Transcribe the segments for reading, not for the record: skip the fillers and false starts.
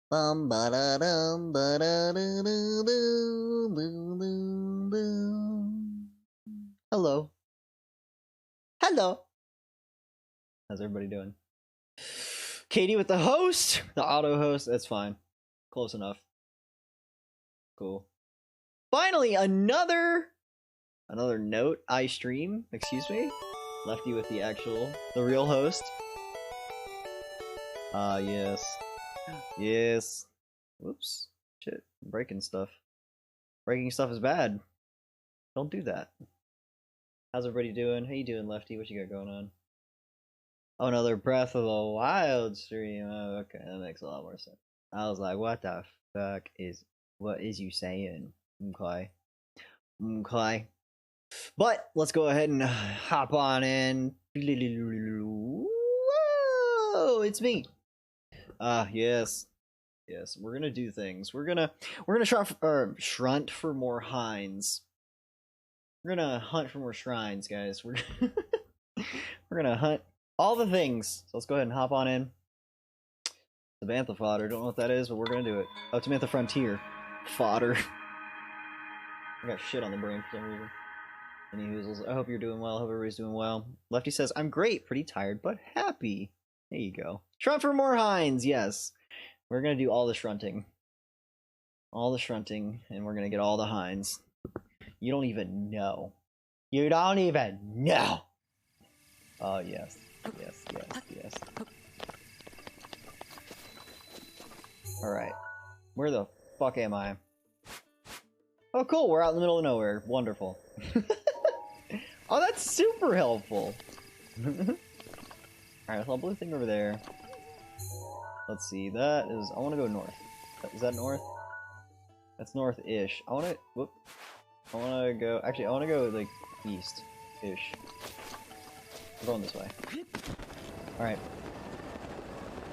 Bum ba da dum ba da doo doo doo doo doo doo. Hello. Hello. How's everybody doing? Katie with the host, the auto host. That's fine. Close enough. Cool. Finally, another note I stream. Excuse me. Lefty with the real host. Yes. Yes. Whoops. Shit. I'm breaking stuff. Breaking stuff is bad. Don't do that. How's everybody doing? How you doing, Lefty? What you got going on? Oh, another Breath of the Wild stream. Oh, okay, that makes a lot more sense. I was like, what the fuck what is you saying? Okay. Okay. But let's go ahead and hop on in. Whoa, it's me. Yes. Yes, we're gonna do things. We're gonna shunt for more hinds. We're gonna hunt for more shrines, guys. We're gonna hunt all the things. So let's go ahead and hop on in. Samantha fodder. Don't know what that is, but we're gonna do it. Oh, Samantha Frontier. Fodder. I got shit on the brain for some reason. Any hoozles. I hope you're doing well. I hope everybody's doing well. Lefty says, I'm great. Pretty tired, but happy. There you go. Shunt for more hinds. Yes. We're gonna do all the shrunting. All the shrunting, and we're gonna get all the hinds. You don't even know. You don't even know. Oh, yes. Yes, yes, yes. Alright. Where the fuck am I? Oh, cool. We're out in the middle of nowhere. Wonderful. Oh, that's super helpful. Alright, so blue thing over there. Let's see. That is... I want to go north. Is that north? That's north-ish. I want to... Whoop. I want to go... Actually, I want to go, like, east-ish. We're going this way. Alright.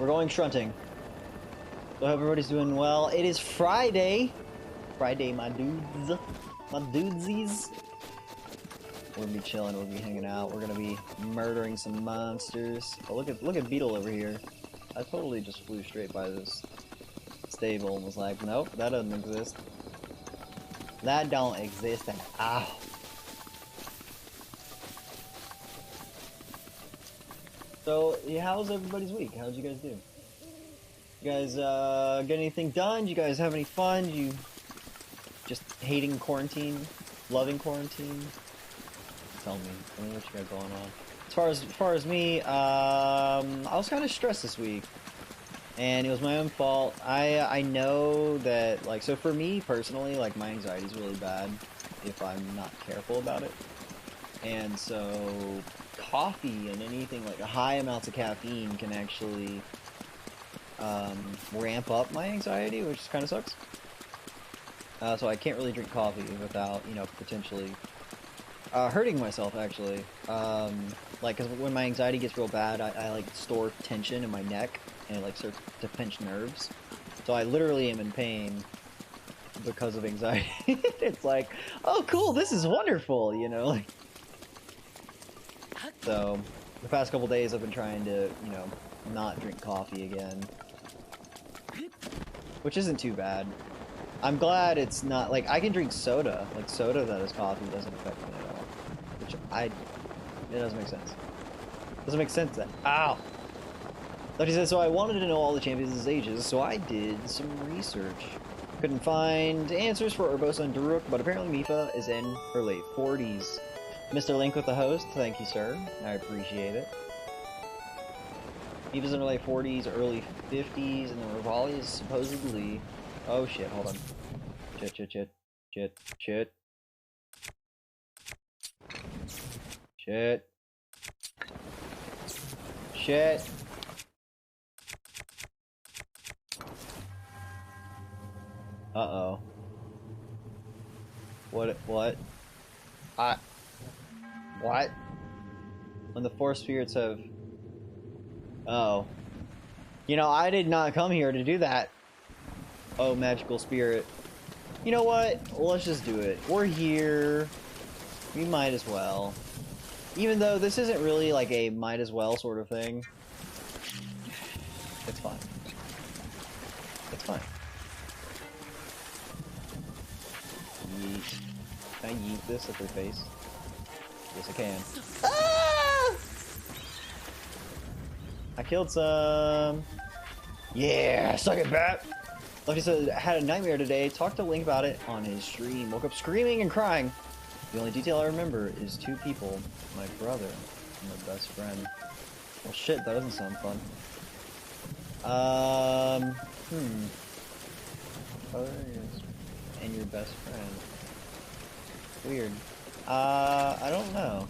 We're going shrunting. So I hope everybody's doing well. It is Friday. Friday, my dudes. My dudesies. We'll be chilling, we'll be hanging out. We're gonna be murdering some monsters. Oh, look at Beetle over here. I totally just flew straight by this stable and was like, nope, that doesn't exist. That don't exist at all. So, yeah, how's everybody's week? How'd you guys do? You guys get anything done? Do you guys have any fun? You just hating quarantine? Loving quarantine? Tell me what you got going on. As far as me, I was kind of stressed this week, and it was my own fault. I know that, like, so for me personally, like, my anxiety is really bad if I'm not careful about it, and so coffee and anything like high amounts of caffeine can actually ramp up my anxiety, which kind of sucks. So I can't really drink coffee without, you know, potentially hurting myself, actually. Like, cause when my anxiety gets real bad, I like store tension in my neck, and it like starts to pinch nerves. So I literally am in pain because of anxiety. It's like, oh cool, this is wonderful, you know? Like, so the past couple days I've been trying to, you know, not drink coffee again, which isn't too bad. I'm glad it's not, like, I can drink soda. Like, soda that is coffee doesn't affect me at all. Which it doesn't make sense. Doesn't make sense then. Ow! Like he said, so I wanted to know all the champions' ages, so I did some research. Couldn't find answers for Urbosa and Daruk, but apparently Mifa is in her late 40s. Mr. Link with the host, thank you, sir. I appreciate it. Mifa's in her late 40s, early 50s, and then Rivali is supposedly... Oh shit, hold on. Shit. Uh-oh. What? What? When the Force Spirits have... Oh. You know, I did not come here to do that. Oh, magical spirit. You know what? Let's just do it. We're here. We might as well. Even though this isn't really like a might as well sort of thing. It's fine. It's fine. Can I yeet this at their face? Yes, I can. Ah! I killed some. Yeah, suck it back. Lefty said, had a nightmare today. Talked to Link about it on his stream. Woke up screaming and crying. The only detail I remember is two people, my brother and my best friend. Well, shit, that doesn't sound fun. Brother and your best friend. Weird. I don't know.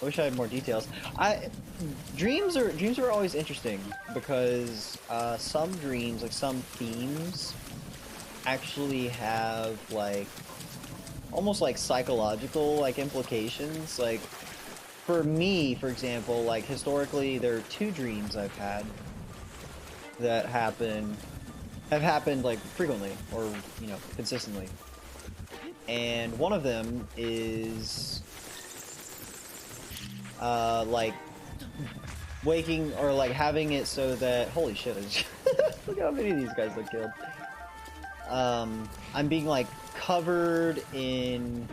I wish I had more details. Dreams are always interesting because some dreams, like some themes, actually have like almost like psychological like implications. Like for me, for example, like historically, there are two dreams I've had that have happened like frequently or consistently, and one of them is like waking or like having it so that holy shit look how many of these guys look killed. I'm being like covered in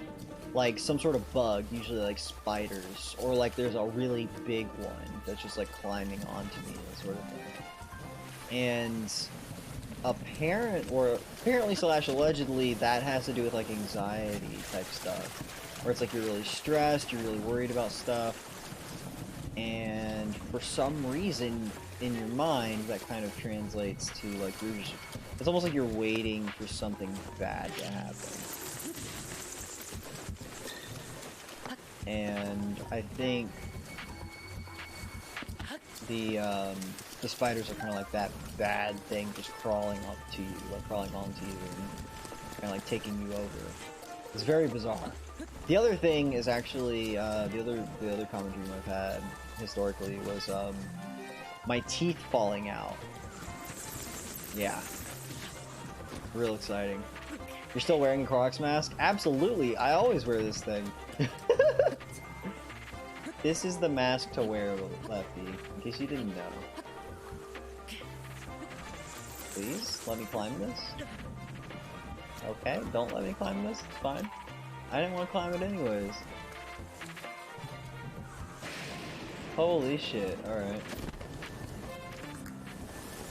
like some sort of bug, usually like spiders, or like there's a really big one that's just like climbing onto me, that sort of thing. And apparently slash allegedly that has to do with like anxiety type stuff, where it's like you're really stressed, you're really worried about stuff, and for some reason in your mind that kind of translates to like it's almost like you're waiting for something bad to happen. And I think the spiders are kind of like that bad thing just crawling up to you, like crawling onto you and kind of like taking you over. It's very bizarre. The other thing is actually the other common dream I've had historically was my teeth falling out. Yeah, real exciting. You're still wearing a Crocs mask? Absolutely, I always wear this thing. This is the mask to wear, Lefty, in case you didn't know. Please, let me climb this. Okay, don't let me climb this, it's fine. I didn't want to climb it anyways. Holy shit, alright.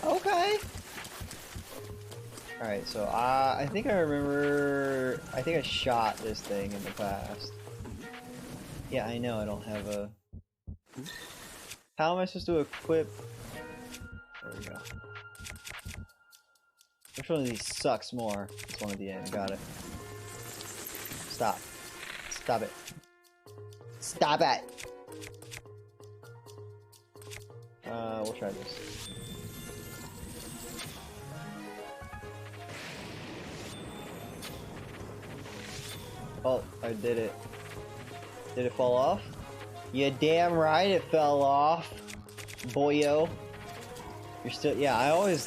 Okay! Alright, so I think I remember... I think I shot this thing in the past. Yeah, I know I don't have a... How am I supposed to equip... There we go. Which one of these sucks more? This one at the end, got it. Stop. Stop it. Stop it! We'll try this. Oh, I did it. Did it fall off? Yeah, damn right it fell off, boyo. You're still, yeah, I always...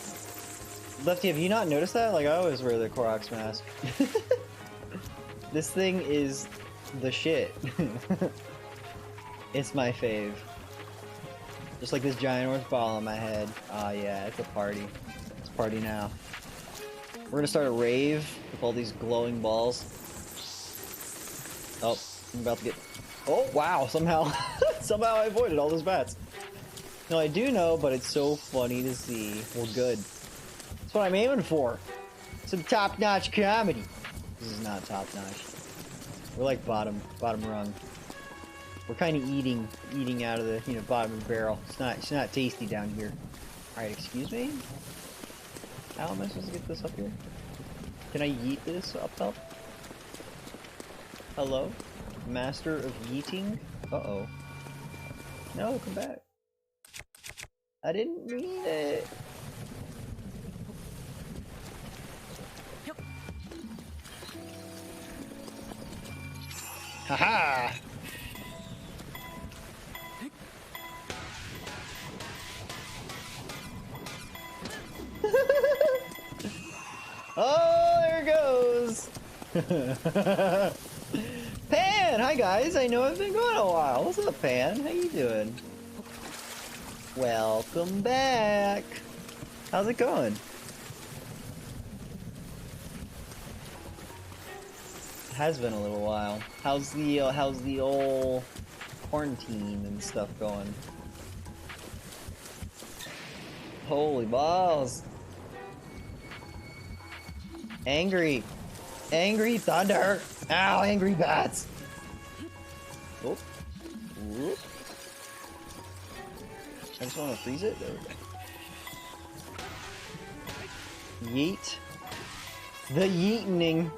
Lefty, have you not noticed that? Like, I always wear the Crocs mask. This thing is the shit. It's my fave. Just like this giant orange ball on my head. Ah, yeah, it's a party. It's a party now. We're gonna start a rave with all these glowing balls. Oh, I'm about to get... Oh, wow, somehow somehow I avoided all those bats. No, I do know, but it's so funny to see. Well, good. That's what I'm aiming for. Some top-notch comedy. This is not top-notch. We're like bottom rung. We're kind of eating out of the, bottom of the barrel. It's not tasty down here. Alright, excuse me? How am I supposed to get this up here? Can I yeet this up top? Hello? Master of yeeting? Uh-oh. No, come back. I didn't mean it. Haha! Oh, there it goes! Pan! Hi guys, I know I've been gone a while. What's up, Pan? How you doing? Welcome back! How's it going? Has been a little while. How's the old quarantine and stuff going? Holy balls! Angry! Angry thunder! Ow, angry bats! Whoop. Whoop. I just want to freeze it. There we go. Yeet. The yeetening.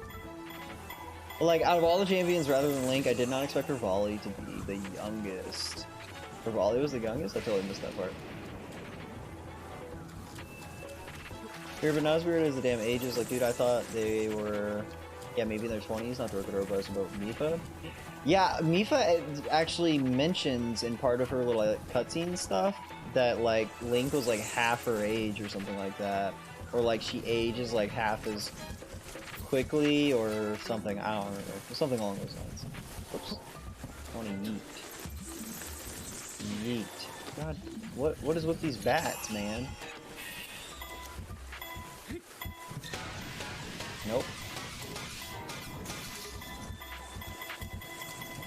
Like, out of all the champions rather than Link, I did not expect Rivali to be the youngest. Rivali was the youngest? I totally missed that part. Weird, but not as weird as the damn ages. Like, dude, I thought they were, yeah, maybe in their 20s, not to work about Mipha. Yeah, Mipha actually mentions in part of her little cutscene stuff that, like, Link was, like, half her age or something like that. Or, like, she ages, like, half as quickly or something. I don't know. Something along those lines. Oops. 20 yeet. Yeet. God, what is with these bats, man? Nope.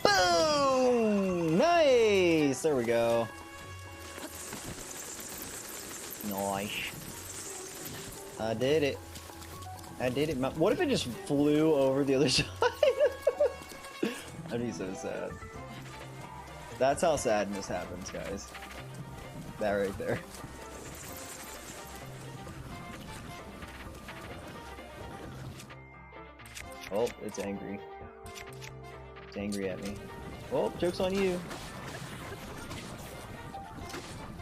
Boom! Nice! There we go. Nice. I did it. I did it. What if it just flew over the other side? That'd be so sad. That's how sadness happens, guys. That right there. Oh, it's angry. It's angry at me. Oh, joke's on you.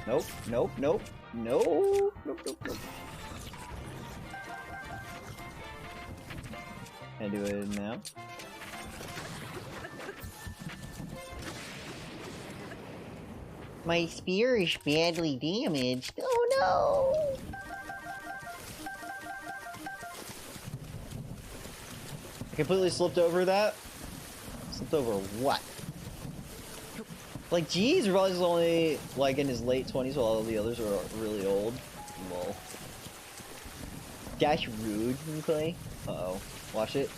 Nope, nope, nope. Nope, nope, nope, nope. Can I do it now? My spear is badly damaged. Oh no! I completely slipped over that. Slipped over what? Like, geez, Rivali's only, like, in his late 20s while all the others are really old. Lol. Dash rude, Clay. Uh-oh. Watch it.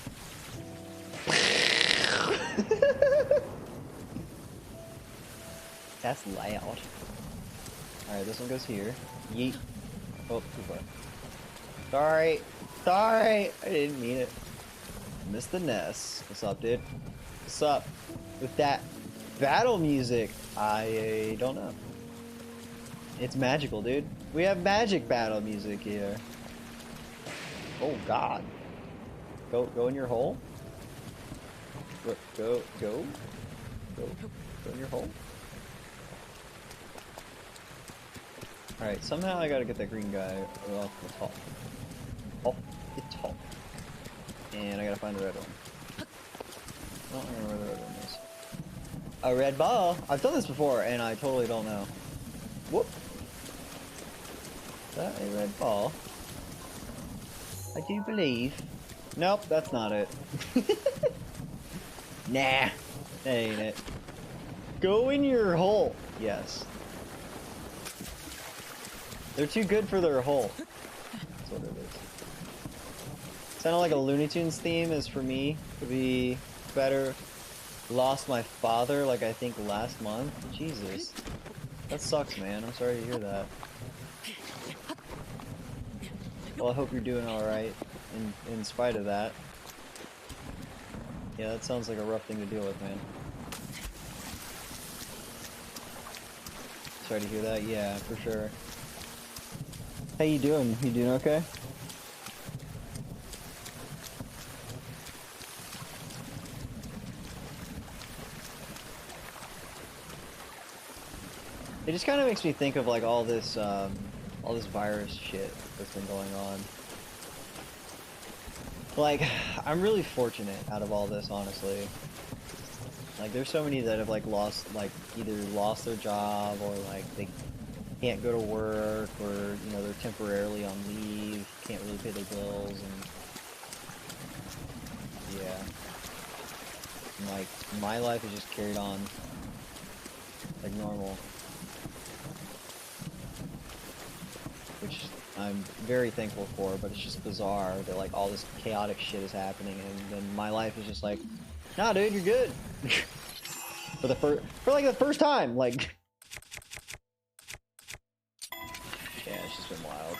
That's loud. Alright, this one goes here. Yeet. Oh, too far. Sorry. Sorry! I didn't mean it. Missed the nest. What's up, dude? What's up with that battle music? I don't know. It's magical, dude. We have magic battle music here. Oh god. Go in your hole. Go in your hole. Alright, somehow I gotta get that green guy off the top. Off the top. And I gotta find the red one. I don't remember where the red one is. A red ball! I've done this before and I totally don't know. Whoop! Is that a red ball? I do believe. Nope, that's not it. Nah, that ain't it. Go in your hole. Yes. They're too good for their hole. That's what it is. Sounded like a Looney Tunes theme is for me to be better. Lost my father, like I think last month. Jesus. That sucks, man. I'm sorry to hear that. Well, I hope you're doing alright in spite of that. Yeah, that sounds like a rough thing to deal with, man. Sorry to hear that. Yeah, for sure. How you doing? You doing okay? It just kind of makes me think of like all this virus shit that's been going on. Like, I'm really fortunate out of all this, honestly. Like, there's so many that have like lost, like either lost their job or like they can't go to work, or you know they're temporarily on leave, can't really pay their bills, and yeah. And, like, my life is just carried on like normal. Which, I'm very thankful for, but it's just bizarre that like all this chaotic shit is happening, and then my life is just like, nah, dude, you're good. for like the first time, like, yeah, it's just been wild.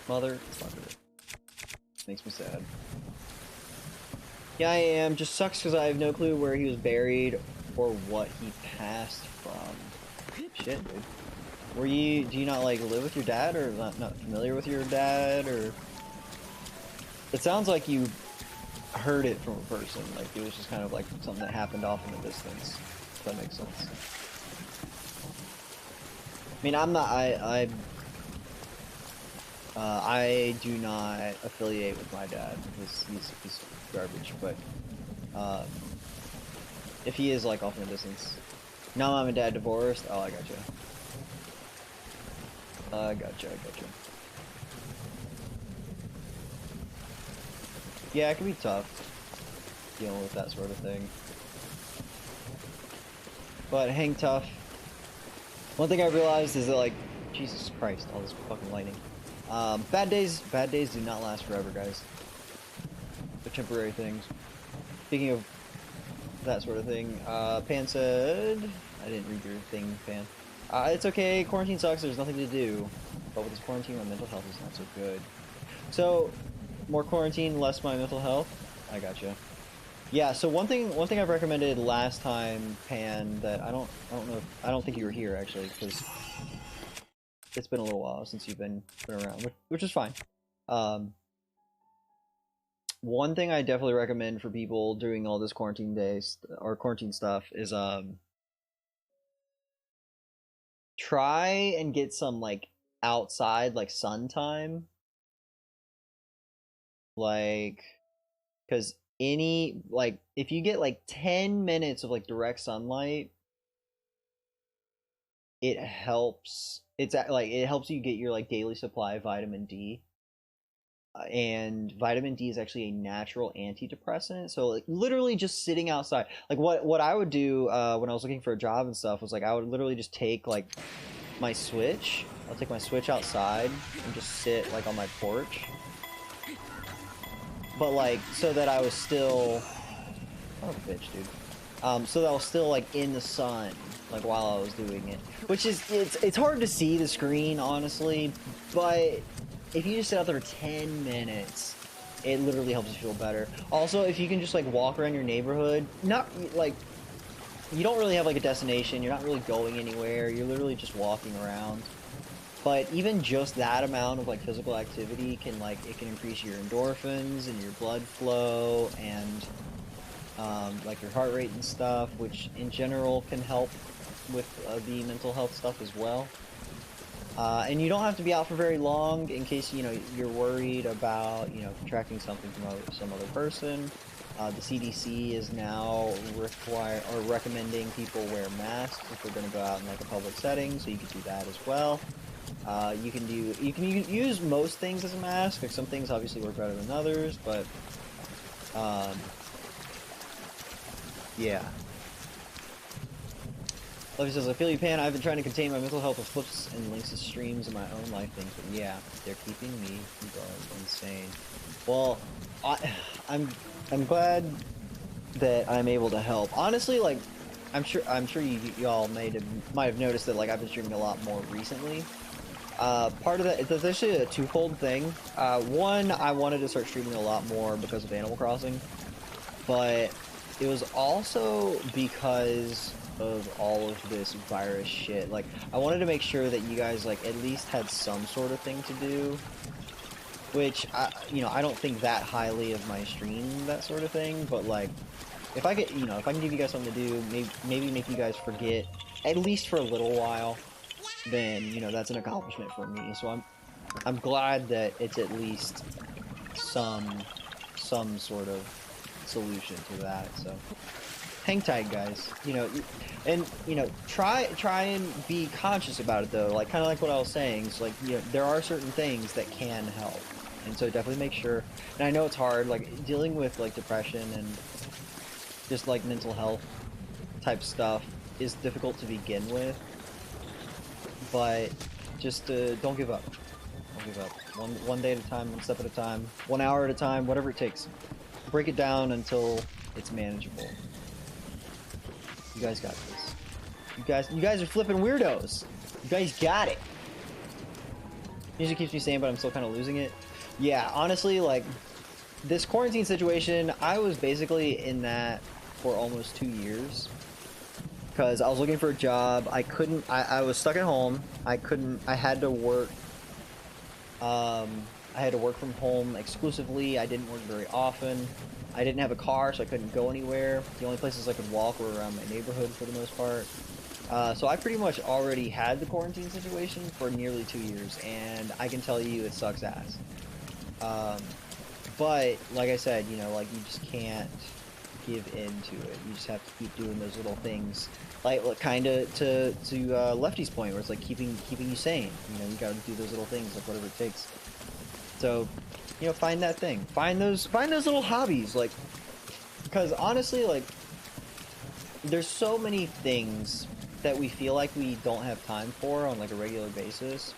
Motherfucker. Makes me sad. Yeah, I am. Just sucks because I have no clue where he was buried or what he passed from. Shit, dude. Do you not, like, live with your dad, or not familiar with your dad, or... It sounds like you heard it from a person, like, it was just kind of like something that happened off in the distance, if that makes sense. I mean, I do not affiliate with my dad, because he's garbage, but, if he is, like, off in the distance. Now mom and dad divorced? Oh, I gotcha. I gotcha. Yeah, it can be tough, dealing with that sort of thing. But hang tough. One thing I realized is that, like, Jesus Christ, all this fucking lightning. Bad days do not last forever, guys. They're temporary things. Speaking of that sort of thing, Pan said... I didn't read your thing, Pan. It's okay, quarantine sucks, there's nothing to do. But with this quarantine, my mental health is not so good. So, more quarantine, less my mental health? I gotcha. Yeah, so one thing I've recommended last time, Pan, that I don't think you were here, actually, because it's been a little while since you've been around, which is fine. One thing I definitely recommend for people doing all this quarantine days, or quarantine stuff, is, try and get some, like, outside, like, sun time. Like, because if you get, like, 10 minutes of, like, direct sunlight, it helps. It helps you get your, like, daily supply of vitamin D. And vitamin D is actually a natural antidepressant. So, like, literally just sitting outside. Like, what I would do when I was looking for a job and stuff was, like, I would literally just take, like, my Switch. I'll take my Switch outside and just sit, like, on my porch. But, like, so that I was still... Oh, bitch, dude. So that I was still, like, in the sun, like, while I was doing it. Which is... It's hard to see the screen, honestly, but... If you just sit out there for 10 minutes, it literally helps you feel better. Also, if you can just, like, walk around your neighborhood, not, like, you don't really have, like, a destination, you're not really going anywhere, you're literally just walking around. But even just that amount of, like, physical activity can, like, it can increase your endorphins and your blood flow and, like, your heart rate and stuff, which in general can help with the mental health stuff as well. And you don't have to be out for very long in case, you know, you're worried about, you know, contracting something from some other person. The CDC is now recommending people wear masks if they're going to go out in, like, a public setting, so you can do that as well. You can use most things as a mask. Like, some things obviously work better than others, but yeah. Lovey says, I feel you, Pan. I've been trying to contain my mental health with flips and links to streams and my own life things, but yeah, they're keeping me from going insane. Well, I'm glad that I'm able to help. Honestly, like, I'm sure y'all might have noticed that, like, I've been streaming a lot more recently. Part of that, it's actually a twofold thing. One, I wanted to start streaming a lot more because of Animal Crossing, but it was also because of all of this virus shit. Like, I wanted to make sure that you guys, like, at least had some sort of thing to do, which, you know, I don't think that highly of my stream, that sort of thing, but, like, if I get, you know, if I can give you guys something to do, maybe make you guys forget, at least for a little while, then, you know, that's an accomplishment for me. So I'm glad that it's at least some sort of solution to that. So hang tight, guys. You know, and, you know, try and be conscious about it, though. Like, kind of like what I was saying. It's like, you know, there are certain things that can help. And so definitely make sure, and I know it's hard, like dealing with like depression and just like mental health type stuff is difficult to begin with, but just don't give up. Don't give up. One day at a time, one step at a time, 1 hour at a time, whatever it takes. Break it down until it's manageable. You guys got this. You guys are flipping weirdos. You guys got it. Usually keeps me sane, but I'm still kind of losing it. Yeah, honestly, like this quarantine situation, I was basically in that for almost 2 years. Because I was looking for a job. I was stuck at home. I had to work. I had to work from home exclusively. I didn't work very often. I didn't have a car, so I couldn't go anywhere. The only places I could walk were around my neighborhood for the most part. So I pretty much already had the quarantine situation for nearly 2 years, and I can tell you it sucks ass. But, like I said, you know, like, you just can't give into it. You just have to keep doing those little things, like kind of to Lefty's point, where it's like keeping you sane. You know, you gotta do those little things, like whatever it takes. So, you know, find that thing. Find those little hobbies, like, because honestly, like, there's so many things that we feel like we don't have time for on like a regular basis.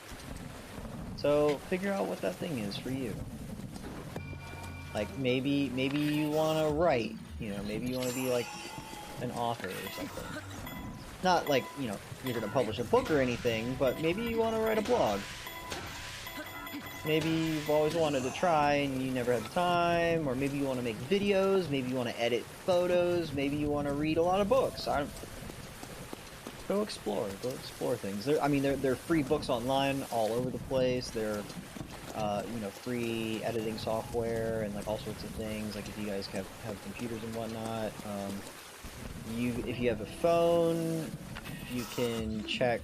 So figure out what that thing is for you. Like maybe you want to write, you know, maybe you want to be like an author or something. Not like, you know, you're going to publish a book or anything, but maybe you want to write a blog. Maybe you've always wanted to try and you never had the time, or maybe you want to make videos, maybe you want to edit photos, maybe you want to read a lot of books. Go explore things. I mean, there are free books online all over the place. There are, you know, free editing software and like all sorts of things. Like if you guys have computers and whatnot, if you have a phone, you can check,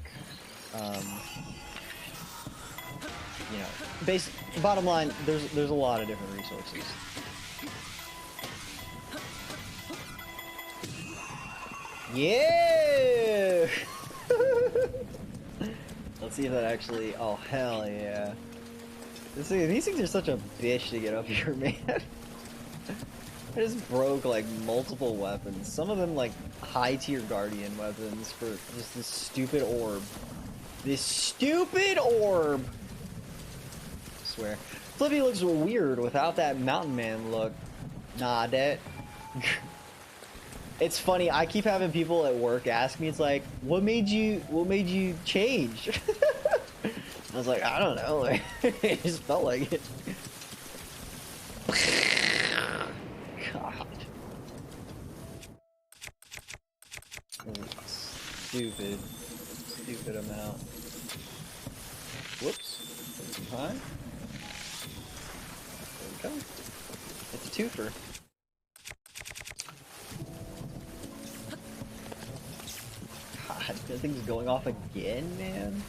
you know, bottom line, there's a lot of different resources. Yeah! Let's see if that actually... Oh, hell yeah. These things are such a bitch to get up here, man. I just broke, like, multiple weapons. Some of them, like, high-tier Guardian weapons for just this stupid orb. This stupid orb! I swear. Flippy looks weird without that mountain man look. Nah, that... It's funny, I keep having people at work ask me, it's like, what made you change? I was like, I don't know, it just felt like it. God. Stupid amount. Whoops. Too high. There we go. It's a twofer. God, that thing's going off again, man.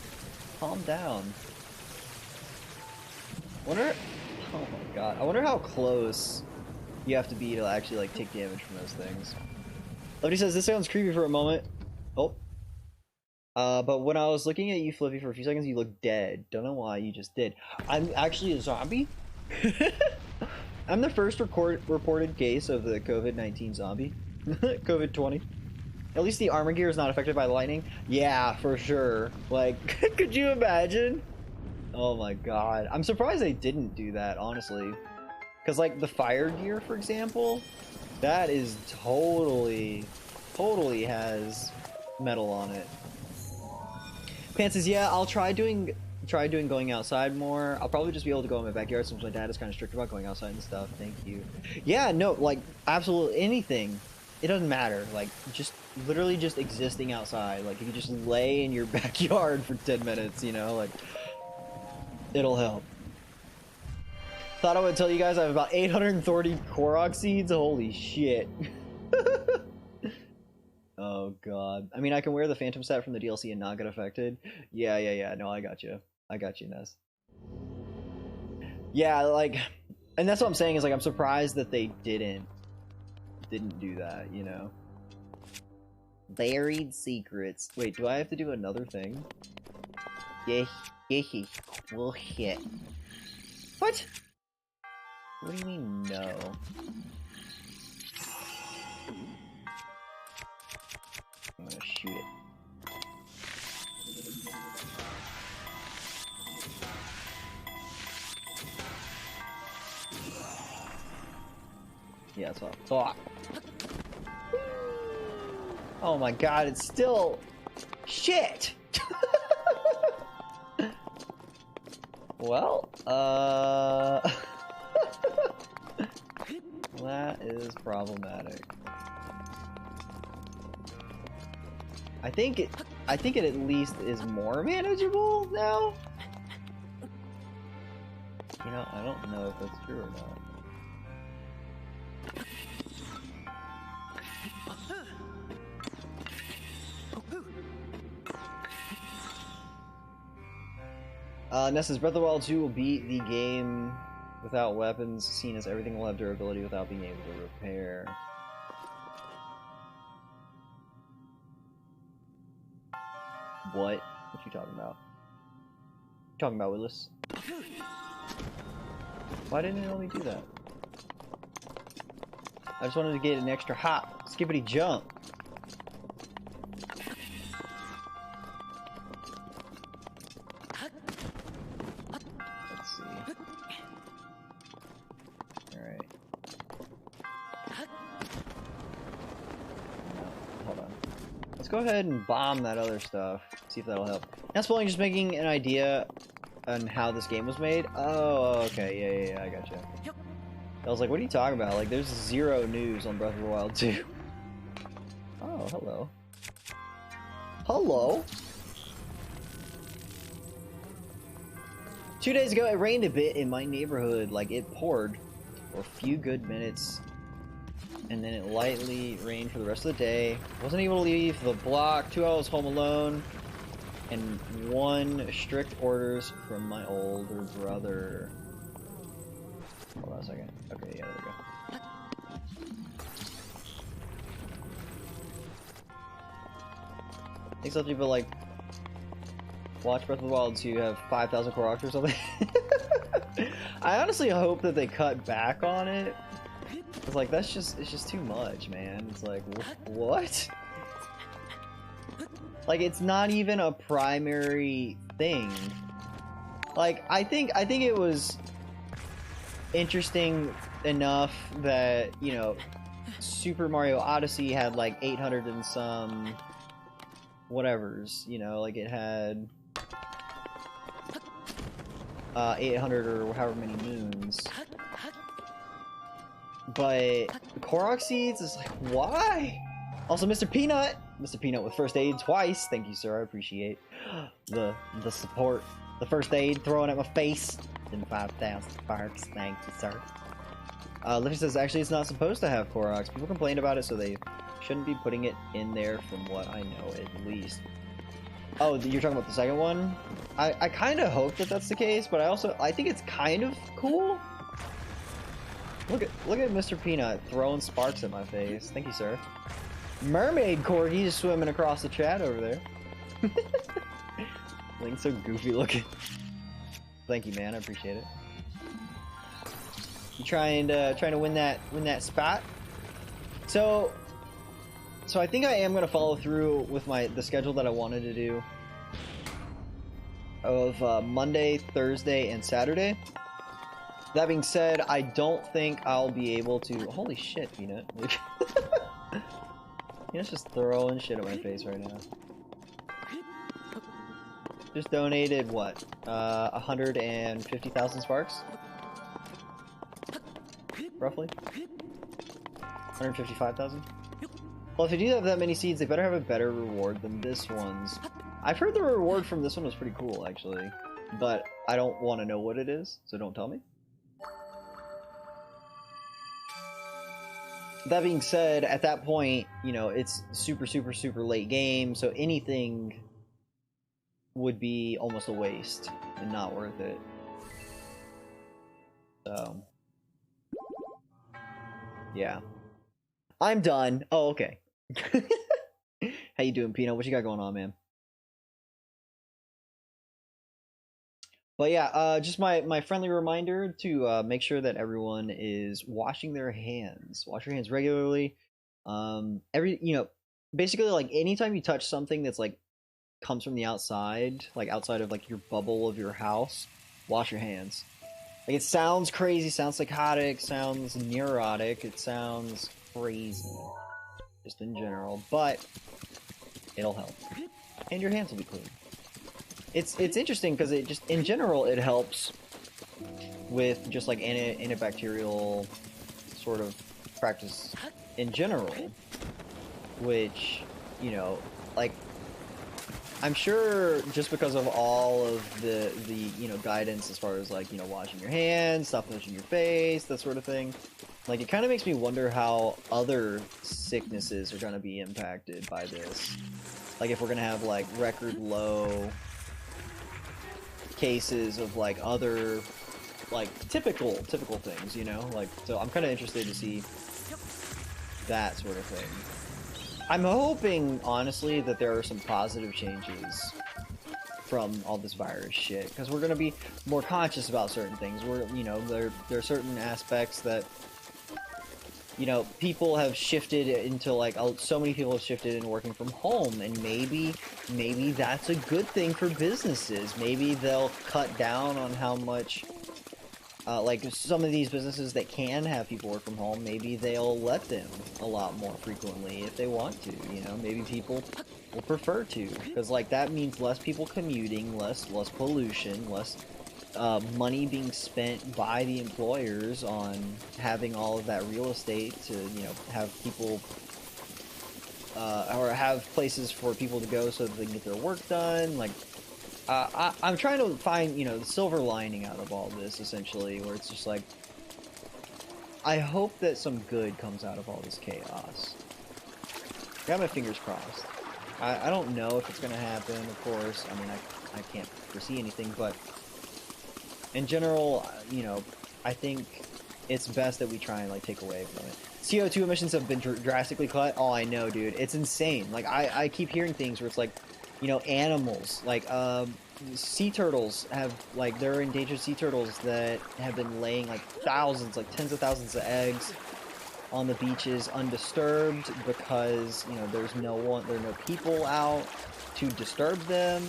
Calm down. Oh my god. I wonder how close you have to be to actually like take damage from those things. Lefty says this sounds creepy for a moment. Oh. But when I was looking at you, Flippy, for a few seconds, you looked dead. Don't know why, you just did. I'm actually a zombie. I'm the first reported case of the COVID-19 zombie. COVID-20. At least the armor gear is not affected by lightning. Yeah, for sure. Like, could you imagine? Oh my god. I'm surprised they didn't do that, honestly. Because, like, the fire gear, for example, that is totally has metal on it. Pants says, yeah, I'll try doing going outside more. I'll probably just be able to go in my backyard since my dad is kind of strict about going outside and stuff. Thank you. Yeah, no, like, absolutely anything. It doesn't matter. Like, just literally just existing outside. Like, if you just lay in your backyard for 10 minutes, you know, like, it'll help. Thought I would tell you guys I have about 830 Korok seeds. Holy shit. Oh god. I mean, I can wear the Phantom set from the DLC and not get affected. Yeah. No, I got you. Ness. Yeah, like, and that's what I'm saying is like I'm surprised that they didn't do that, you know. Buried secrets. Wait, do I have to do another thing? Yeah. Well, shit. What? What do you mean, no? I'm gonna shoot it. Yeah, that's what I thought. Oh my god, it's still... Shit! Well, that is problematic. I think it at least is more manageable now. You know, I don't know if that's true or not. Nessa's Breath of the Wild 2 will beat the game without weapons, seen as everything will have durability without being able to repair. What? What you talking about? What you talking about, Willis? Why didn't it let me do that? I just wanted to get an extra hop, skippity jump. Let's see. Alright. No, hold on. Let's go ahead and bomb that other stuff. See if that'll help. Now spoiling, just making an idea on how this game was made. Oh, okay, yeah, I gotcha. I was like, what are you talking about? Like, there's zero news on Breath of the Wild 2. Oh, hello. Hello? 2 days ago, it rained a bit in my neighborhood. Like, it poured for a few good minutes. And then it lightly rained for the rest of the day. Wasn't able to leave the block. 2 hours home alone. And 1 strict orders from my older brother. Hold on a second. Okay, yeah, there we go. I think some people like watch Breath of the Wild 2 have 5,000 Koroks or something. I honestly hope that they cut back on it. It's like it's just too much, man. It's like what? Like it's not even a primary thing. Like I think it was interesting enough that, you know, Super Mario Odyssey had like 800 and some whatevers, you know, like it had 800 or however many moons. But Korok seeds is like, why? Also, Mr. Peanut with first aid twice. Thank you, sir. I appreciate the support. The first aid thrown at my face. And 5,000 sparks. Thank you, sir. Liffy says, actually, it's not supposed to have Koroks. People complained about it, so they shouldn't be putting it in there from what I know, at least. Oh, you're talking about the second one? I kind of hope that that's the case, but I think it's kind of cool. Look at Mr. Peanut throwing sparks at my face. Thank you, sir. Mermaid Corgi just swimming across the chat over there. Link's so goofy looking. Thank you, man. I appreciate it. You trying to win that spot? So I think I am gonna follow through with the schedule that I wanted to do of Monday, Thursday, and Saturday. That being said, I don't think I'll be able to. Holy shit, Peanut! Peanut's just throwing shit at my face right now. Just donated what? 150,000 sparks, roughly. 155,000. Well, if you do have that many seeds, they better have a better reward than this one's. I've heard the reward from this one was pretty cool, actually, but I don't want to know what it is, so don't tell me. That being said, at that point, you know, it's super late game, so anything would be almost a waste and not worth it. So, yeah. I'm done. Oh, okay. How you doing, Pino? What you got going on, man? But yeah, just my friendly reminder to make sure that everyone is washing their hands. Wash your hands regularly. Basically like anytime you touch something that's like comes from the outside, like outside of like your bubble of your house, wash your hands. Like it sounds crazy, sounds psychotic, sounds neurotic, it sounds crazy, just in general, but it'll help, and your hands will be clean. It's interesting because it just in general it helps with just like antibacterial sort of practice in general, which like I'm sure just because of all of the guidance as far as like washing your hands, stop touching your face, that sort of thing. Like it kind of makes me wonder how other sicknesses are going to be impacted by this. Like if we're going to have like record low cases of like other like typical things, like so I'm kind of interested to see that sort of thing. I'm hoping honestly that there are some positive changes from all this virus shit, because we're going to be more conscious about certain things. We're there are certain aspects that people have shifted into, like so many people have shifted in working from home, and maybe that's a good thing for businesses. Maybe they'll cut down on how much like some of these businesses that can have people work from home, maybe they'll let them a lot more frequently if they want to, maybe people will prefer to, because like that means less people commuting, less pollution, less money being spent by the employers on having all of that real estate to have people or have places for people to go so that they can get their work done. Like I'm trying to find the silver lining out of all this, essentially, where it's just like I hope that some good comes out of all this chaos. Got my fingers crossed. I don't know if it's gonna happen, of course. I mean, I can't foresee anything, but in general, I think it's best that we try and like take away from it. CO2 emissions have been drastically cut. Oh, I know, dude. It's insane. Like I keep hearing things where it's like, animals like sea turtles have like there are endangered sea turtles that have been laying like thousands, like tens of thousands of eggs on the beaches undisturbed because there are no people out to disturb them,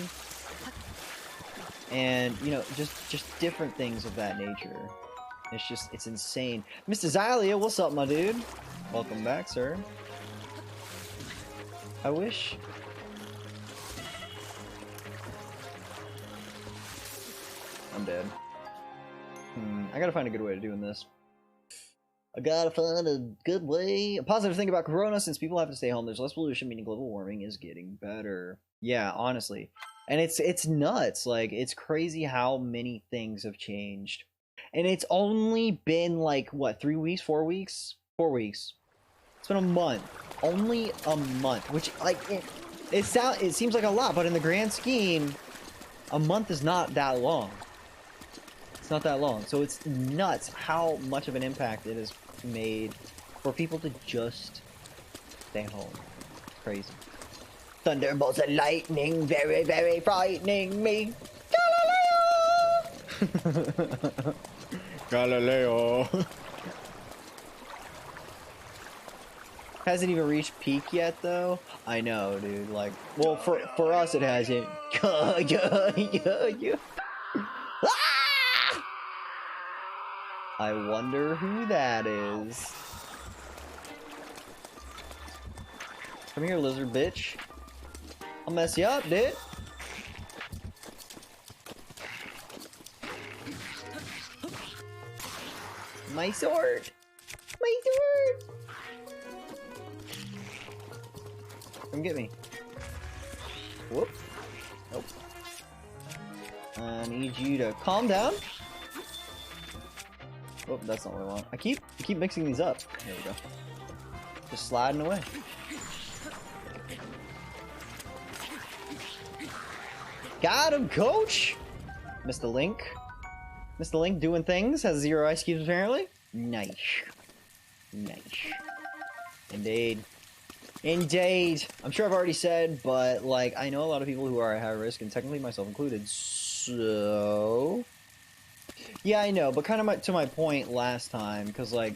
and just different things of that nature. It's insane. Mr. Xylia, what's up, my dude? Welcome back, sir. I wish I'm dead. I gotta find a good way of doing this. I gotta find a good way. A positive thing about Corona, since people have to stay home, there's less pollution, meaning global warming is getting better. Yeah, honestly. And it's nuts. Like, it's crazy how many things have changed. And it's only been, like, what, 3 weeks? 4 weeks? 4 weeks. It's been a month. Only a month. Which, like, it seems like a lot, but in the grand scheme, a month is not that long. It's not that long. So it's nuts how much of an impact it has made for people to just stay home. Crazy. Thunderbolts and lightning, very, very frightening me. Galileo! Galileo. Hasn't even reached peak yet, though. I know, dude. Like, well, for us, it hasn't. I wonder who that is. Come here, lizard bitch. I'll mess you up, dude. My sword. My sword. Come get me. Whoop. Nope. I need you to calm down. Oh, that's not what I want. I keep mixing these up. There we go. Just sliding away. Got him, coach! Mr. Link. Mr. Link doing things. Has 0 ice cubes, apparently. Nice. Nice. Indeed. Indeed. I'm sure I've already said, but, like, I know a lot of people who are at high risk, and technically myself included, So yeah, I know, but kind of to my point last time, because like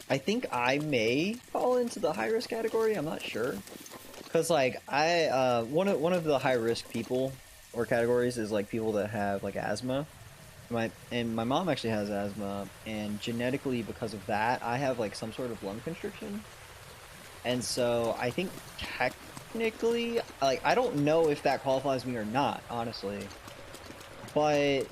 I think I may fall into the high risk category. I'm not sure, because like one of the high risk people or categories is like people that have like asthma. My mom actually has asthma, and genetically because of that, I have like some sort of lung constriction. And so I think technically, like, I don't know if that qualifies me or not, honestly. But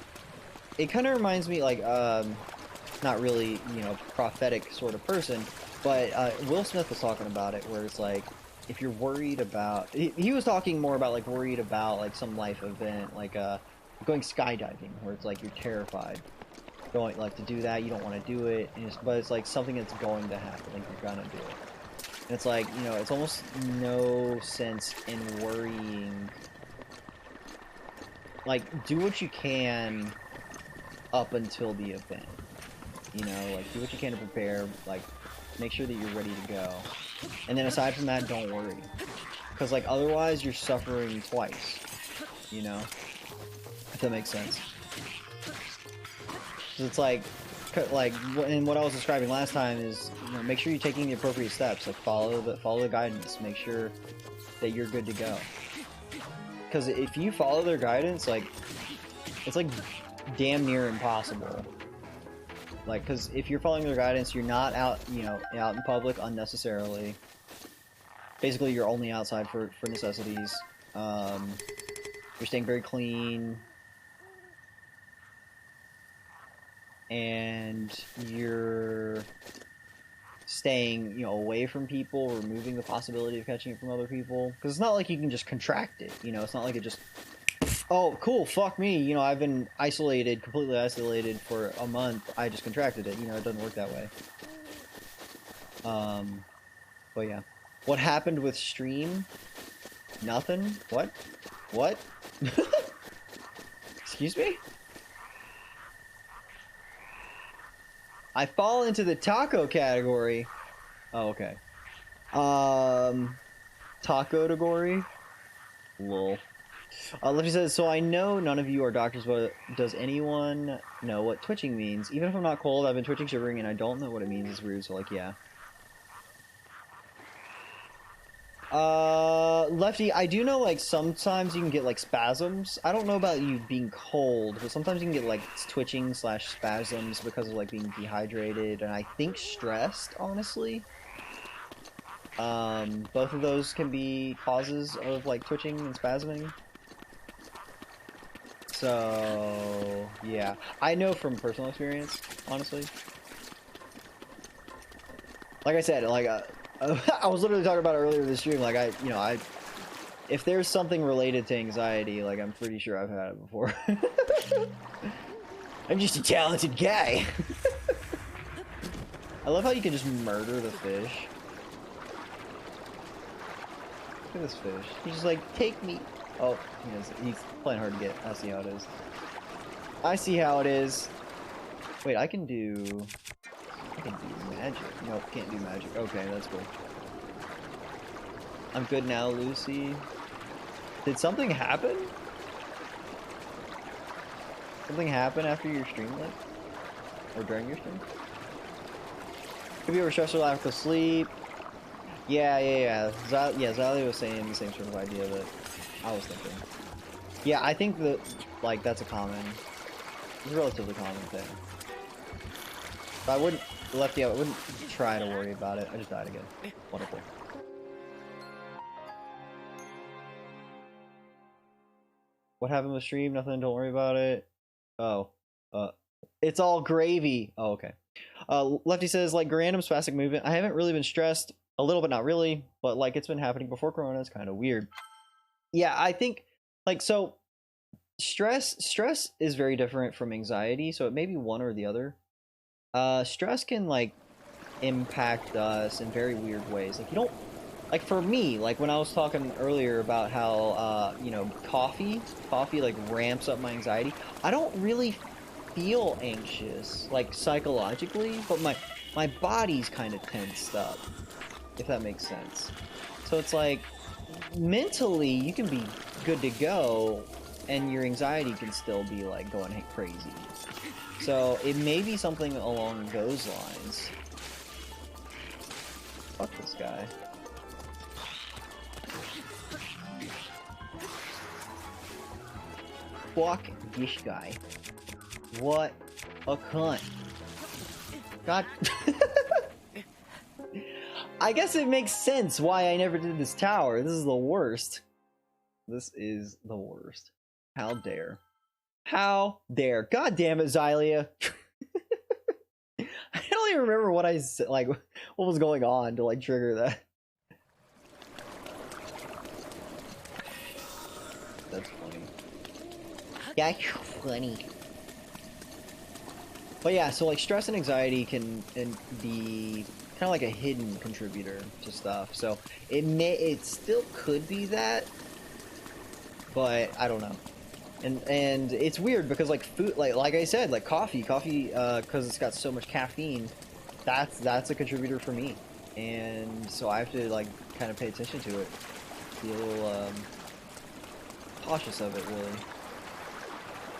it kind of reminds me, like, not really, you know, prophetic sort of person, but Will Smith was talking about it, where it's like, if you're worried about, he was talking more about like worried about like some life event, like going skydiving, where it's like you're terrified going like to do that, you don't want to do it, but it's like something that's going to happen, like you're gonna do it. And it's like, you know, it's almost no sense in worrying. Like, do what you can up until the event. You know, like, do what you can to prepare, like, make sure that you're ready to go. And then aside from that, don't worry. Because, like, otherwise you're suffering twice. You know? If that makes sense. So it's like, and what I was describing last time is, you know, make sure you're taking the appropriate steps. Like, follow the guidance. Make sure that you're good to go. Because if you follow their guidance, like, it's like damn near impossible. Like, because if you're following their guidance, you're not out, you know, out in public unnecessarily. Basically, you're only outside for necessities. You're staying very clean. And you're staying, you know, away from people, removing the possibility of catching it from other people. Because it's not like you can just contract it, you know, it's not like it just, oh, cool, fuck me, you know, I've been isolated, completely isolated for a month, I just contracted it, you know, it doesn't work that way. But yeah. What happened with stream? Nothing? What? What? Excuse me? I fall into the taco category. Oh, okay. Taco category? Lol. Lefty says, so I know none of you are doctors, but does anyone know what twitching means? Even if I'm not cold, I've been twitching, shivering, and I don't know what it means. It's weird, so like, yeah. Lefty, I do know, like, sometimes you can get, like, spasms. I don't know about you being cold, but sometimes you can get, like, twitching / spasms because of, like, being dehydrated, and I think stressed, honestly. Both of those can be causes of, like, twitching and spasming. So, yeah. I know from personal experience, honestly. Like I said, like, I was literally talking about it earlier this stream, like, if there's something related to anxiety, like, I'm pretty sure I've had it before. I'm just a talented guy. I love how you can just murder the fish. Look at this fish. He's just like, take me. Oh, he's playing hard to get. I see how it is. I see how it is. Wait, I can do magic. Nope, can't do magic. Okay, that's cool. I'm good now, Lucy. Did something happen? Something happen after your stream, like? Or during your stream? Could be overstressed or lack of sleep. Yeah. Zali was saying the same sort of idea that I was thinking. Yeah, I think that, like, that's it's a relatively common thing. But I wouldn't, Lefty, I wouldn't try to worry about it. I just died again. Wonderful. What happened with stream? Nothing, don't worry about it. Oh. It's all gravy. Oh, okay. Lefty says, like, random spastic movement. I haven't really been stressed. A little, but not really. But, like, it's been happening before Corona. It's kind of weird. Yeah, I think, like, so, stress is very different from anxiety, so it may be one or the other. Stress can, like, impact us in very weird ways. Like, you don't, like, for me, like, when I was talking earlier about how, you know, coffee, like, ramps up my anxiety, I don't really feel anxious, like, psychologically, but my body's kind of tensed up, if that makes sense. So it's like, mentally, you can be good to go, and your anxiety can still be like going crazy. So it may be something along those lines. Fuck this guy. Fuck this guy. What a cunt. God. I guess it makes sense why I never did this tower. This is the worst. This is the worst. How dare. How dare. God damn it, Xylia. I don't even remember what I said, like, what was going on to, like, trigger that. That's funny. That's funny. But yeah, so, like, stress and anxiety can be kind of like a hidden contributor to stuff. So it still could be that, but I don't know. And it's weird because like food, like I said, like coffee, because it's got so much caffeine, that's a contributor for me, and so I have to like kind of pay attention to it, be a little cautious of it, really.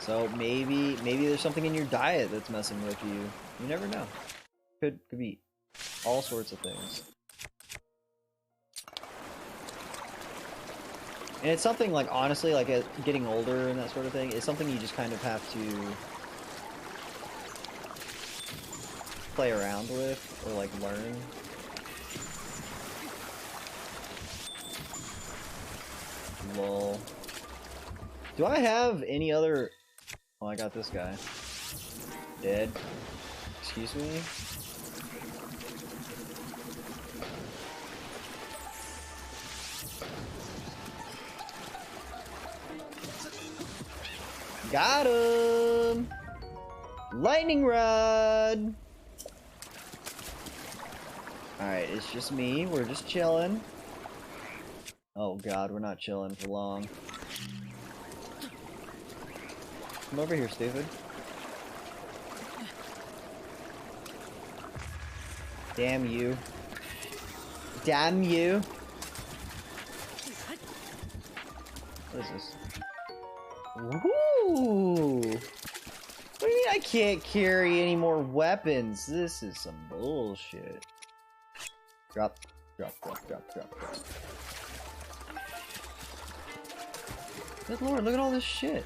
So maybe there's something in your diet that's messing with you. You never know. Could be all sorts of things. And it's something like, honestly, like getting older and that sort of thing, it's something you just kind of have to play around with or like learn. Lol. Do I have any other... Oh, I got this guy. Dead. Excuse me? Got him! Lightning rod! Alright, it's just me. We're just chilling. Oh god, we're not chilling for long. Come over here, stupid. Damn you. Damn you. What is this? Woo! What do you mean I can't carry any more weapons? This is some bullshit. Drop, drop, drop, drop, drop, drop. Good lord, look at all this shit.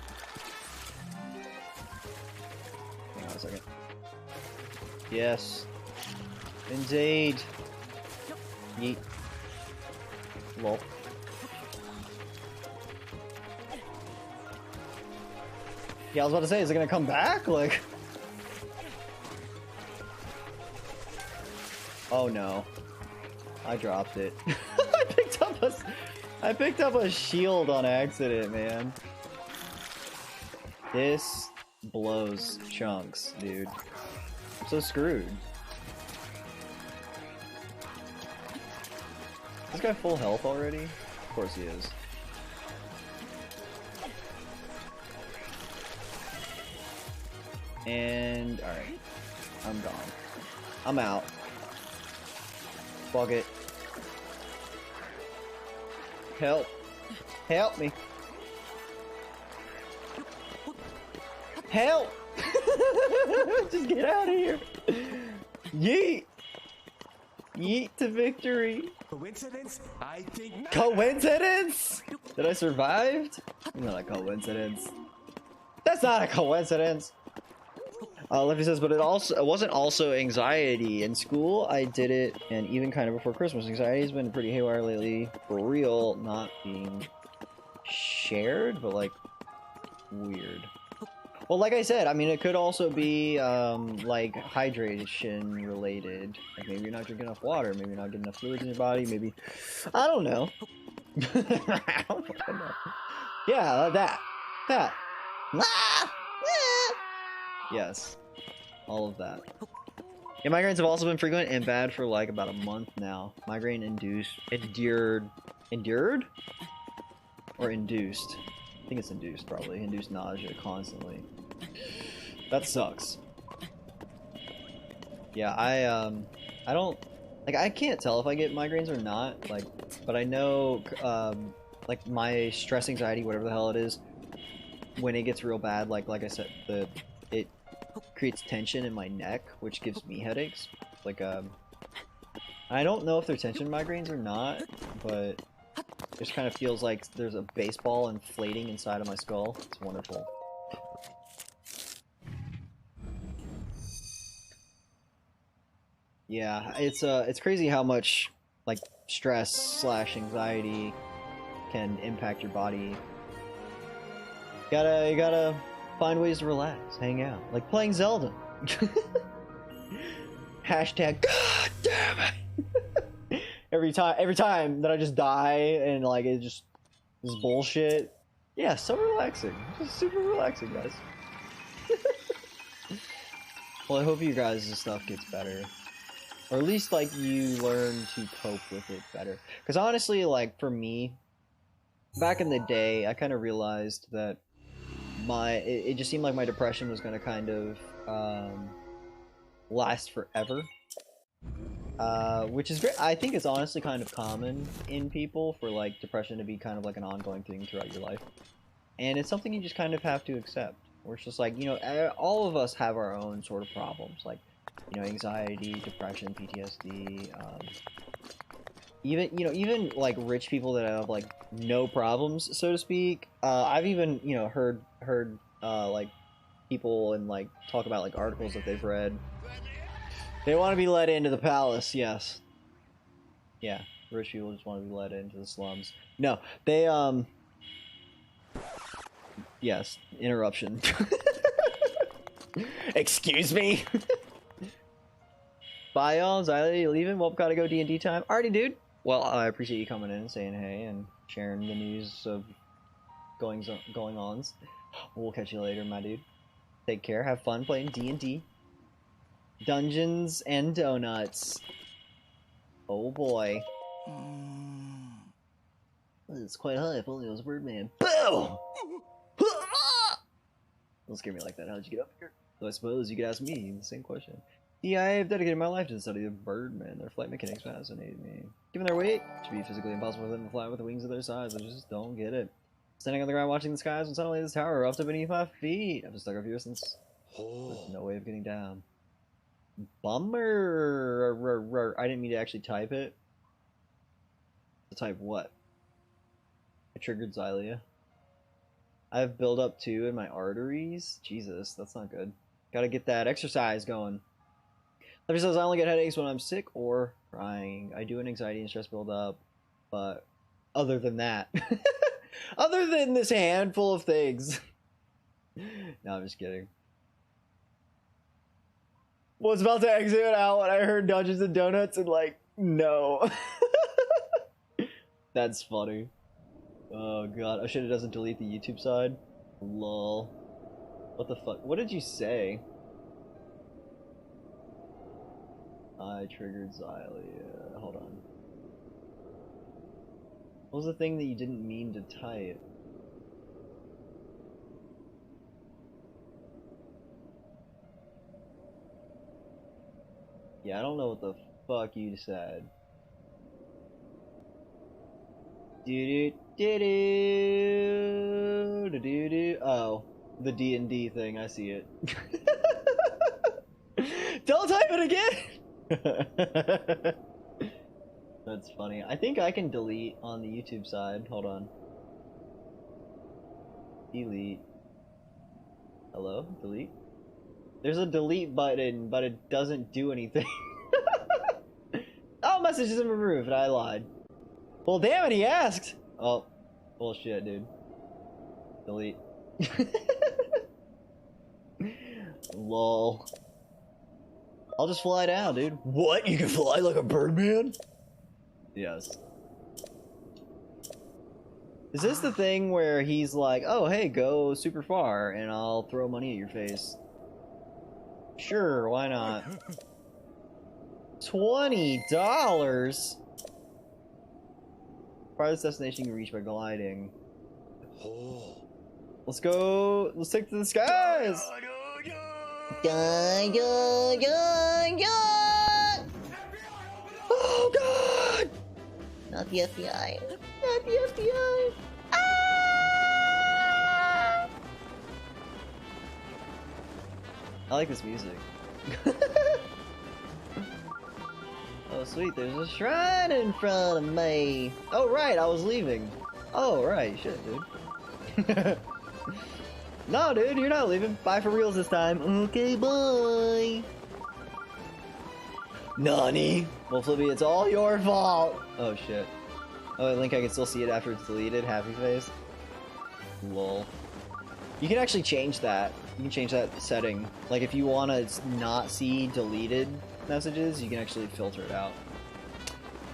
Hang on a second. Yes. Indeed. Yeet. Lol. Yeah, I was about to say, is it gonna come back? Like... Oh no. I dropped it. I picked up a shield on accident, man. This blows chunks, dude. I'm so screwed. Is this guy full health already? Of course he is. And alright. I'm gone. I'm out. Fuck it. Help. Help me. Help! Just get out of here. Yeet! Yeet to victory. Coincidence? I think not. Coincidence? That I survived? Not a coincidence. That's not a coincidence. Leffy says, but it wasn't also anxiety. In school, I did it, and even kind of before Christmas. Anxiety has been pretty haywire lately. For real, not being shared, but like, weird. Well, like I said, I mean, it could also be, like, hydration related. Like, maybe you're not drinking enough water, maybe you're not getting enough fluids in your body, maybe... I don't know. I don't fucking know. Yeah, that. That. Ah! Yes. All of that. Yeah, migraines have also been frequent and bad for, like, about a month now. Migraine endured... Or induced. I think it's induced, probably. Induced nausea constantly. That sucks. Yeah, I don't... Like, I can't tell if I get migraines or not, like, but I know, like, my stress anxiety, whatever the hell it is, when it gets real bad, like I said, it creates tension in my neck, which gives me headaches. Like I don't know if they're tension migraines or not, but it just kind of feels like there's a baseball inflating inside of my skull. It's wonderful. Yeah, it's crazy how much like stress / anxiety can impact your body. You gotta find ways to relax, hang out, like playing Zelda. Hashtag God damn it. every time that I just die and like it just is bullshit. Yeah, so relaxing. Just super relaxing, guys. Well, I hope you guys' stuff gets better. Or at least, like, you learn to cope with it better. Because honestly, like, for me, back in the day, I kind of realized that it just seemed like my depression was going to kind of last forever. Which is great. I think it's honestly kind of common in people for, like, depression to be kind of like an ongoing thing throughout your life. And it's something you just kind of have to accept. Where it's just like, you know, all of us have our own sort of problems. Like, you know, anxiety, depression, PTSD, even like rich people that have like no problems, so to speak. I've even, you know, heard like people and like talk about like articles that they've read. They want to be let into the palace, yes. Yeah, rich people just want to be let into the slums. No, they yes, interruption. Excuse me. Bye, y'all. Xylia, you leaving? Well, gotta go D&D time. Alrighty, dude. Well, I appreciate you coming in and saying hey and sharing the news of going-ons. We'll catch you later, my dude. Take care. Have fun playing D&D. Dungeons and Donuts. Oh, boy. It's quite high if only it was Birdman. Boom! Don't scare me like that. How'd you get up here? So I suppose you could ask me the same question. Yeah, I have dedicated my life to the study of birdmen. Their flight mechanics fascinate me. Given their weight, it should be physically impossible for them to fly with the wings of their size. I just don't get it. Standing on the ground watching the skies when suddenly this tower erupts up beneath my feet. I've been stuck up here since there's no way of getting down. Bummer. I didn't mean to actually type it. To type what? I triggered Xylia. I have buildup too in my arteries. Jesus, that's not good. Gotta get that exercise going. Levy says I only get headaches when I'm sick or crying. I do an anxiety and stress buildup, but other than that, other than this handful of things, no, I'm just kidding. Was about to exit out when I heard Dungeons and Donuts and like, no. That's funny. Oh god, oh shit, it doesn't delete the YouTube side? Lol. What the fuck? What did you say? I triggered Xylia. Hold on. What was the thing that you didn't mean to type? Yeah, I don't know what the fuck you said. Oh, the D&D thing. I see it. Don't type it again. That's funny. I think I can delete on the YouTube side. Hold on. Delete. Hello? Delete? There's a delete button, but it doesn't do anything. Oh, message isn't removed. I lied. Well, damn it, he asked. Oh, bullshit, dude. Delete. Lol. I'll just fly down, dude. What? You can fly like a birdman? Yes. Is this the thing where he's like, oh, hey, go super far, and I'll throw money at your face? Sure, why not? $20? Farthest destination you can reach by gliding. Let's go. Let's take to the skies. Oh god! Not the FBI. Not the FBI. Ah! I like this music. Oh sweet, there's a shrine in front of me. Oh right, I was leaving. Oh right, shit, dude. No, dude, you're not leaving. Bye for reals this time. Okay, bye. Nani? Well, Flippy, it's all your fault. Oh shit. Oh, Link, I can still see it after it's deleted. Happy face. Lol. You can actually change that. You can change that setting. Like, if you want to not see deleted messages, you can actually filter it out.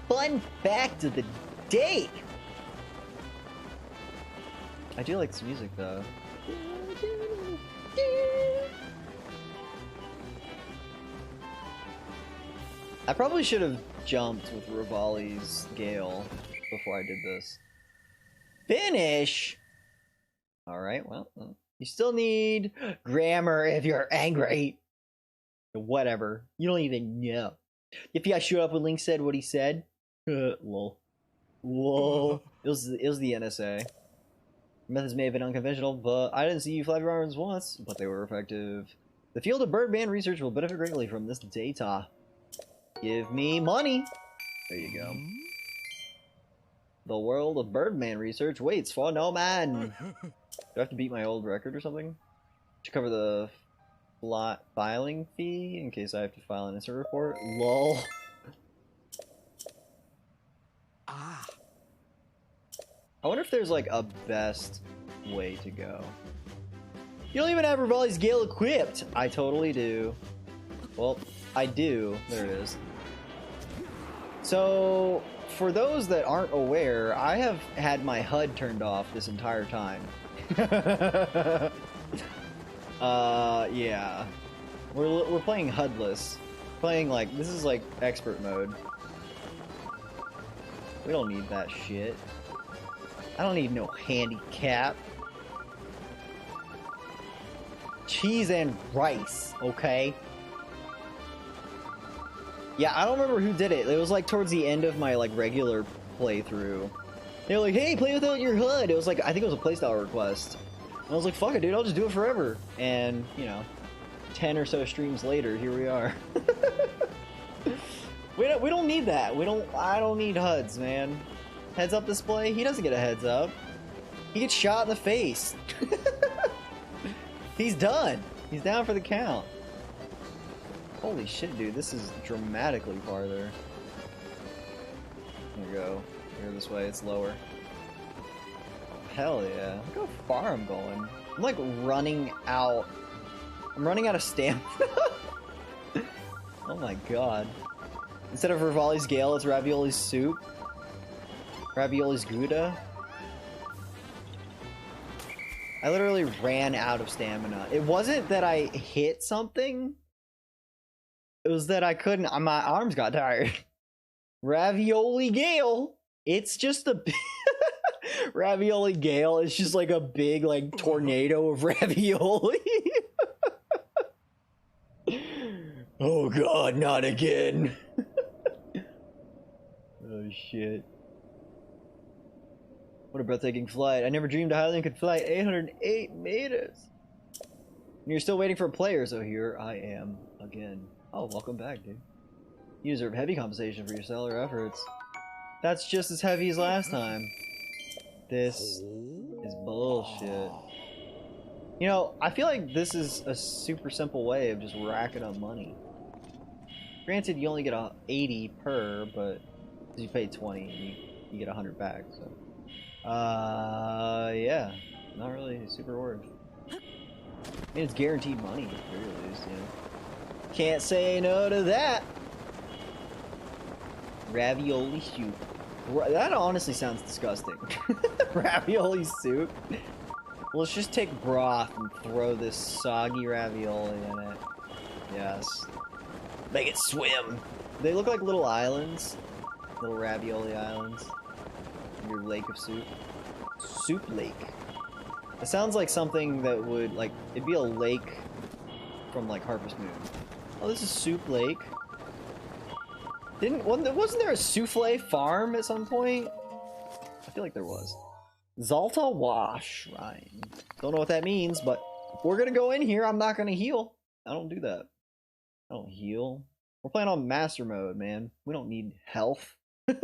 Fun fact of the day! I do like this music, though. I probably should have jumped with Rivali's Gale before I did this. Finish! Alright, well, you still need grammar if you're angry. Whatever. You don't even know. If you guys showed up when Link said what he said, lol. Lol. It was the NSA. Methods may have been unconventional, but I didn't see you flap your arms once, but they were effective. The field of Birdman research will benefit greatly from this data. Give me money! There you go. The world of Birdman research waits for no man! Do I have to beat my old record or something? To cover the filing fee in case I have to file an insert report? LOL. Ah. I wonder if there's like a best way to go. You don't even have Rivali's Gale equipped! I totally do. Well, I do. There it is. So, for those that aren't aware, I have had my HUD turned off this entire time. Yeah. We're playing HUDless. Playing like, this is like expert mode. We don't need that shit. I don't need no handicap. Cheese and rice, okay? Yeah, I don't remember who did it. It was like towards the end of my like regular playthrough. They were like, hey, play without your HUD. It was like, I think it was a playstyle request. And I was like, fuck it, dude, I'll just do it forever. And, you know, 10 or so streams later, here we are. we don't need that. I don't need HUDs, man. Heads up display, he doesn't get a heads up. He gets shot in the face. He's done. He's down for the count. Holy shit, dude, this is dramatically farther. There we go. Here this way, it's lower. Hell yeah. Look how far I'm going. I'm like running out. I'm running out of stamina. Oh my god. Instead of Rivali's Gale, it's Ravioli's Soup. Ravioli's Gouda. I literally ran out of stamina. It wasn't that I hit something. It was that I couldn't. My arms got tired. Ravioli Gale. It's just a Ravioli Gale. It's just like a big like tornado of ravioli. Oh god, not again. Oh shit. What a breathtaking flight. I never dreamed a Highland could fly 808 meters. And you're still waiting for players, so here I am again. Oh, welcome back, dude. You deserve heavy compensation for your stellar efforts. That's just as heavy as last time. This is bullshit. You know, I feel like this is a super simple way of just racking up money. Granted, you only get 80 per, but you pay 20, you get 100 back, so. Yeah. Not really super worth. I mean, it's guaranteed money, at the very least, you know. Can't say no to that. Ravioli soup. That honestly sounds disgusting. Ravioli soup. Let's just take broth and throw this soggy ravioli in it. Yes. Make it swim. They look like little islands. Little ravioli islands. Your lake of soup. Soup lake. It sounds like something that would, like, it'd be a lake from, like, Harvest Moon. Oh, this is Soup Lake. Wasn't there a souffle farm at some point? I feel like there was. Zalta Wash Shrine. Don't know what that means, but if we're gonna go in here, I'm not gonna heal. I don't do that. I don't heal. We're playing on master mode, man. We don't need health. I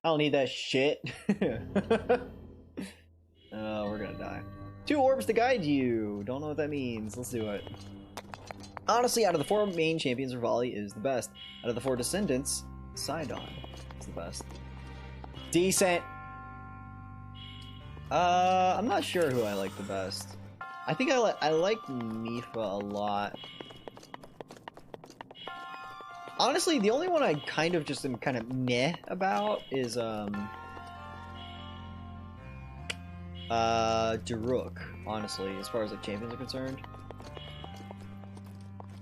don't need that shit. Oh, we're gonna die. 2 orbs to guide you. Don't know what that means. Let's do it. Honestly, out of the 4 main champions, Rivali is the best. Out of the 4 descendants, Sidon is the best. Decent. I'm not sure who I like the best. I think I like Mipha a lot. Honestly, the only one I kind of just am kind of meh about is Daruk, honestly, as far as like champions are concerned.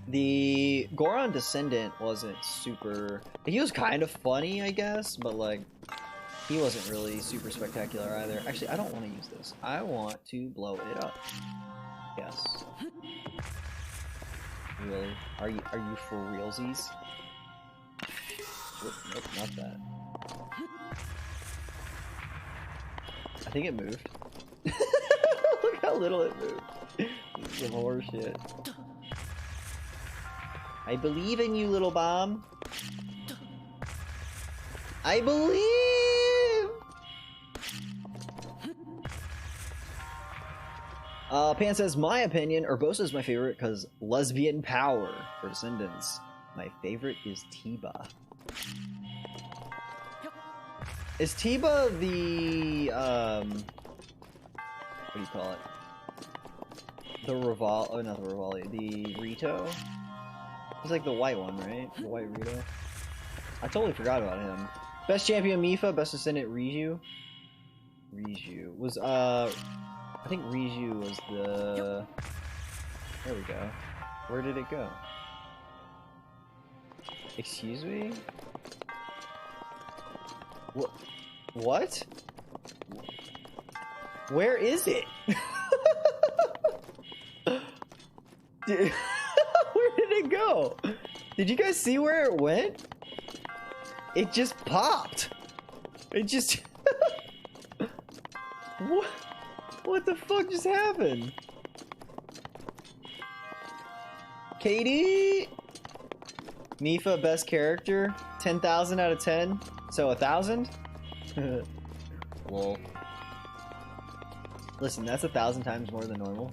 The Goron Descendant wasn't super... He was kind of funny, I guess, but like he wasn't really super spectacular either. Actually, I don't want to use this. I want to blow it up. Yes. Really? Are you for realsies? Nope, not that. I think it moved. Look how little it moved. This is some horse shit. I believe in you, little bomb. I believe! Pan says, my opinion, Urbosa is my favorite because lesbian power for Descendants. My favorite is Tiba. Is Tiba the, what do you call it? The Rivali, oh not the Rivali, the Rito? He's like the white one, right? The white Rito. I totally forgot about him. Best champion Mipha, best descendant Riju. Riju was, I think Riju was the... There we go. Where did it go? Excuse me? What? Where is it? Where did it go? Did you guys see where it went? It just popped. It just... What the fuck just happened? Katie? Mipha, best character? 10,000 out of 10? So 1,000? Lol. Listen, that's 1,000 times more than normal.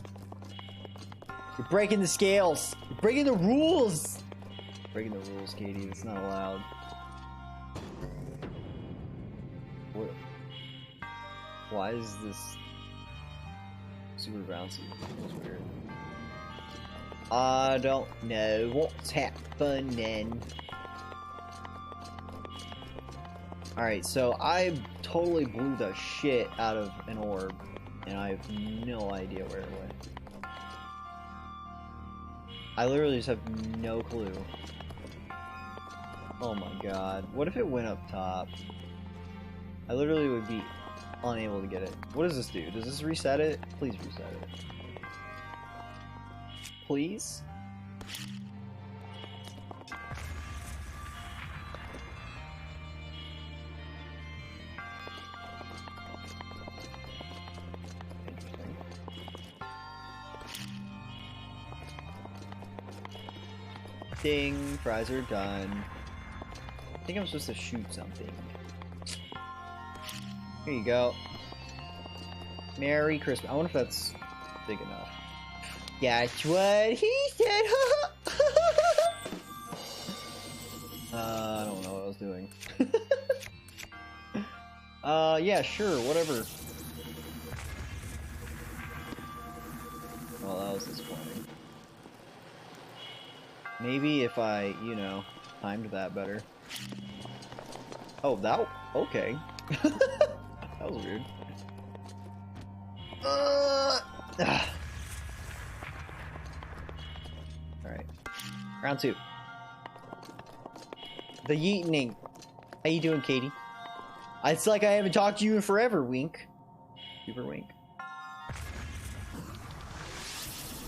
You're breaking the scales! You're breaking the rules! Breaking the rules, Katie. That's not allowed. What? Why is this super bouncy? That's weird. I don't know what's happening. Alright, so I totally blew the shit out of an orb, and I have no idea where it went. I literally just have no clue. Oh my god. What if it went up top? I literally would be unable to get it. What does this do? Does this reset it? Please reset it. Please? Interesting. Ding! Fries are done. I think I'm supposed to shoot something. Here you go. Merry Christmas. I wonder if that's big enough. That's what he said. I don't know what I was doing. Yeah, sure, whatever. Well, that was disappointing. Maybe if I, you know, timed that better. Oh, that... okay. That was weird. Alright. Round 2. The yeetening. How you doing, Katie? It's like I haven't talked to you in forever, wink. Super wink.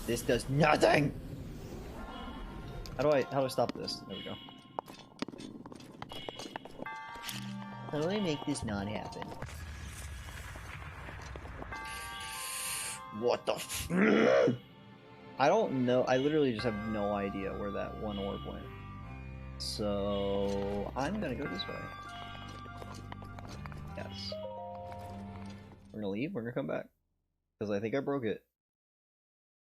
This does nothing! How do I stop this? There we go. How do I make this not happen? What the f- I don't know. I literally just have no idea where that one orb went. So I'm gonna go this way. Yes. We're gonna leave. We're gonna come back because I think I broke it.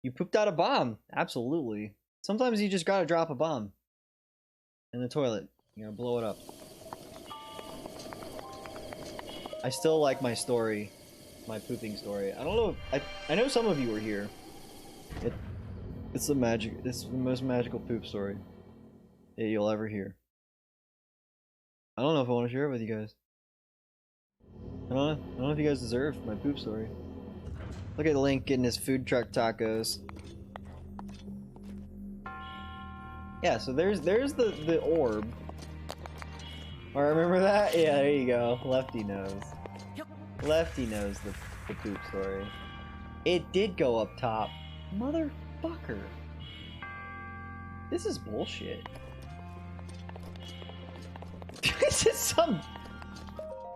You pooped out a bomb. Absolutely. Sometimes you just gotta drop a bomb in the toilet. You're gonna blow it up. I still like my story, my pooping story. I don't know. I know some of you were here. It's the magic. It's the most magical poop story that you'll ever hear. I don't know if I want to share it with you guys. I don't know if you guys deserve my poop story. Look at Link getting his food truck tacos. Yeah, so there's the orb. Oh, remember that? Yeah, there you go. Lefty knows. Lefty knows the poop story. It did go up top. Motherfucker. This is bullshit. This is some...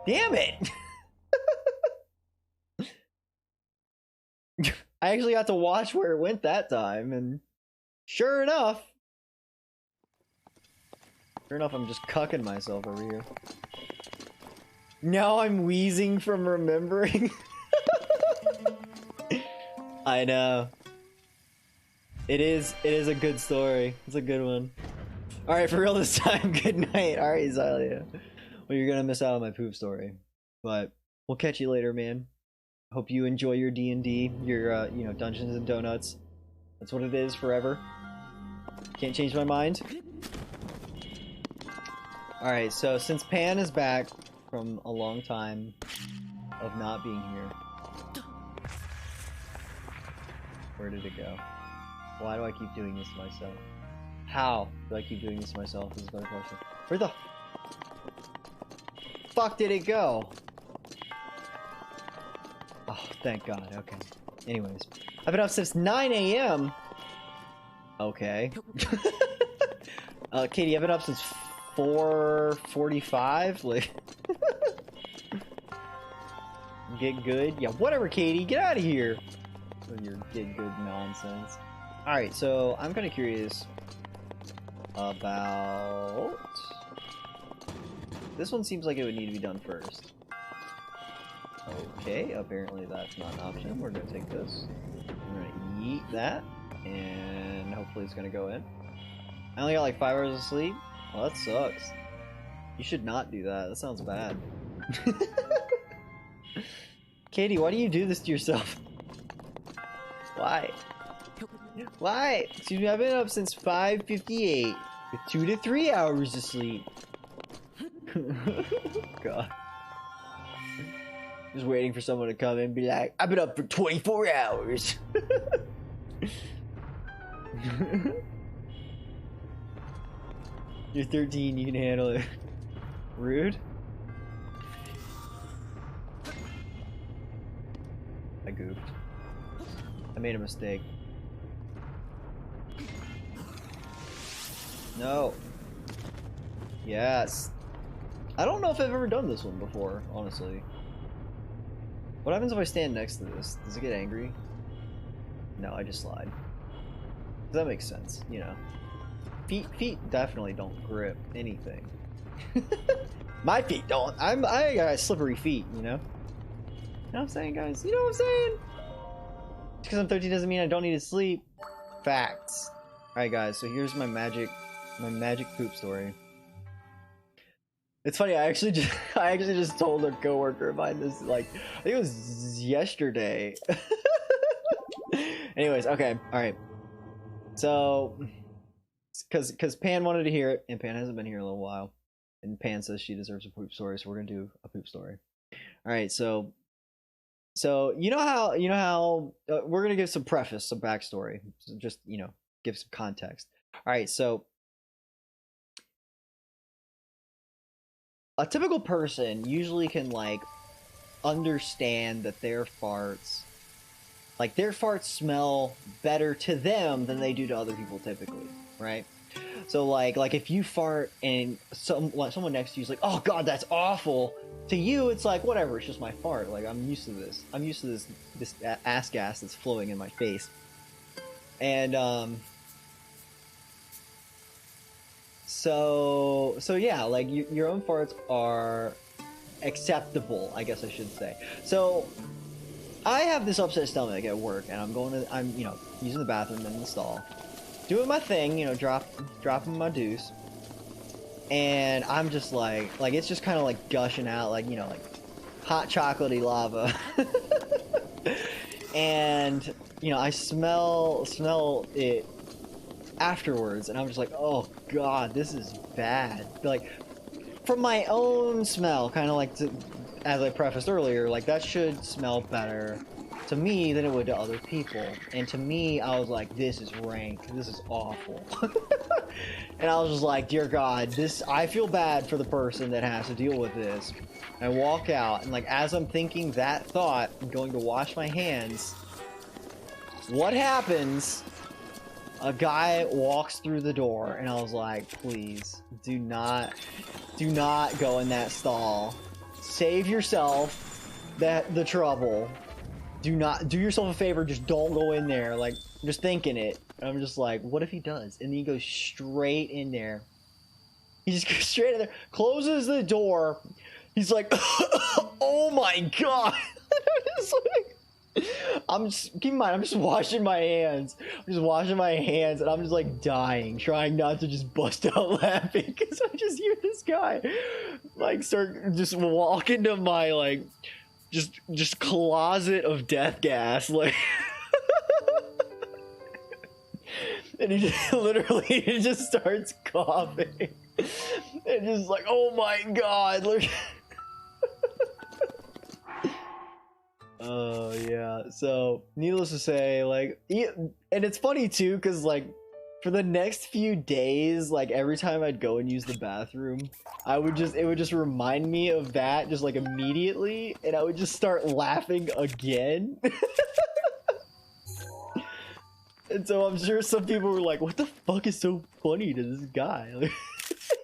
Damn it! I actually got to watch where it went that time, and sure enough, I'm just cucking myself over here. Now I'm wheezing from remembering. I know. It is a good story. It's a good one. Alright, for real this time, good night. Alright, Xylia. Well, you're gonna miss out on my poop story. But we'll catch you later, man. Hope you enjoy your D&D, your, you know, Dungeons and Donuts. That's what it is forever. Can't change my mind. Alright, so since Pan is back from a long time of not being here, where did it go? Why do I keep doing this to myself? How do I keep doing this to myself is a better question. Where the fuck did it go? Oh, thank God, okay. Anyways, I've been up since 9 a.m. Okay. Katie, I've been up since 4:45. Like, get good? Yeah, whatever, Katie, get out of here with your get good nonsense. Alright, so I'm kind of curious about... This one seems like it would need to be done first. Okay, apparently that's not an option. We're gonna take this. We're gonna yeet that, and hopefully it's gonna go in. I only got like 5 hours of sleep? Well, that sucks. You should not do that. That sounds bad. Katie, why do you do this to yourself? Why? Why? Excuse me, I've been up since 5:58 with 2 to 3 hours of sleep. God. Just waiting for someone to come in and be like, I've been up for 24 hours. You're 13, you can handle it. Rude. I goofed. I made a mistake. No. Yes. I don't know if I've ever done this one before, honestly. What happens if I stand next to this? Does it get angry? No, I just slide. That makes sense, you know. Feet definitely don't grip anything. My feet don't. I got slippery feet, you know? You know what I'm saying, guys? You know what I'm saying? Just because I'm 13 doesn't mean I don't need to sleep. Facts. Alright guys, so here's my magic poop story. It's funny, I actually just told a coworker of mine this, like, I think it was yesterday. Anyways, okay, alright. So, because Pan wanted to hear it, and Pan hasn't been here in a little while, and Pan says she deserves a poop story, so we're gonna do a poop story. Alright, so you know how we're gonna give some preface, some backstory, so just, you know, give some context. Alright, so a typical person usually can, like, understand that their farts smell better to them than they do to other people typically, right? So like if you fart and someone next to you is like, oh god, that's awful, to you it's like, whatever, it's just my fart, like I'm used to this ass gas that's flowing in my face. And so yeah, like your own farts are acceptable, I guess I should say. So I have this upset stomach at work, and I'm you know, using the bathroom in the stall, doing my thing, you know, dropping my deuce, and I'm just like it's just kind of like gushing out, like, you know, like hot chocolatey lava. And you know, I smell it afterwards, and I'm just like, oh god, this is bad. Like, from my own smell, kind of like as I prefaced earlier, like that should smell better to me than it would to other people. And to me, I was like, this is rank, this is awful. And I was just like, dear god, I feel bad for the person that has to deal with this. I walk out, and like as I'm thinking that thought, I'm going to wash my hands. What happens? A guy walks through the door, and I was like, please, do not go in that stall. Save yourself the trouble. Do yourself a favor, just don't go in there. Like, just thinking it. And I'm just like, what if he does? And then he goes straight in there. He just goes straight in there, closes the door. He's like, oh my god. Keep in mind, I'm just washing my hands. and I'm just like dying, trying not to just bust out laughing, because I just hear this guy like start just walk into my like just closet of death gas, like. And he just literally just starts coughing and just like, oh my god, look. Oh yeah, so needless to say, like, and it's funny too, because like for the next few days, like every time I'd go and use the bathroom, it would just remind me of that just like immediately, and I would just start laughing again. And so I'm sure some people were like, what the fuck is so funny to this guy? Like,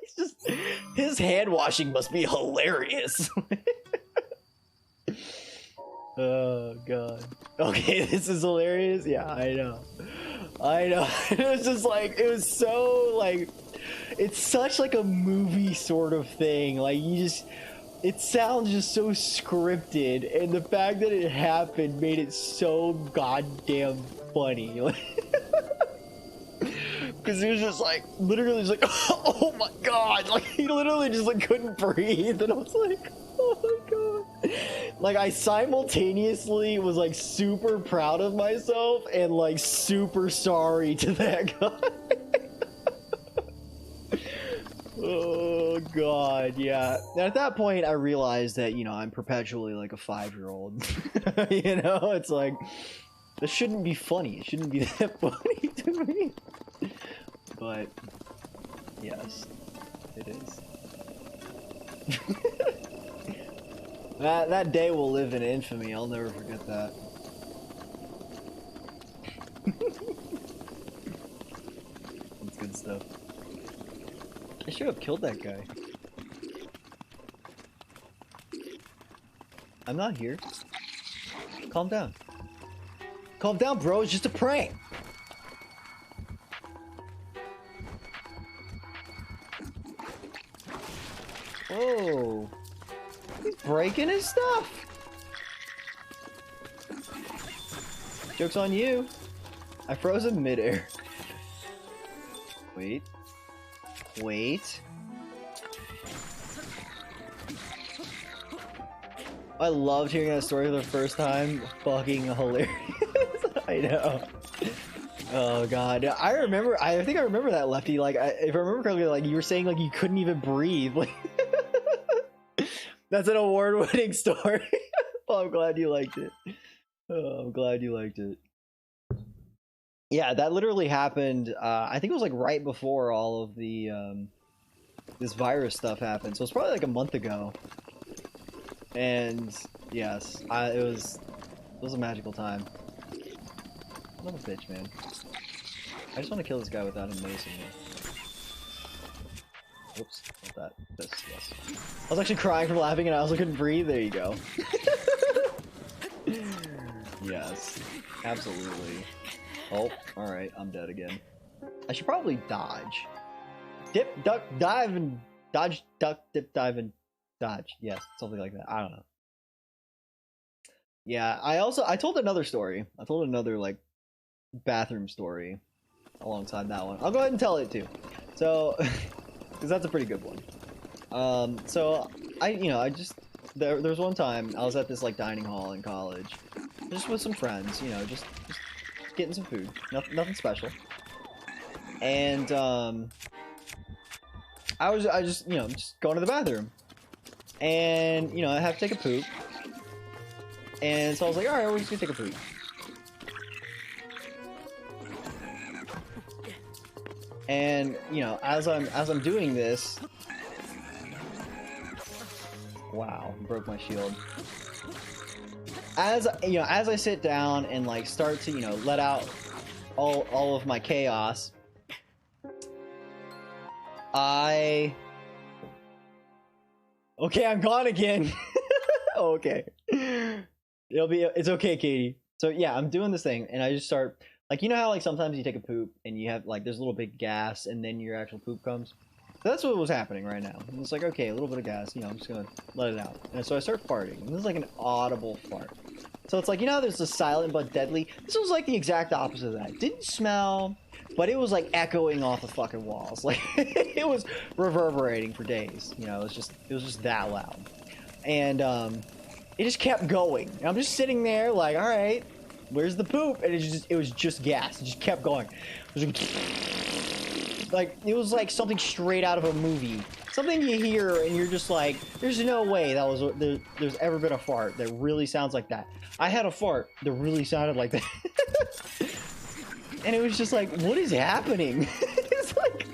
he's just, his hand washing must be hilarious. Oh god. Okay, this is hilarious. Yeah, I know. It was just like, it was so like, it's such like a movie sort of thing. Like, it sounds just so scripted, and the fact that it happened made it so goddamn funny. Because it was just like, literally just like, oh my god, like he literally just like couldn't breathe, and I was like, oh my god. Like, I simultaneously was like super proud of myself and like super sorry to that guy. Oh god, yeah. And at that point I realized that, you know, I'm perpetually like a 5-year-old. You know, it's like, this shouldn't be funny. It shouldn't be that funny to me. But yes, it is. That day will live in infamy. I'll never forget that. That's good stuff. I should have killed that guy. I'm not here. Calm down. Calm down, bro. It's just a prank. Whoa. He's breaking his stuff. Joke's on you. I froze in midair. Wait. I loved hearing that story for the first time. Fucking hilarious. I know. Oh god. I think I remember that, Lefty. Like, if I remember correctly, like you were saying like you couldn't even breathe. Like, that's an award-winning story. Well, I'm glad you liked it. Oh, I'm glad you liked it. Yeah, that literally happened. I think it was like right before all of the this virus stuff happened. So it's probably like a month ago. And yes, it was a magical time. What a bitch, man. I just want to kill this guy without him noticing me. Whoops, not that. This, yes. I was actually crying from laughing and I also couldn't breathe. There you go. Yes, absolutely. Oh, alright, I'm dead again. I should probably dodge. Dip, duck, dive, and dodge, duck, dip, dive, and dodge. Yes, something like that. I don't know. Yeah, I told another story. I told another, like, bathroom story alongside that one. I'll go ahead and tell it too. So, because that's a pretty good one. So I just there was one time I was at this like dining hall in college, just with some friends, just getting some food, nothing special. And I just just going to the bathroom, and I have to take a poop, and so I was like, all right, we're just gonna take a poop. And as I'm doing this, wow, broke my shield. As I sit down and like start to let out all of my chaos, okay, I'm gone again. Okay, it's okay, Katie. So yeah, I'm doing this thing, and I just start like how like sometimes you take a poop and you have like there's a little bit of gas and then your actual poop comes. That's what was happening right now. It's like, okay, a little bit of gas, I'm just gonna let it out. And so I start farting. And this is like an audible fart. So it's like, there's the silent but deadly. This was like the exact opposite of that. It didn't smell, but it was like echoing off the fucking walls. Like it was reverberating for days. It was just that loud. And it just kept going. And I'm just sitting there like, all right, where's the poop? And it was just gas. It just kept going. It was like it was like something straight out of a movie. Something you hear and you're just like, there's no way there's ever been a fart that really sounds like that. I had a fart that really sounded like that. And it was just like, what is happening? It's like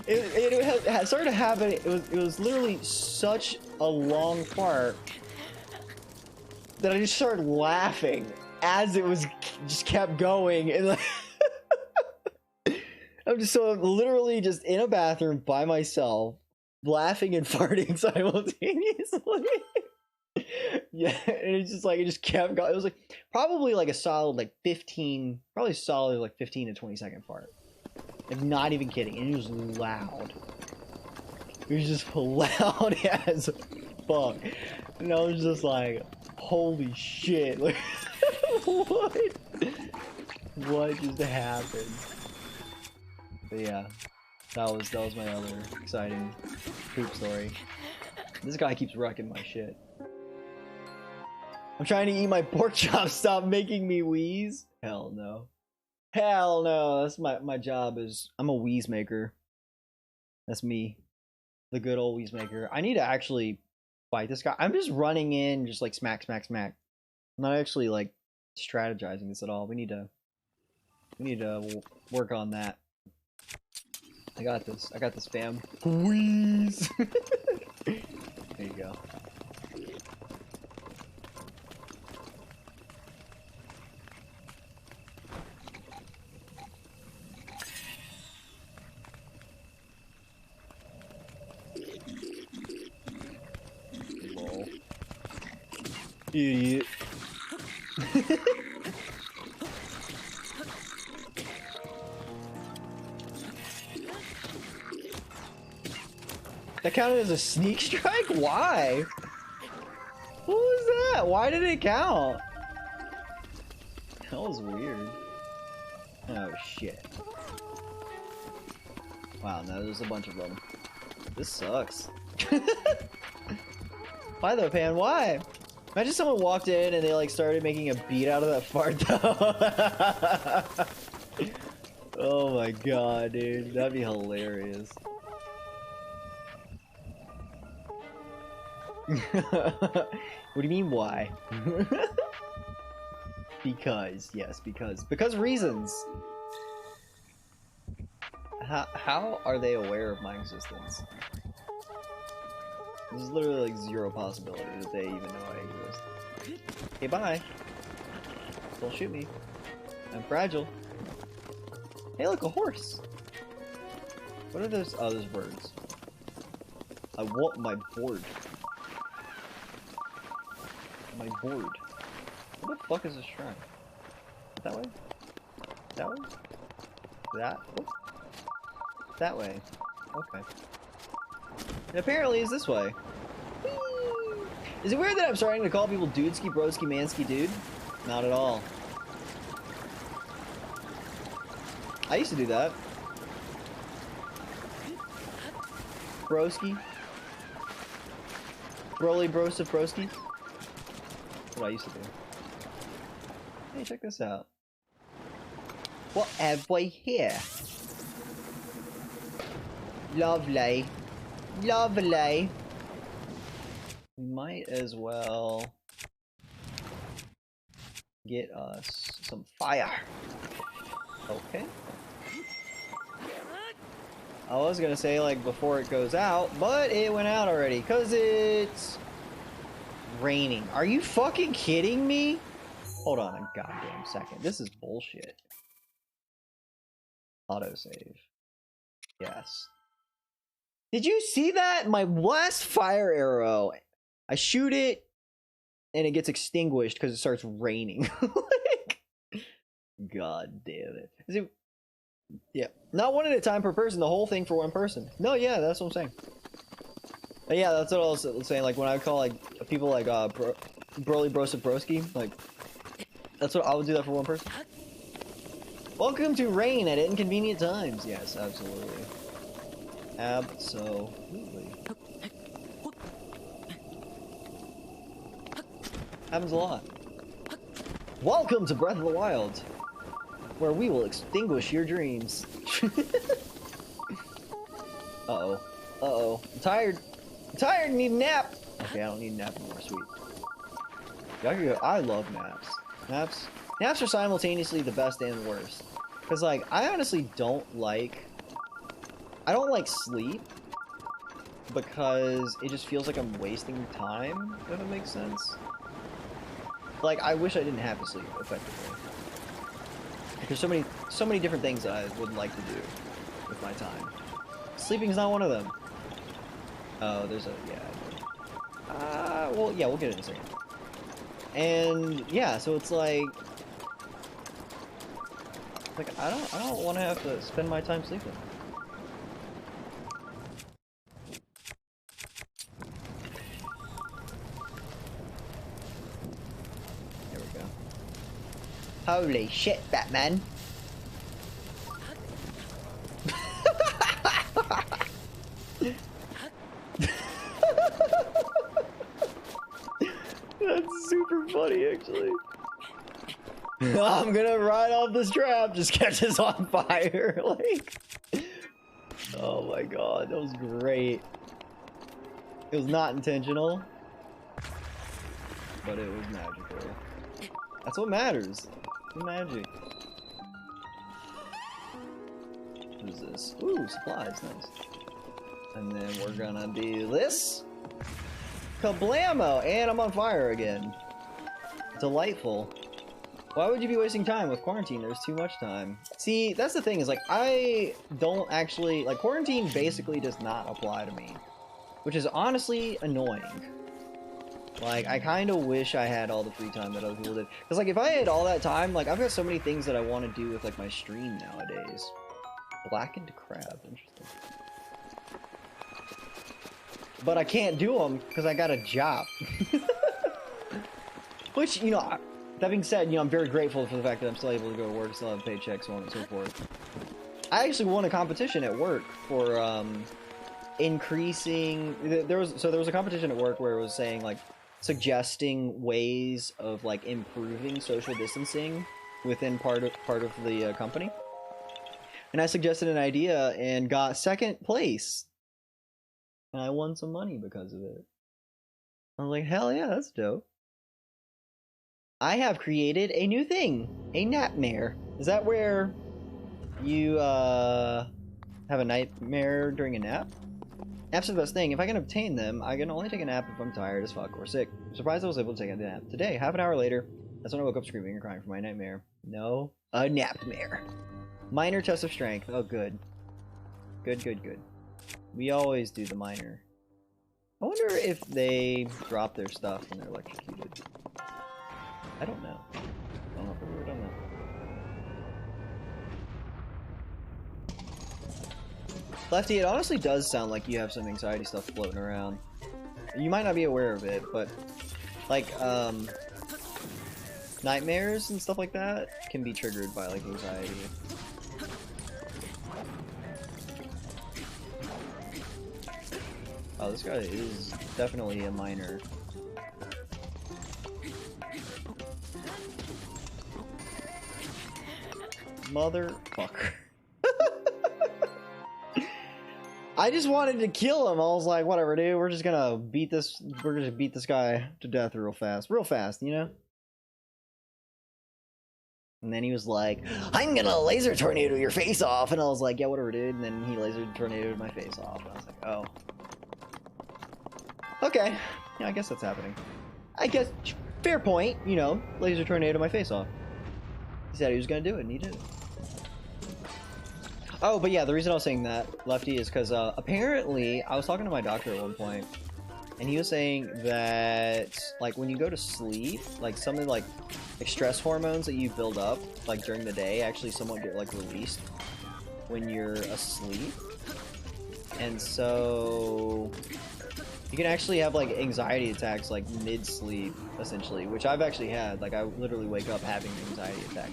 it started to happen. It was literally such a long fart that I just started laughing as it was just kept going, and like I'm literally just in a bathroom by myself, laughing and farting simultaneously. Yeah, and it just kept going. It was like probably like a solid like 15, probably solid like 15 to 20-second fart. Like not even kidding. And it was loud. It was just loud as fuck. And I was just like, holy shit. Like what? What just happened? But yeah, that was my other exciting poop story. This guy keeps wrecking my shit. I'm trying to eat my pork chops. Stop making me wheeze. Hell no. Hell no. That's my job is I'm a wheeze maker. That's me. The good old wheeze maker. I need to actually fight this guy. I'm just running in, just like smack, smack, smack. I'm not actually like strategizing this at all. We need to work on that. I got this. I got this, fam. Wheeze. There you go. Lol. Idiot. That counted as a sneak strike? Why? What was that? Why did it count? That was weird. Oh shit. Wow, no, there's a bunch of them. This sucks. Why though, Pan? Why? Imagine someone walked in and they like started making a beat out of that fart though. Oh my god, dude. That'd be hilarious. What do you mean, why? Because, yes, because reasons. How are they aware of my existence? There's literally like zero possibility that they even know I exist. Okay, bye. Don't shoot me. I'm fragile. Hey, look, a horse. What are those? Oh, those birds. I want my board. My board. What the fuck is this shrine? That way? That way? That? Oh. That way. Okay. And apparently it's this way. Whee! Is it weird that I'm starting to call people dudeski, broski, manski, dude? Not at all. I used to do that. Broski. Broly, brosa, broski. That's what I used to do. Hey, check this out. What have we here? Lovely. Lovely. We might as well get us some fire. Okay. I was gonna say like before it goes out, but it went out already because it's raining. Are you fucking kidding me? Hold on a goddamn second. This is bullshit. Autosave. Yes. Did you see that? My last fire arrow. I shoot it and it gets extinguished because it starts raining. Like, God damn it. Is it? Yeah. Not one at a time per person, the whole thing for one person. No, yeah, that's what I'm saying. But yeah, that's what I was saying. Like when I call like people like Broly Brosa Broski, like that's what I would do that for one person. Welcome to rain at inconvenient times. Yes, absolutely. Absolutely. Happens a lot. Welcome to Breath of the Wild, where we will extinguish your dreams. Uh-oh. Uh-oh. I'm tired. I'm tired, need a nap. Okay, I don't need a nap anymore, sweet. I love naps. Naps are simultaneously the best and the worst. Because, like, I honestly don't like sleep because it just feels like I'm wasting time, if it makes sense. Like, I wish I didn't have to sleep, effectively. There's so many different things that I would like to do with my time. Sleeping is not one of them. Oh, there's a, yeah. Well, yeah, we'll get it in a second. And, yeah, so it's like I don't want to have to spend my time sleeping. There we go. Holy shit, Batman. That's super funny, actually. I'm gonna ride off this trap, just catch us on fire. Like, oh my god, that was great. It was not intentional, but it was magical. That's what matters. The magic. What is this? Ooh, supplies, nice. And then we're gonna do this. Kablamo! And I'm on fire again. Delightful. Why would you be wasting time with quarantine? There's too much time. See, that's the thing, is like, I don't actually, like, quarantine basically does not apply to me. Which is honestly annoying. Like, I kind of wish I had all the free time that other people did. Because, like, if I had all that time, like, I've got so many things that I want to do with, like, my stream nowadays. Blackened crab, interesting. But I can't do them because I got a job. Which, you know, that being said, you know, I'm very grateful for the fact that I'm still able to go to work, still have a paycheck, so on and so forth. I actually won a competition at work for, increasing... There was a competition at work where it was saying, like, suggesting ways of, like, improving social distancing within part of the company. And I suggested an idea and got second place. And I won some money because of it. I was like, hell yeah, that's dope. I have created a new thing. A napmare. Is that where you, have a nightmare during a nap? Naps are the best thing. If I can obtain them, I can only take a nap if I'm tired as fuck or sick. I'm surprised I was able to take a nap today. Half an hour later, that's when I woke up screaming and crying for my nightmare. No, a napmare. Minor test of strength. Oh, good. Good, good, good. We always do the minor. I wonder if they drop their stuff when they're electrocuted. I don't know. I don't know if I've ever done that. Lefty, it honestly does sound like you have some anxiety stuff floating around. You might not be aware of it, but like nightmares and stuff like that can be triggered by like anxiety. Oh, this guy is definitely a minor. Motherfucker. I just wanted to kill him. I was like, whatever, dude. We're just gonna beat this. We're gonna beat this guy to death real fast, you know. And then he was like, "I'm gonna laser tornado your face off," and I was like, "Yeah, whatever, dude." And then he laser tornadoed my face off. And I was like, "Oh, okay. Yeah, I guess that's happening. I guess fair point. You know, laser tornado my face off." He said he was gonna do it, and he did it. Oh, but yeah, the reason I was saying that, Lefty, is because apparently I was talking to my doctor at one point, and he was saying that like when you go to sleep, like some of like stress hormones that you build up like during the day actually somewhat get like released when you're asleep, and so you can actually have like anxiety attacks like mid-sleep essentially, which I've actually had. Like I literally wake up having an anxiety attack,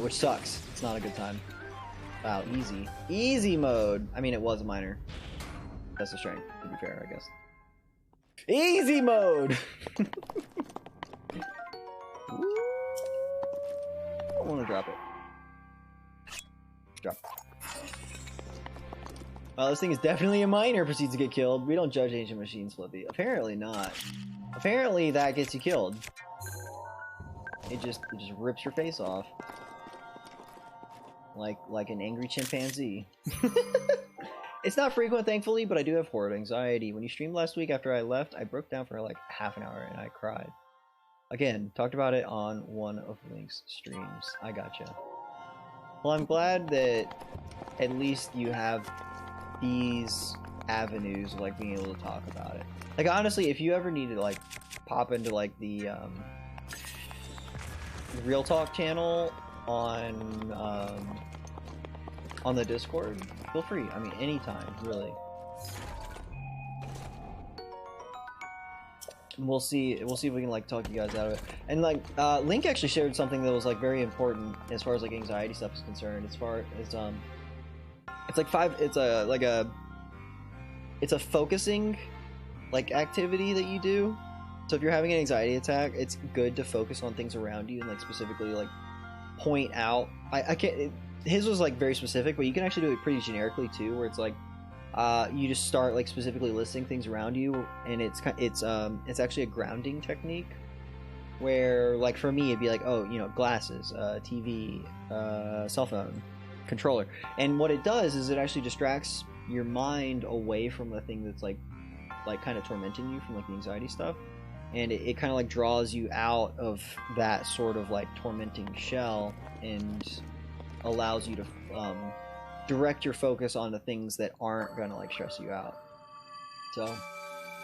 which sucks. It's not a good time. Wow, easy mode. I mean, it was a minor. That's a strength, to be fair, I guess. Easy mode. I don't want to drop it. Drop. Well, this thing is definitely a minor. Proceeds to get killed. We don't judge ancient machines, Flippy. Apparently not. Apparently that gets you killed. It just rips your face off. Like an angry chimpanzee. It's not frequent, thankfully, but I do have horrid anxiety. When you streamed last week after I left, I broke down for like half an hour and I cried. Again, talked about it on one of Link's streams. I gotcha. Well, I'm glad that at least you have these avenues of like being able to talk about it. Like honestly, if you ever need to like pop into like the Real Talk channel on the Discord, feel free. I mean, anytime, really. We'll see if we can like talk you guys out of it. And like Link actually shared something that was like very important as far as like anxiety stuff is concerned. As far as it's like it's a focusing like activity that you do. So if you're having an anxiety attack, it's good to focus on things around you and like specifically like point out. I can't. His was like very specific, but you can actually do it pretty generically too, where it's like you just start like specifically listing things around you, and it's actually a grounding technique. Where like for me, it'd be like, oh, you know, glasses, TV, cell phone, controller, and what it does is it actually distracts your mind away from the thing that's like kind of tormenting you from like the anxiety stuff. And it kind of like draws you out of that sort of like tormenting shell and allows you to direct your focus on the things that aren't gonna like stress you out. So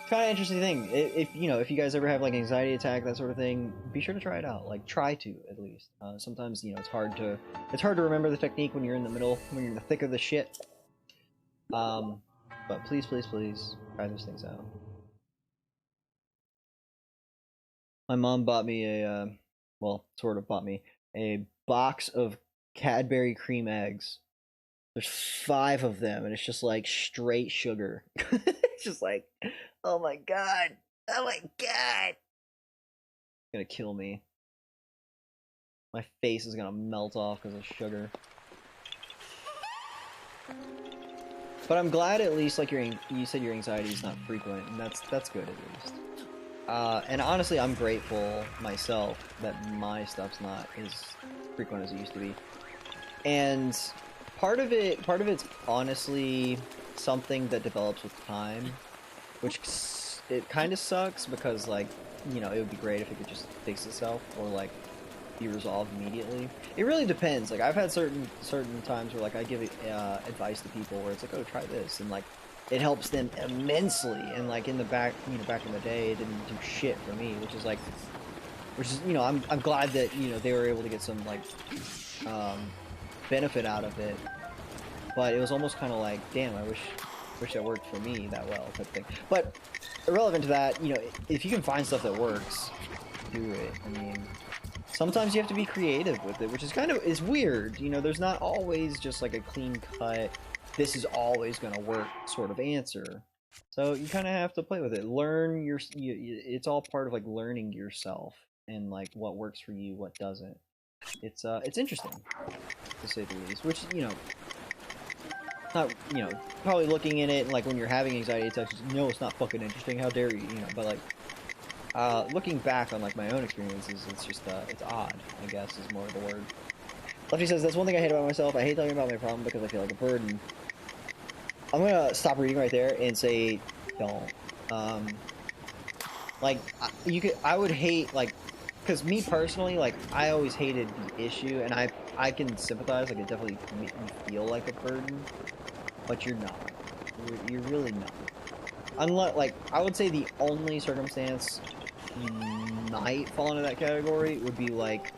kind of interesting thing. If you know, if you guys ever have like anxiety attack, that sort of thing, be sure to try it out. Like try to at least. Sometimes, you know, it's hard to remember the technique when you're in the middle, when you're in the thick of the shit. But please try those things out. My mom bought me a, well, sort of bought me a box of Cadbury cream eggs. There's 5 of them, and it's just like straight sugar. It's just like, oh my god, it's gonna kill me. My face is gonna melt off because of sugar. But I'm glad at least like you said your anxiety is not frequent, and that's good at least. And honestly, I'm grateful myself that my stuff's not as frequent as it used to be. And part of it's honestly something that develops with time, which it kind of sucks because like, you know, it would be great if it could just fix itself or like be resolved immediately. It really depends. Like I've had certain times where like I give advice to people where it's like, oh, try this, and like it helps them immensely. And like in the back in the day, it didn't do shit for me, which is you know, I'm glad that, you know, they were able to get some like benefit out of it. but it was almost kind of like, damn, I wish that worked for me that well, type thing. But irrelevant to that, you know, if you can find stuff that works, do it. I mean, sometimes you have to be creative with it, which is weird. You know, there's not always just like a clean cut, this is always gonna work sort of answer. So you kind of have to play with it. Learn it's all part of like learning yourself and like what works for you, what doesn't. It's interesting to say the least. Which, you know, not, you know, probably looking in it like when you're having anxiety attacks, no, it's not fucking interesting. How dare you, you know? But like, looking back on like my own experiences, it's just it's odd, I guess, is more of the word. Lefty says that's one thing I hate about myself. I hate talking about my problem because I feel like a burden. I'm gonna stop reading right there and say don't. Like I would hate like, because me personally, like I always hated the issue, and I can sympathize. Like it definitely made me feel like a burden, but you're not. You're really not. Unless, like, I would say the only circumstance you might fall into that category would be like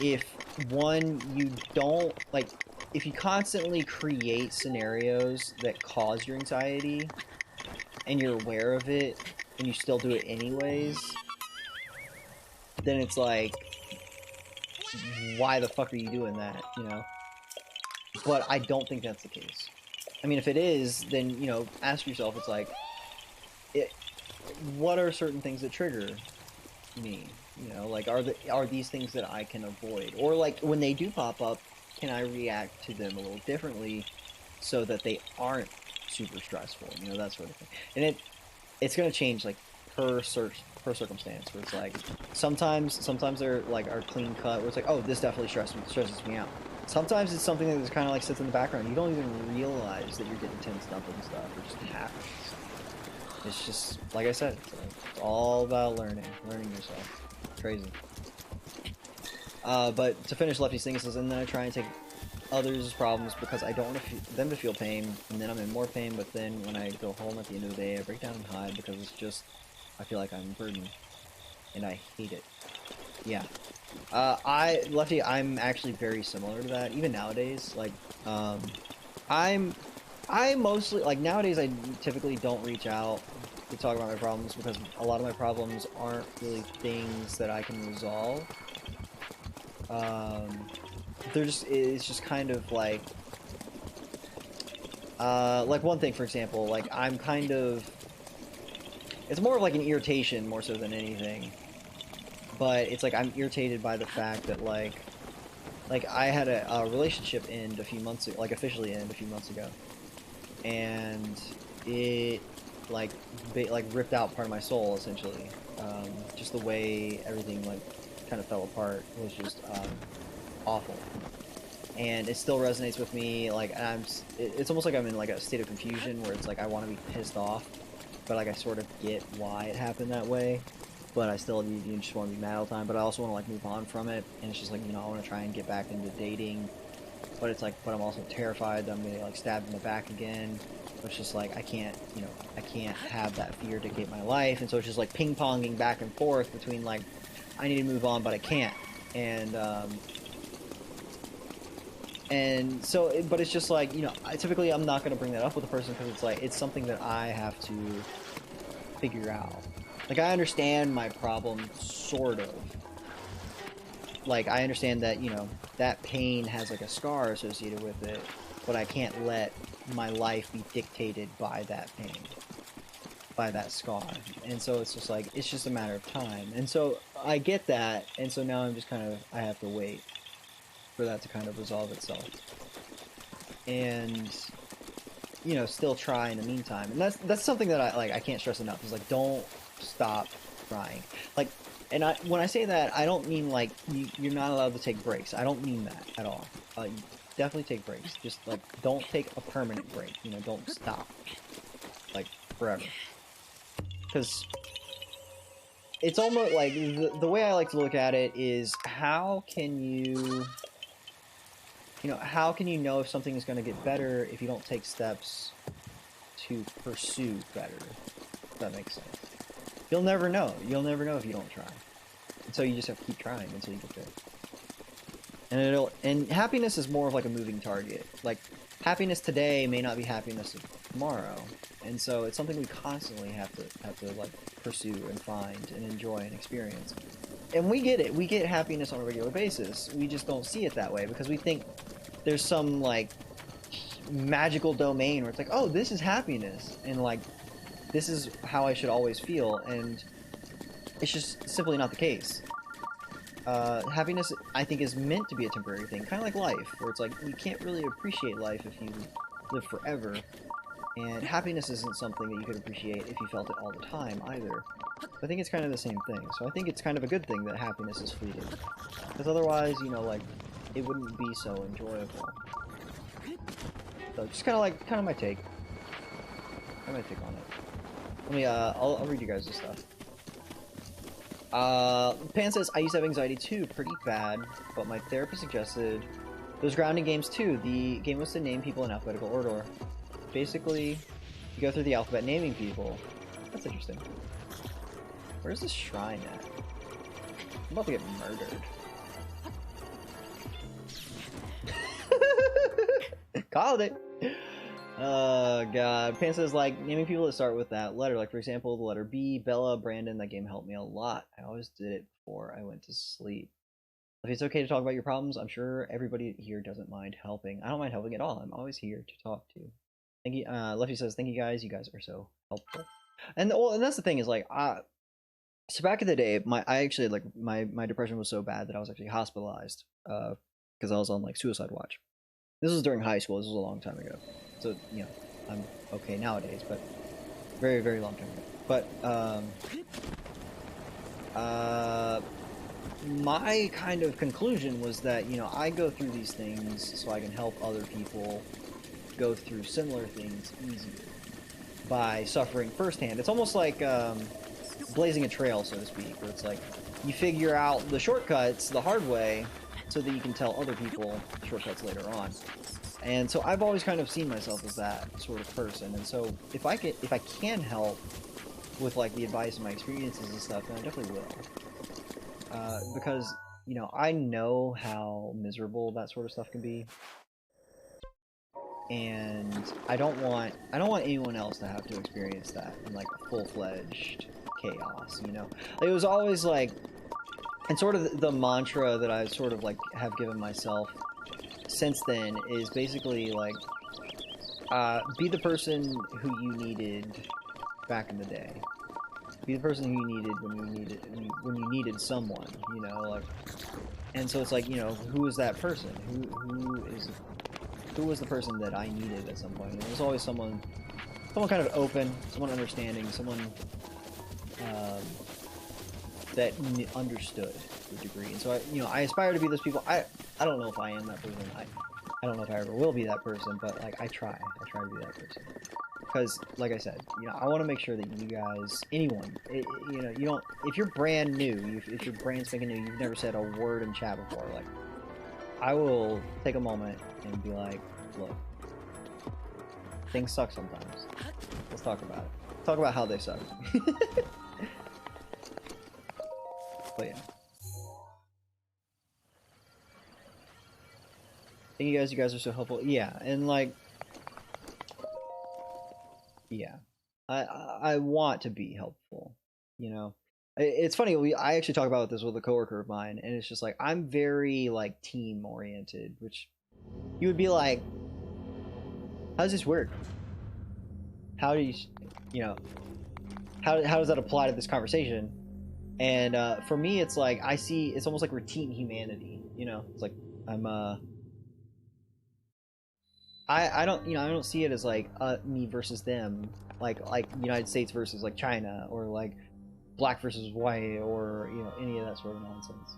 if one, you don't like, if you constantly create scenarios that cause your anxiety and you're aware of it and you still do it anyways, then it's like, why the fuck are you doing that, you know? But I don't think that's the case. I mean, if it is, then, you know, ask yourself, it's like, what are certain things that trigger me? You know, like, are these things that I can avoid? Or, like, when they do pop up, can I react to them a little differently so that they aren't super stressful? You know, that sort of thing. And it's going to change, like, per circumstance, where it's like, sometimes they're, like, are clean cut, where it's like, oh, this definitely stresses me out. Sometimes it's something that just kind of, like, sits in the background. You don't even realize that you're getting tensed up and stuff. It just happens. It's just, like I said, it's all about learning yourself. Crazy. But to finish Lefty's thing, it says, and then I try and take others' problems because I don't want them to feel pain, and then I'm in more pain, but then when I go home at the end of the day, I break down and hide because it's just, I feel like I'm burdened, and I hate it. Yeah. Lefty, I'm actually very similar to that, even nowadays. Like, I mostly, like, nowadays I typically don't reach out to talk about my problems because a lot of my problems aren't really things that I can resolve. It's just kind of like one thing, for example, like I'm kind of, it's more of like an irritation more so than anything, but it's like I'm irritated by the fact that like I had a relationship end a few months ago, like officially end a few months ago, and it like ripped out part of my soul essentially. Just the way everything like kind of fell apart was just awful, and it still resonates with me. Like, and it's almost like I'm in like a state of confusion where it's like I want to be pissed off, but like I sort of get why it happened that way, but I still you just want to be mad all the time. But I also want to like move on from it, and it's just like, you know, I want to try and get back into dating, but it's like, but I'm also terrified that I'm gonna get like stabbed in the back again. It's just like I can't have that fear dictate my life, and so it's just like ping ponging back and forth between like I need to move on, but I can't, and so, but it's just like, you know, typically I'm not going to bring that up with a person because it's like, it's something that I have to figure out. Like, I understand my problem, sort of. Like, I understand that, you know, that pain has like a scar associated with it, but I can't let my life be dictated by that pain, by that scar. And so it's just like, it's just a matter of time. And so I get that, and so now I'm just kind of, I have to wait for that to kind of resolve itself, and you know, still try in the meantime. And that's something that I can't stress enough, is like, don't stop trying. Like, and when I say that, I don't mean like you're not allowed to take breaks. I don't mean that at all. You definitely take breaks, just like don't take a permanent break, you know, don't stop like forever, because it's almost like the way I like to look at it is, how can you how can you know if something is going to get better if you don't take steps to pursue better? If that makes sense. You'll never know. You'll never know if you don't try. And so you just have to keep trying until you get there. and happiness is more of like a moving target. Like happiness today may not be happiness tomorrow, and so it's something we constantly have to like pursue and find and enjoy and experience. And we get it. We get happiness on a regular basis. We just don't see it that way because we think there's some like magical domain where it's like, oh, this is happiness, and like this is how I should always feel, and it's just simply not the case. Happiness, I think, is meant to be a temporary thing, kind of like life, where it's like you can't really appreciate life if you live forever, and happiness isn't something that you could appreciate if you felt it all the time either. I think it's kind of the same thing, so I think it's kind of a good thing that happiness is fleeting, because otherwise, you know, like, it wouldn't be so enjoyable. So just kind of my take. On it. Let me, I'll read you guys this stuff. Pan says, I used to have anxiety too, pretty bad, but my therapist suggested those grounding games too. The game was to name people in alphabetical order. Basically, you go through the alphabet naming people. That's interesting. Where's this shrine at? I'm about to get murdered. Called it! Oh god. Pan says, like, naming people that start with that letter. Like, for example, the letter B, Bella, Brandon. That game helped me a lot. I always did it before I went to sleep. If it's okay to talk about your problems, I'm sure everybody here doesn't mind helping. I don't mind helping at all. I'm always here to talk to. Thank you. Lefty says, thank you guys. You guys are so helpful. And that's the thing is, like, so back in the day, I actually, like, my depression was so bad that I was actually hospitalized because I was on, like, suicide watch. This was during high school. This was a long time ago. So, you know, I'm okay nowadays, but very, very long time ago. But, my kind of conclusion was that, you know, I go through these things so I can help other people go through similar things easier by suffering firsthand. It's almost like blazing a trail, so to speak, where it's like you figure out the shortcuts the hard way so that you can tell other people shortcuts later on. And so I've always kind of seen myself as that sort of person. And so if I can help with like the advice and my experiences and stuff, then I definitely will. Because, you know, I know how miserable that sort of stuff can be. And I don't want anyone else to have to experience that in like a full-fledged chaos, you know? It was always like, and sort of the mantra that I sort of like have given myself since then is basically like, be the person who you needed back in the day. Be the person who you needed when you needed someone, you know, like. And so it's like, you know, who is that person? Who was the person that I needed at some point? And it was always someone kind of open, someone understanding, someone that understood to a degree. And so I aspire to be those people. I don't know if I am that person. I don't know if I ever will be that person, but like I try to be that person. Because, like I said, you know, I want to make sure that you guys, anyone, you know, you don't, if you're brand new, if you're brand spanking new, you've never said a word in chat before, like, I will take a moment and be like, look, things suck sometimes. Let's talk about it. Talk about how they suck. But yeah. Thank you guys are so helpful. Yeah, and like, yeah, I want to be helpful, you know. It's funny, I actually talk about this with a coworker of mine, and it's just like, I'm very like team oriented, which you would be like, how does this work? How do you know, how does that apply to this conversation? And for me, it's like, I see, it's almost like we're team humanity, you know. It's like, I don't, you know, I don't see it as like me versus them, like United States versus like China, or like black versus white, or, you know, any of that sort of nonsense.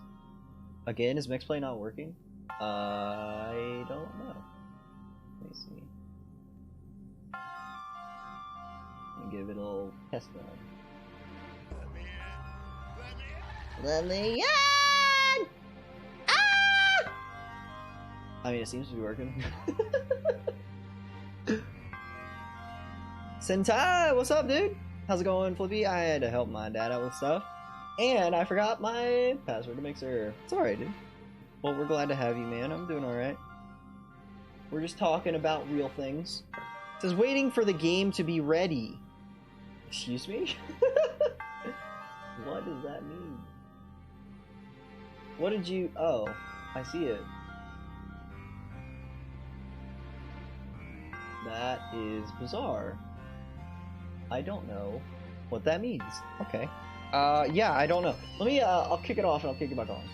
Again, is mixed play not working? I don't know. Let me see. Let me give it a little test run. Let me in! Ah! I mean, it seems to be working. Sentai, what's up, dude? How's it going, Flippy? I had to help my dad out with stuff, and I forgot my password to Mixer. It's alright, dude. Well, we're glad to have you, man. I'm doing alright. We're just talking about real things. It says waiting for the game to be ready. Excuse me? What does that mean? What did you... Oh, I see it. That is bizarre. I don't know what that means. Okay. Yeah, I don't know. Let me, I'll kick it off and I'll kick it back on.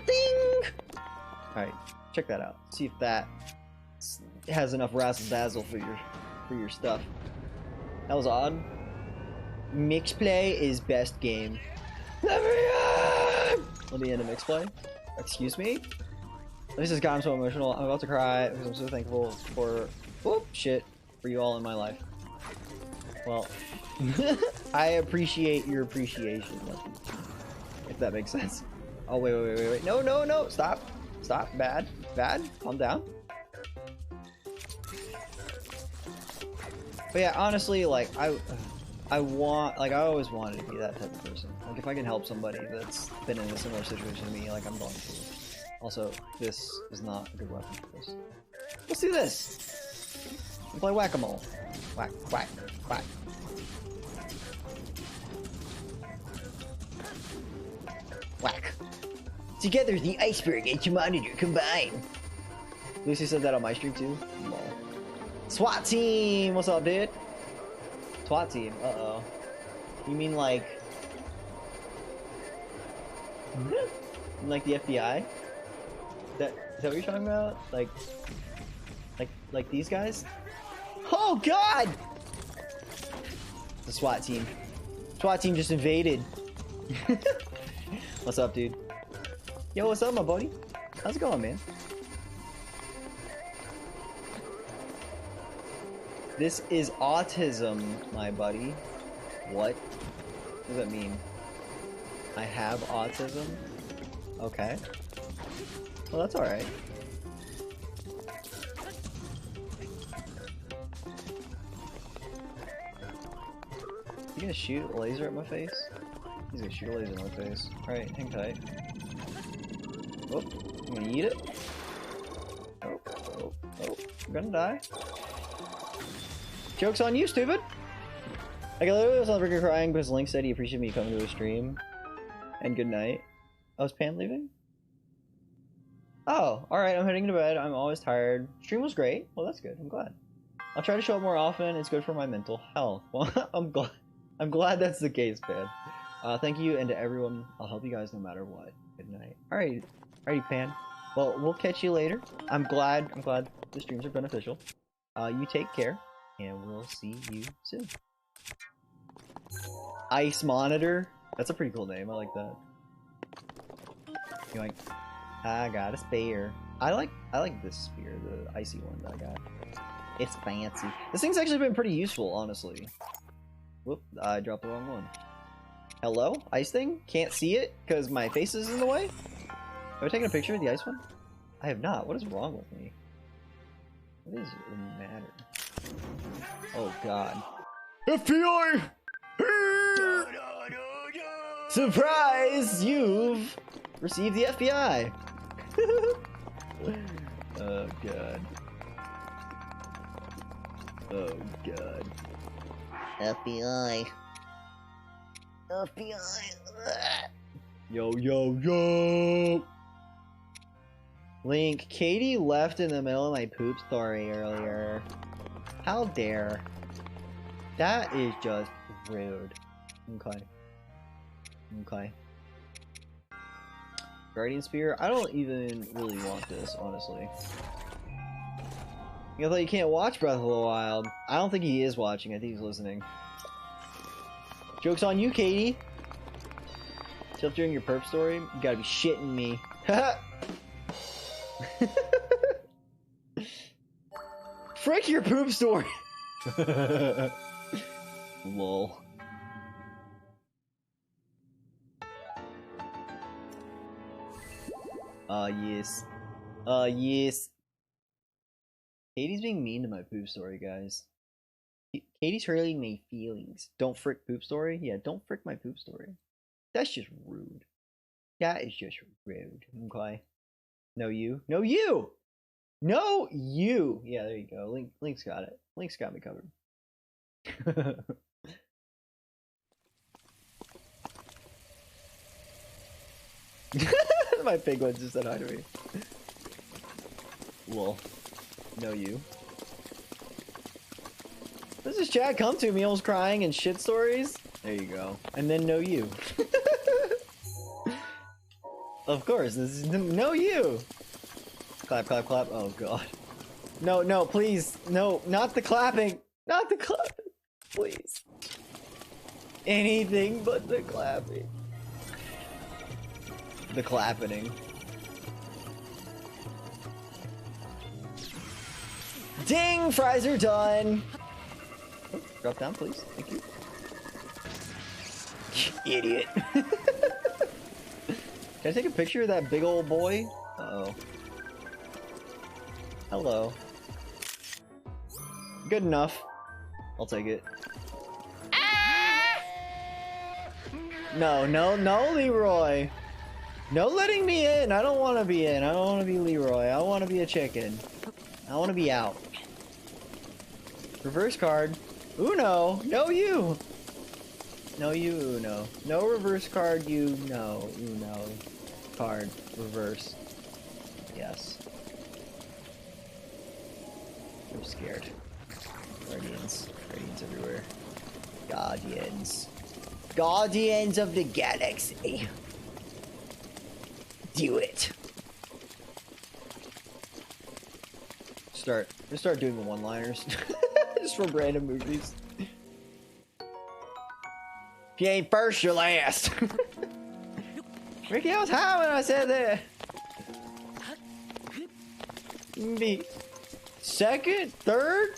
Ding! Alright, check that out. See if that has enough razzle-dazzle for your stuff. That was odd. Mix play is best game. Let me end a mix play. Excuse me? This has gotten so emotional. I'm about to cry because I'm so thankful for shit for you all in my life. Well, I appreciate your appreciation, if that makes sense. Oh wait! No! Stop! Bad! Calm down. But yeah, honestly, like I always wanted to be that type of person. Like if I can help somebody that's been in a similar situation to me, like I'm going to. Also, this is not a good weapon for this. Let's do this! We'll play whack-a-mole. Whack. Whack. Together, the Iceberg and Monitor combine. Lucy said that on my stream too. Lol. SWAT team! What's up, dude? SWAT team? Uh-oh. You mean like... like the FBI? Is that what you're talking about? Like these guys? Oh god! The SWAT team. SWAT team just invaded. What's up, dude? Yo, what's up, my buddy? How's it going, man? This is autism, my buddy. What? What does that mean? I have autism? Okay. Well, that's alright. You gonna shoot a laser at my face? He's gonna shoot a laser at my face. Alright, hang tight. Oh, I'm gonna eat it. Oh, I'm gonna die. Joke's on you, stupid! Like, I literally was on the freaking crying because Link said he appreciated me coming to his stream. And good night. Oh, is Pan leaving? Oh, alright, I'm heading to bed. I'm always tired. Stream was great. Well, that's good. I'm glad. I'll try to show up more often. It's good for my mental health. Well, I'm glad that's the case, Pan. Thank you, and to everyone, I'll help you guys no matter what. Good night. Alrighty, Pan. Well, we'll catch you later. I'm glad the streams are beneficial. You take care, and we'll see you soon. Ice Monitor? That's a pretty cool name. I like that. You're like, I got a spear. I like this spear, the icy one that I got. It's fancy. This thing's actually been pretty useful, honestly. Whoop, I dropped the wrong one. Hello? Ice thing? Can't see it because my face is in the way? Have I taken a picture of the ice one? I have not. What is wrong with me? What is the matter? Oh god. FBI! Surprise! You've received the FBI! Oh god. Oh god. FBI. FBI. Yo. Link, Katie left in the middle of my poop story earlier. How dare. That is just rude. Okay. Guardian Spear? I don't even really want this, honestly. I thought you can't watch Breath of the Wild. I don't think he is watching. I think he's listening. Joke's on you, Katie. Still during your perp story? You gotta be shitting me. Frick your poop story! Lol. Yes. Yes. Katie's being mean to my poop story, guys. Katie's hurting my feelings. Don't frick poop story? Yeah, don't frick my poop story. That's just rude. That is just rude. Okay. No you. No you! No you! Yeah, there you go. Link's got it. Link's got me covered. My penguin just said hi to me. Lol. No you. Does this chat come to me almost crying and shit stories? There you go. And then no you. Of course, this is no you. Clap, clap, clap. Oh god. No, no, please. No, not the clapping. Not the clapping. Please. Anything but the clapping. The clapping. Ding! Fries are done! Oh, drop down, please. Thank you. Idiot. Can I take a picture of that big old boy? Uh-oh. Hello. Good enough. I'll take it. No, no, no, Leroy. No letting me in. I don't want to be in. I don't want to be Leroy. I want to be a chicken. I want to be out. Reverse card. Uno. No you. No you, Uno. No reverse card, you. No. Uno. Card. Reverse. Yes. I'm scared. Guardians. Guardians everywhere. Guardians. Guardians of the Galaxy. Do it. Just start doing the one-liners. Just from random movies. If you ain't first, you're last. Ricky, I was high when I said that. Be second, third.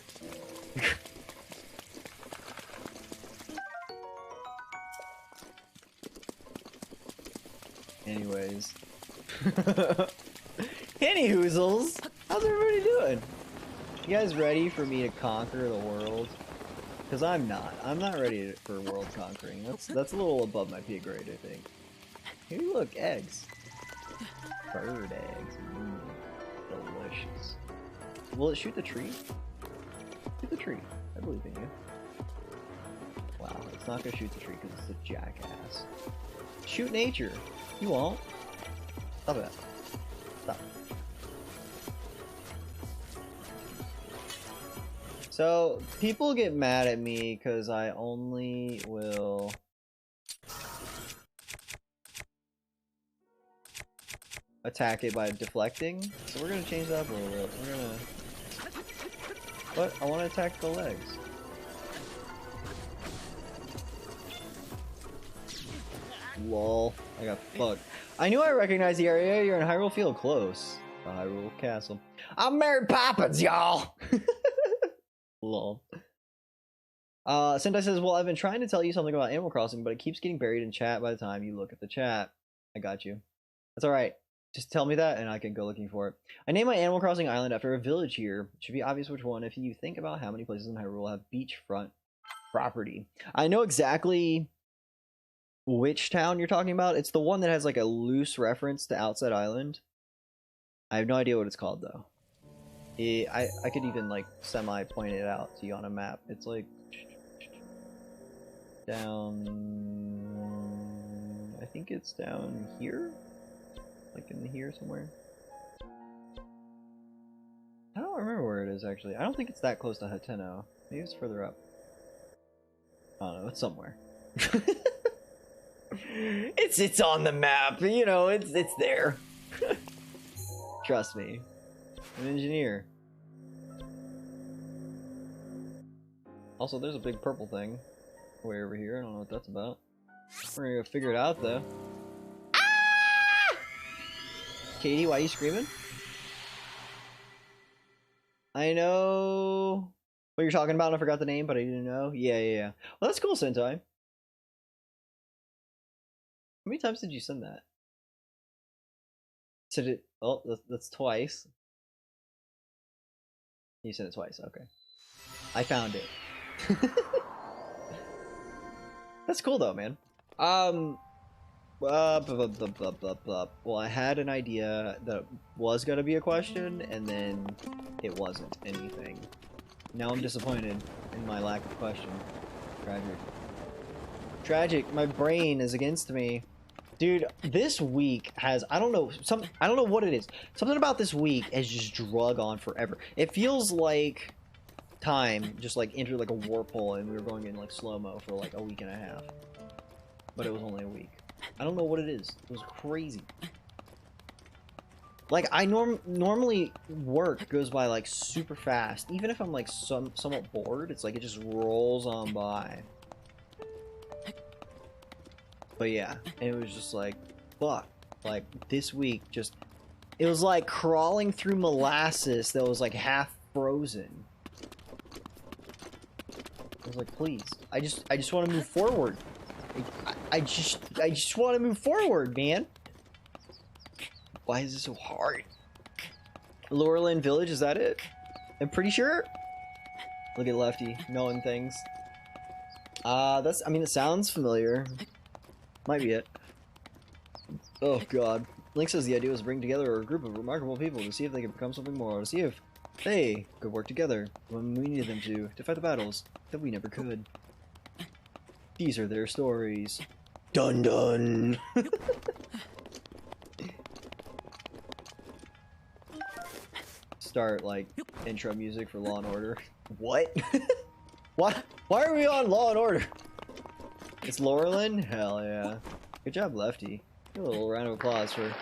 Anyways. Any hoozles. How's everybody doing? You guys ready for me to conquer the world? Because I'm not. I'm not ready for world conquering. That's a little above my pay grade, I think. Hey, look, eggs. Bird eggs. Delicious. Will it shoot the tree? Shoot the tree. I believe in you. Wow, it's not gonna shoot the tree because it's a jackass. Shoot nature. You won't. Stop it. Stop. So, people get mad at me because I only will... attack it by deflecting. So we're gonna change that up a little bit. We're gonna... What? I want to attack the legs. Lol. I got fucked. I knew I recognized the area. You're in Hyrule Field. Close. The Hyrule Castle. I'm Mary Poppins, y'all! Lol. Sentai says, well, I've been trying to tell you something about Animal Crossing, but it keeps getting buried in chat by the time you look at the chat. I got you. That's alright. Just tell me that and I can go looking for it. I named my Animal Crossing island after a village here. It should be obvious which one if you think about how many places in Hyrule have beachfront property. I know exactly which town you're talking about. It's the one that has like a loose reference to Outside Island. I have no idea what it's called though. I could even like semi point it out to you on a map. It's like down, I think it's down here, like in here somewhere. I don't remember where it is actually. I don't think it's that close to Hateno. Maybe it's further up. I don't know. It's somewhere. It's on the map. You know, it's there. Trust me. An engineer. Also, there's a big purple thing way over here. I don't know what that's about. We're gonna figure it out though. Ah! Katie, why are you screaming? I know what you're talking about. I forgot the name, but I didn't know. Yeah. Well, that's cool, Sentai. How many times did you send that? Send it. Oh, that's twice. You sent it twice. Okay. I found it. That's cool though, man. Well, I had an idea that was gonna be a question, and then it wasn't anything. Now I'm disappointed in my lack of question. Tragic. Tragic. My brain is against me. Dude, this week has, I don't know what it is. Something about this week has just drug on forever. It feels like time just like entered like a warp hole and we were going in like slow-mo for like a week and a half. But it was only a week. I don't know what it is. It was crazy. Like, I normally work goes by like super fast. Even if I'm like somewhat bored, it's like it just rolls on by. But yeah, and it was just like, fuck. Like, this week just, it was like crawling through molasses that was like half frozen. I was like, please, I just want to move forward. I just want to move forward, man. Why is it so hard? Laurelin Village, is that it? I'm pretty sure. Look at Lefty, knowing things. That's, I mean, it sounds familiar. Might be it. Oh god. Link says the idea was to bring together a group of remarkable people to see if they could become something more, to see if they could work together when we needed them to fight the battles that we never could. These are their stories. Dun dun! Start, like, intro music for Law and Order. What? Why are we on Law and Order? It's Laurelin? Hell yeah. Good job, Lefty. A little round of applause for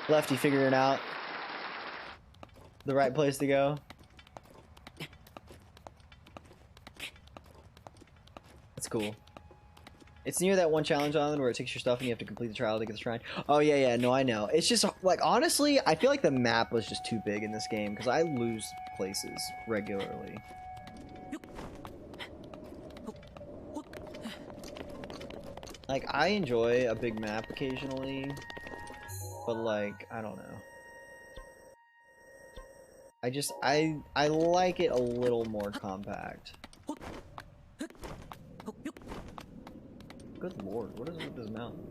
Lefty figuring out the right place to go. That's cool. It's near that one challenge island where it takes your stuff and you have to complete the trial to get the shrine. Oh yeah, yeah, no, I know. It's just, like, honestly, I feel like the map was just too big in this game because I lose places regularly. Like, I enjoy a big map occasionally, but like, I don't know. I like it a little more compact. Good lord, what is with this mountain?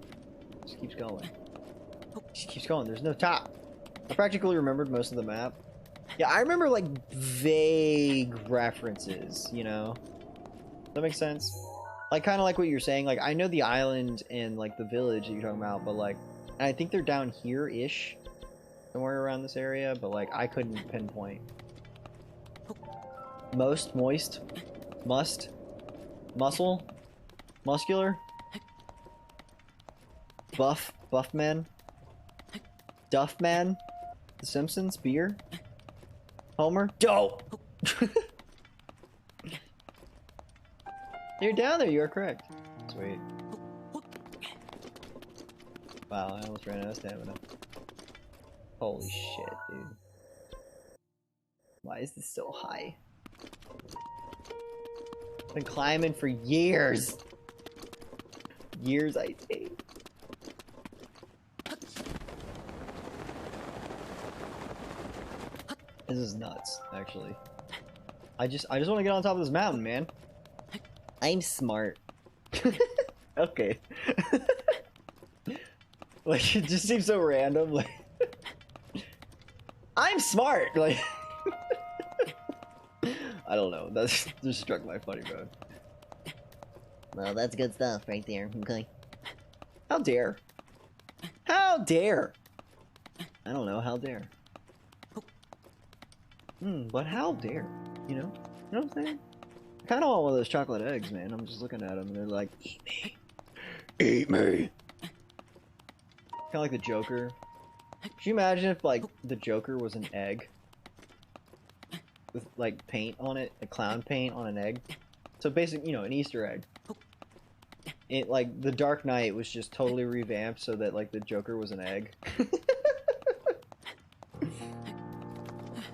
It just keeps going. It just keeps going, there's no top. I practically remembered most of the map. Yeah, I remember like vague references, you know? Does that make sense? Like, kind of like what you're saying, like, I know the island and, like, the village that you're talking about, but, like, and I think they're down here-ish, somewhere around this area, but, like, I couldn't pinpoint. Most, moist, must, muscle, muscular, buff, buff man, duff man, The Simpsons, beer, Homer, dope! You're down there, you are correct. Sweet. Wow, I almost ran out of stamina. Holy shit, dude. Why is this so high? I've been climbing for years! Years, I think. This is nuts, actually. I just want to get on top of this mountain, man. I'm smart. Okay. Like, it just seems so random, like... I'm smart! Like... I don't know, that's just struck my funny bone. Well, that's good stuff right there, okay? How dare? How dare? I don't know, how dare? But how dare? You know? You know what I'm saying? I kinda want one of those chocolate eggs, man. I'm just looking at them and they're like, eat me. Eat me. Kinda like the Joker. Could you imagine if, like, the Joker was an egg? With, like, paint on it? Like, clown paint on an egg? So basically, you know, an Easter egg. It, like, the Dark Knight was just totally revamped so that, like, the Joker was an egg.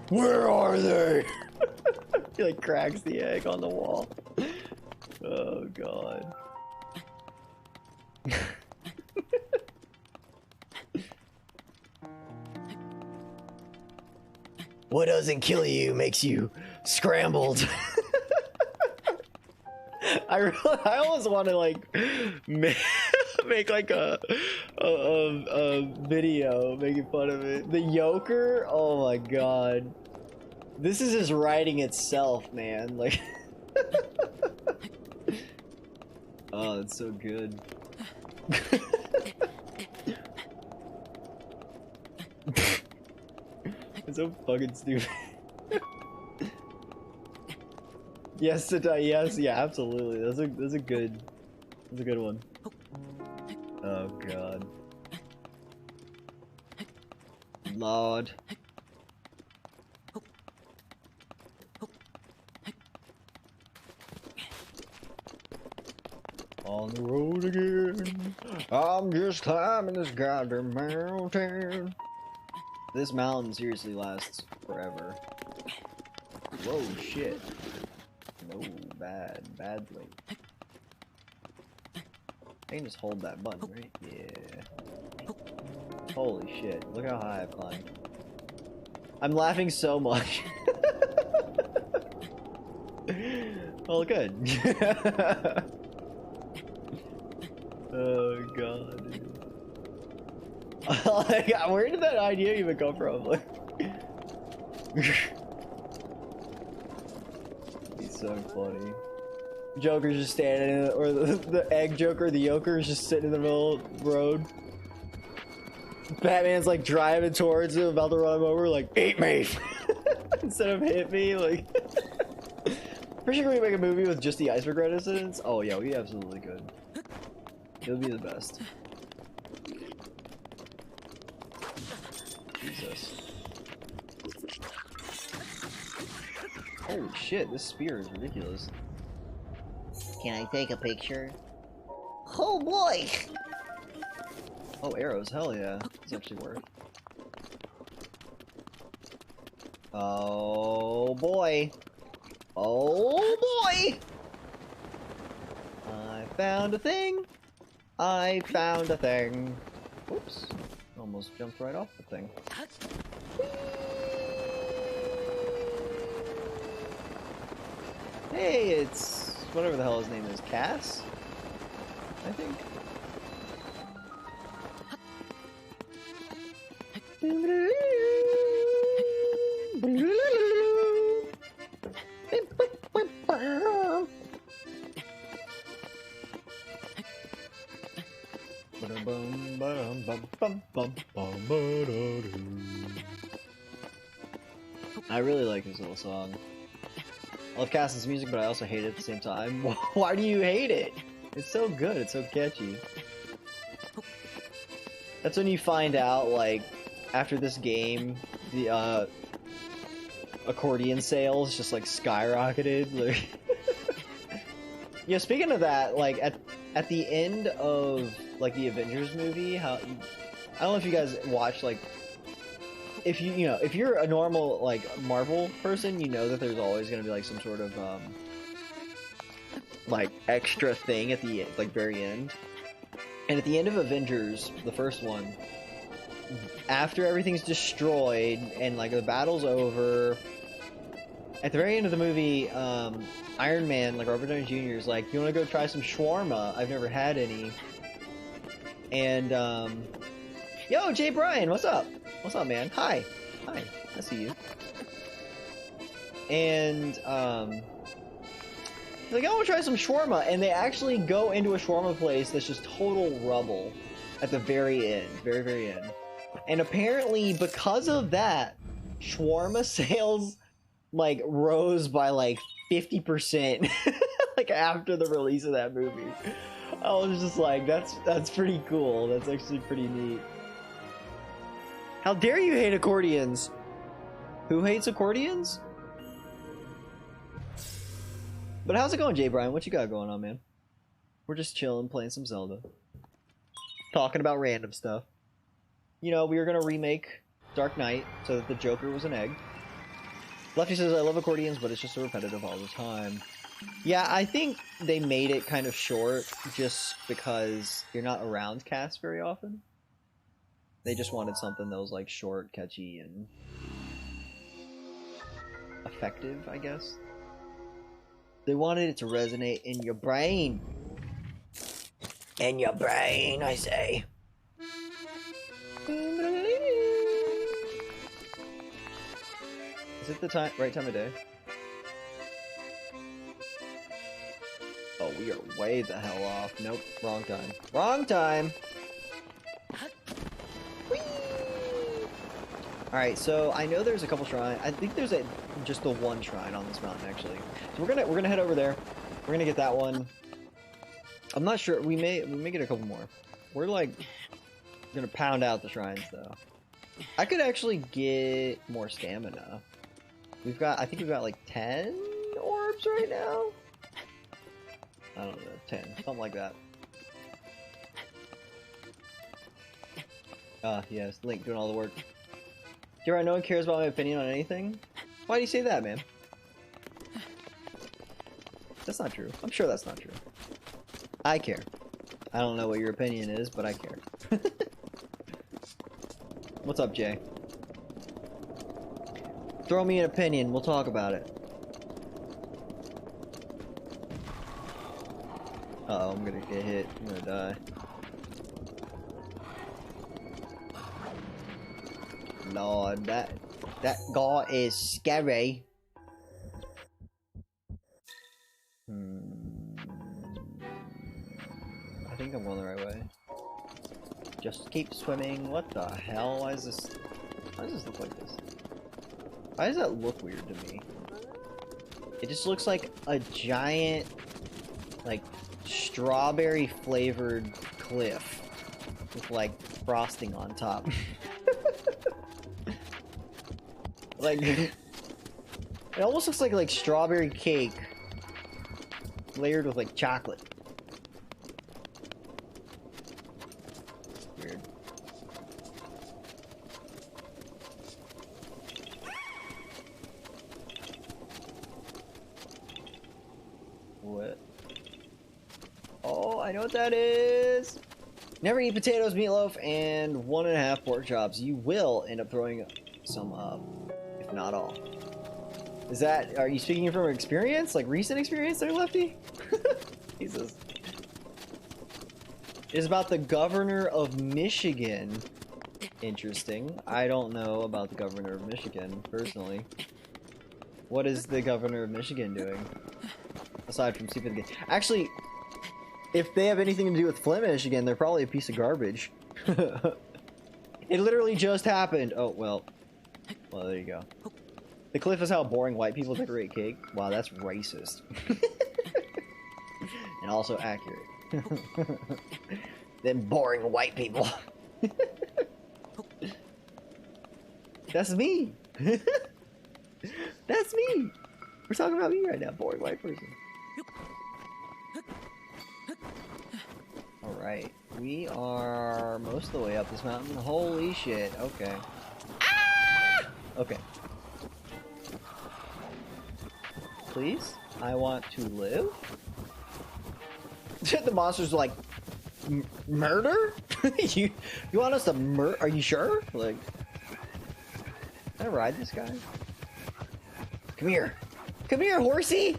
Where are they? He, like, cracks the egg on the wall. Oh, God. What doesn't kill you makes you scrambled. I almost want to, like, make make like a video making fun of it. The Joker, oh my god. This is just writing itself, man. Like oh, that's so good. It's so fucking stupid. Yes, yes, yeah, absolutely. That's a good one. Oh god. Lord. On the road again. I'm just climbing this goddamn mountain. This mountain seriously lasts forever. Whoa, shit. No, badly. I can just hold that button, right? Yeah. Holy shit, look how high I've climbed. I'm laughing so much. Well, good. Oh god. Like, where did that idea even come from? Like, he's so funny. Joker's just standing in it, or the egg Joker, the Joker is just sitting in the middle of the road. Batman's like driving towards him, about to run him over, like, eat me! Instead of hit me, like. Pretty sure we make a movie with just the Iceberg incidents. Oh yeah, we absolutely could. It'll be the best. Jesus. Holy shit, this spear is ridiculous. Can I take a picture? Oh boy! Oh, arrows, hell yeah. It's actually worth. Oh boy. Oh boy! I found a thing. I found a thing. Oops. Almost jumped right off the thing. Hey, it's whatever the hell his name is. Cass? I think. I really like this little song. I love Cass's music, but I also hate it at the same time. Why do you hate it? It's so good, it's so catchy. That's when you find out, like, after this game, the accordion sales just like skyrocketed. Like, yeah. Speaking of that, like at the end of like the Avengers movie, how I don't know if you guys watch, like, if if you're a normal like Marvel person, you know that there's always gonna be like some sort of like extra thing at the like very end. And at the end of Avengers, the first one, after everything's destroyed and like the battle's over, at the very end of the movie, Iron Man, like Robert Downey Jr. is like, "You want to go try some shawarma? I've never had any." And yo, Jay Bryan, what's up? What's up, man? Hi, I see you. And like, I want to try some shawarma, and they actually go into a shawarma place that's just total rubble at the very end, very end. And apparently, because of that, shawarma sales like rose by like 50% like after the release of that movie. I was just like, that's pretty cool. That's actually pretty neat. How dare you hate accordions? Who hates accordions? But how's it going, Jay Bryan? What you got going on, man? We're just chilling, playing some Zelda. Talking about random stuff. You know, we were gonna remake Dark Knight so that the Joker was an egg. Lefty says, I love accordions, but it's just so repetitive all the time. Yeah, I think they made it kind of short just because you're not around Cass very often. They just wanted something that was like short, catchy, and effective, I guess. They wanted it to resonate in your brain. In your brain, I say. Is it the right time of day? Oh, we are way the hell off. Nope, wrong time. Wrong time! Alright, so I know there's a couple shrines. I think there's just the one shrine on this mountain, actually. So we're gonna head over there. We're gonna get that one. I'm not sure. We may get a couple more. We're like gonna pound out the shrines though. I could actually get more stamina. I think we've got like 10 orbs right now. I don't know, 10, something like that. Yes, Link doing all the work. You're right, no one cares about my opinion on anything? Why do you say that, man? That's not true. I'm sure that's not true. I care. I don't know what your opinion is, but I care. What's up, Jay? Throw me an opinion, we'll talk about it. Uh-oh, I'm gonna get hit. I'm gonna die. Lord, that guy is scary. I think I'm going the right way. Just keep swimming. What the hell? Why does this look like this? Why does that look weird to me? It just looks like a giant, like, strawberry flavored cliff with like frosting on top. Like, it almost looks like strawberry cake layered with like chocolate. Weird. What? Oh, I know what that is. Never eat potatoes, meatloaf, and 1.5 pork chops. You will end up throwing some up, if not all. Are you speaking from experience? Like recent experience there, Lefty? Jesus. It's about the governor of Michigan. Interesting. I don't know about the governor of Michigan, personally. What is the governor of Michigan doing? Aside from stupid game. Actually, if they have anything to do with Flint, Michigan, they're probably a piece of garbage. It literally just happened. Oh, well. Well, there you go. The cliff is how boring white people decorate cake. Wow, that's racist. And also accurate. Them boring white people. That's me. That's me. We're talking about me right now, boring white person. Alright, we are most of the way up this mountain. Holy shit, okay. Ah! Okay. Please? I want to live? The monster's like, murder? you want us to are you sure? Like, can I ride this guy? Come here. Come here, horsey!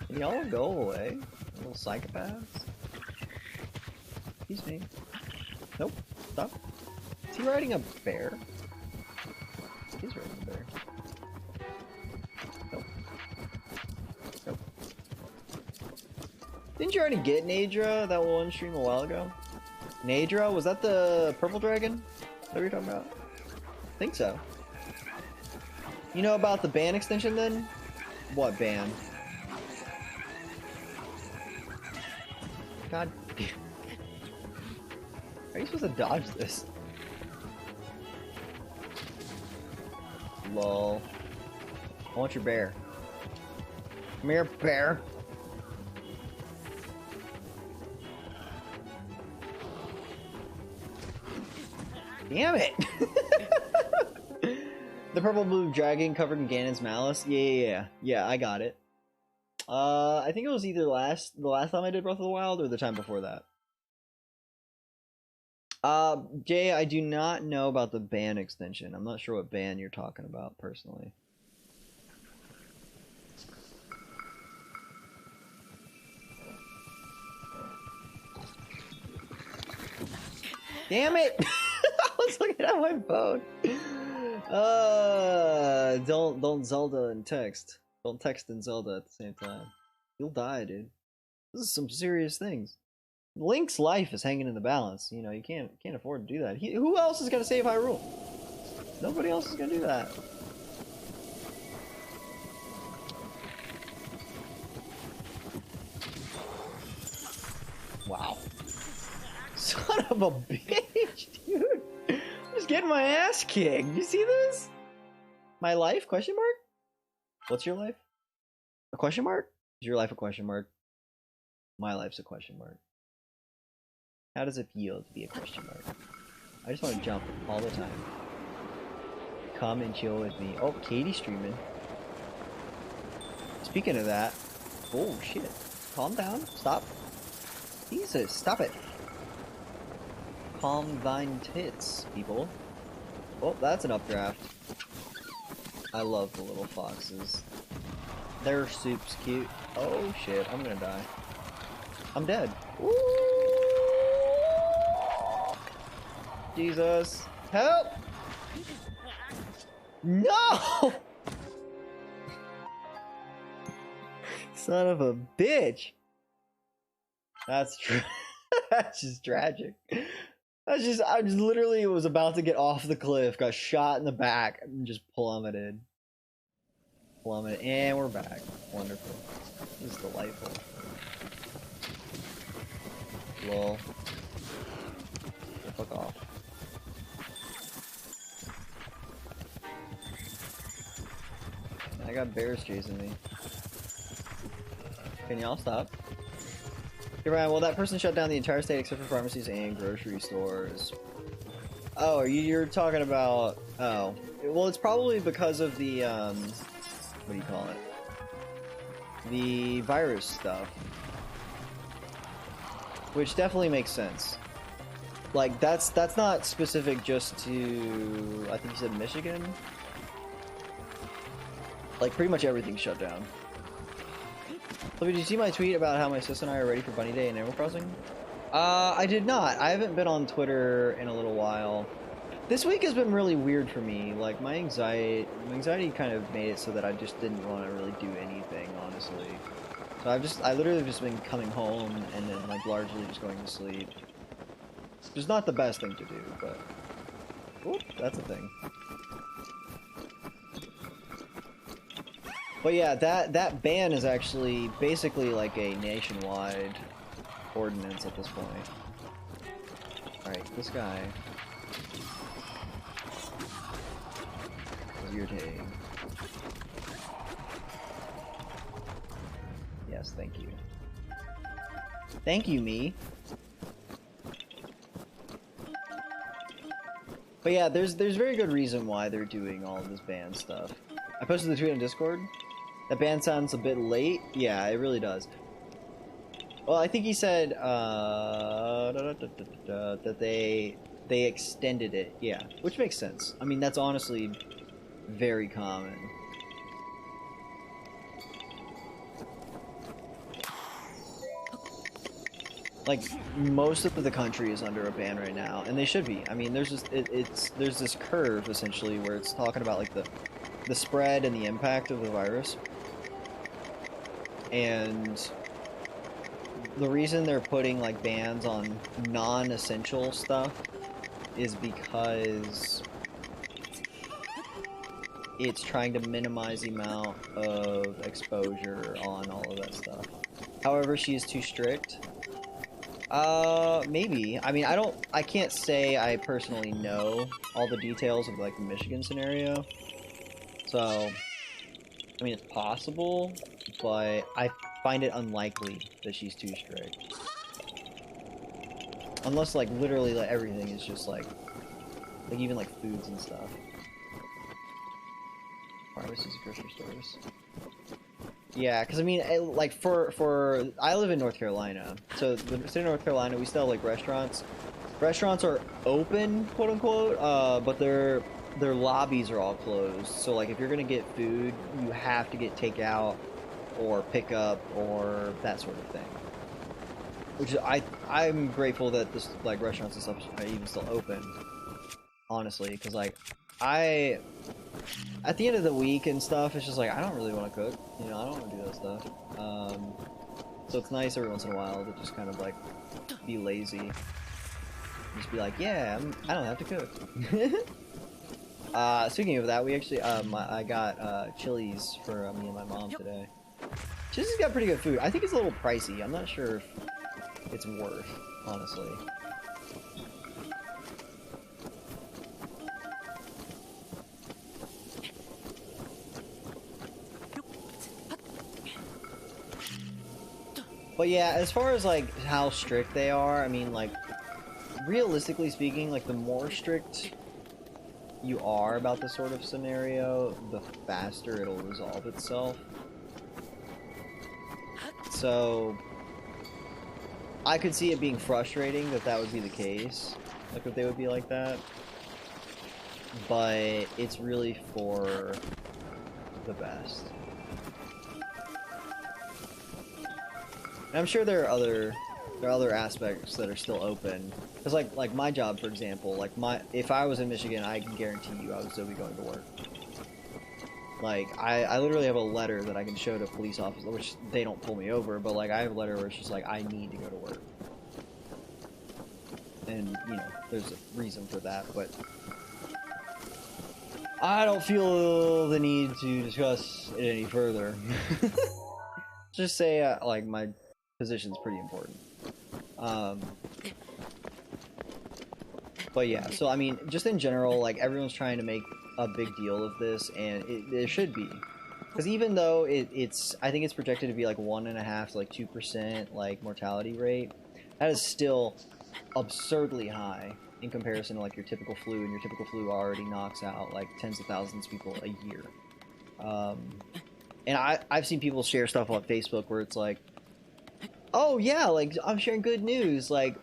Can y'all go away? Little psychopaths. Excuse me. Nope. Stop. Is he riding a bear? He's riding a bear. Nope. Nope. Didn't you already get Nadra that one stream a while ago? Nadra? Was that the purple dragon that we were talking about? I think so. You know about the ban extension then? What ban? God. Are you supposed to dodge this? Lol. I want your bear. Come here, bear. Damn it! The purple blue dragon covered in Ganon's malice. Yeah, I got it. I think it was either the last time I did Breath of the Wild or the time before that. Jay, I do not know about the ban extension. I'm not sure what ban you're talking about personally. Damn it! I was looking at my phone. Don't Zelda and text. Don't text and Zelda at the same time. You'll die, dude. This is some serious things. Link's life is hanging in the balance. You know, you can't afford to do that. Who else is gonna save Hyrule? Nobody else is gonna do that. Wow. Son of a bitch, dude. I'm just getting my ass kicked. You see this? My life? Question mark? What's your life? A question mark? Is your life a question mark? My life's a question mark. How does it feel to be a question mark? I just want to jump all the time. Come and chill with me. Oh, Katie's streaming. Speaking of that, oh shit. Calm down. Stop. Jesus, stop it. Calm thine tits, people. Oh, that's an updraft. I love the little foxes. Their soup's cute. Oh shit, I'm gonna die. I'm dead. Ooh. Jesus. Help! No! Son of a bitch. That's true. That's just tragic. I just literally was about to get off the cliff, got shot in the back, and just plummeted. And we're back. Wonderful. This is delightful. Lol. Fuck off. I got bears chasing me. Can y'all stop? You're right, well that person shut down the entire state except for pharmacies and grocery stores. Oh, you're talking about... Oh. Well, it's probably because of the, what do you call it? The virus stuff. Which definitely makes sense. Like, that's not specific just to... I think you said Michigan? Like, pretty much everything's shut down. So, did you see my tweet about how my sister and I are ready for Bunny Day and Animal Crossing? I did not. I haven't been on Twitter in a little while. This week has been really weird for me. Like, my anxiety kind of made it so that I just didn't want to really do anything, honestly. So I literally just been coming home and then, like, largely just going to sleep. Which is not the best thing to do, but... Oop, that's a thing. But yeah, that ban is actually basically like a nationwide ordinance at this point. Alright, this guy is irritating. Yes, thank you. Thank you, me. But yeah, there's very good reason why they're doing all of this ban stuff. I posted the tweet on Discord. That ban sounds a bit late. Yeah, it really does. Well, I think he said that they extended it. Yeah, which makes sense. I mean, that's honestly very common. Like, most of the country is under a ban right now, and they should be. I mean, there's just there's this curve essentially where it's talking about like the spread and the impact of the virus. And the reason they're putting like bans on non-essential stuff is because it's trying to minimize the amount of exposure on all of that stuff. However, she is too strict. Maybe. I mean, I can't say I personally know all the details of like the Michigan scenario. So, I mean, it's possible, but I find it unlikely that she's too strict. Unless, like, literally, like, everything is just, like even, like, foods and stuff. Pharmacies and grocery stores. Yeah, because, I mean, like, I live in North Carolina. So, the state of North Carolina, we still have, like, restaurants. Restaurants are open, quote-unquote, but their lobbies are all closed. So, like, if you're gonna get food, you have to get takeout or pickup or that sort of thing. which is, I'm grateful that this like restaurants and stuff are even still open, honestly, because like at the end of the week and stuff, it's just like I don't really want to cook, you know, I don't want to do that stuff. So it's nice every once in a while to just kind of like be lazy, just be like, yeah, I don't have to cook. Speaking of that, we actually I got Chili's for me and my mom today. Chili's got pretty good food. I think it's a little pricey. I'm not sure if it's worth, honestly. But yeah, as far as like how strict they are, I mean, like realistically speaking, like the more strict you are about this sort of scenario, the faster it'll resolve itself. So I could see it being frustrating that would be the case, like if they would be like that, but it's really for the best. And I'm sure there are other aspects that are still open, because like my job, for example, like if I was in Michigan, I can guarantee you I would still be going to work. Like I literally have a letter that I can show to police officers, which they don't pull me over, but like I have a letter where it's just like I need to go to work, and you know there's a reason for that, but I don't feel the need to discuss it any further. Just say like my position's pretty important. But yeah, so I mean, just in general, like everyone's trying to make a big deal of this, and it should be, because even though it's I think it's projected to be like 1.5 to like 2% like mortality rate, that is still absurdly high in comparison to like your typical flu, and your typical flu already knocks out like tens of thousands of people a year. And I've seen people share stuff on Facebook where it's like, oh yeah, like I'm sharing good news, like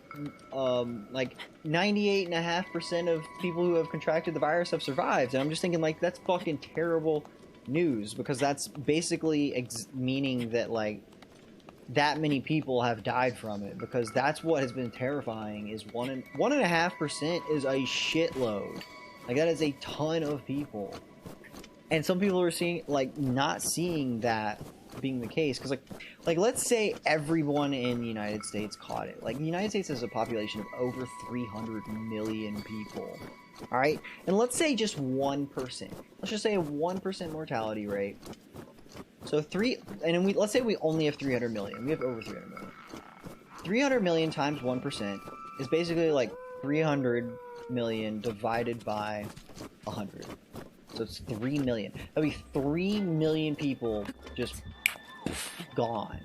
98.5% of people who have contracted the virus have survived, and I'm just thinking like that's fucking terrible news, because that's basically meaning that like that many people have died from it, because that's what has been terrifying. Is 1.5% is a shitload, like that is a ton of people, and some people are seeing like not seeing that being the case, because like let's say everyone in the United States caught it. Like the United States has a population of over 300 million people, all right, and let's say just 1%, let's just say a 1% mortality rate, so let's say we only have 300 million, we have over 300 million. 300 million times 1% is basically like 300 million divided by 100, so it's 3 million. That'd be 3 million people just gone.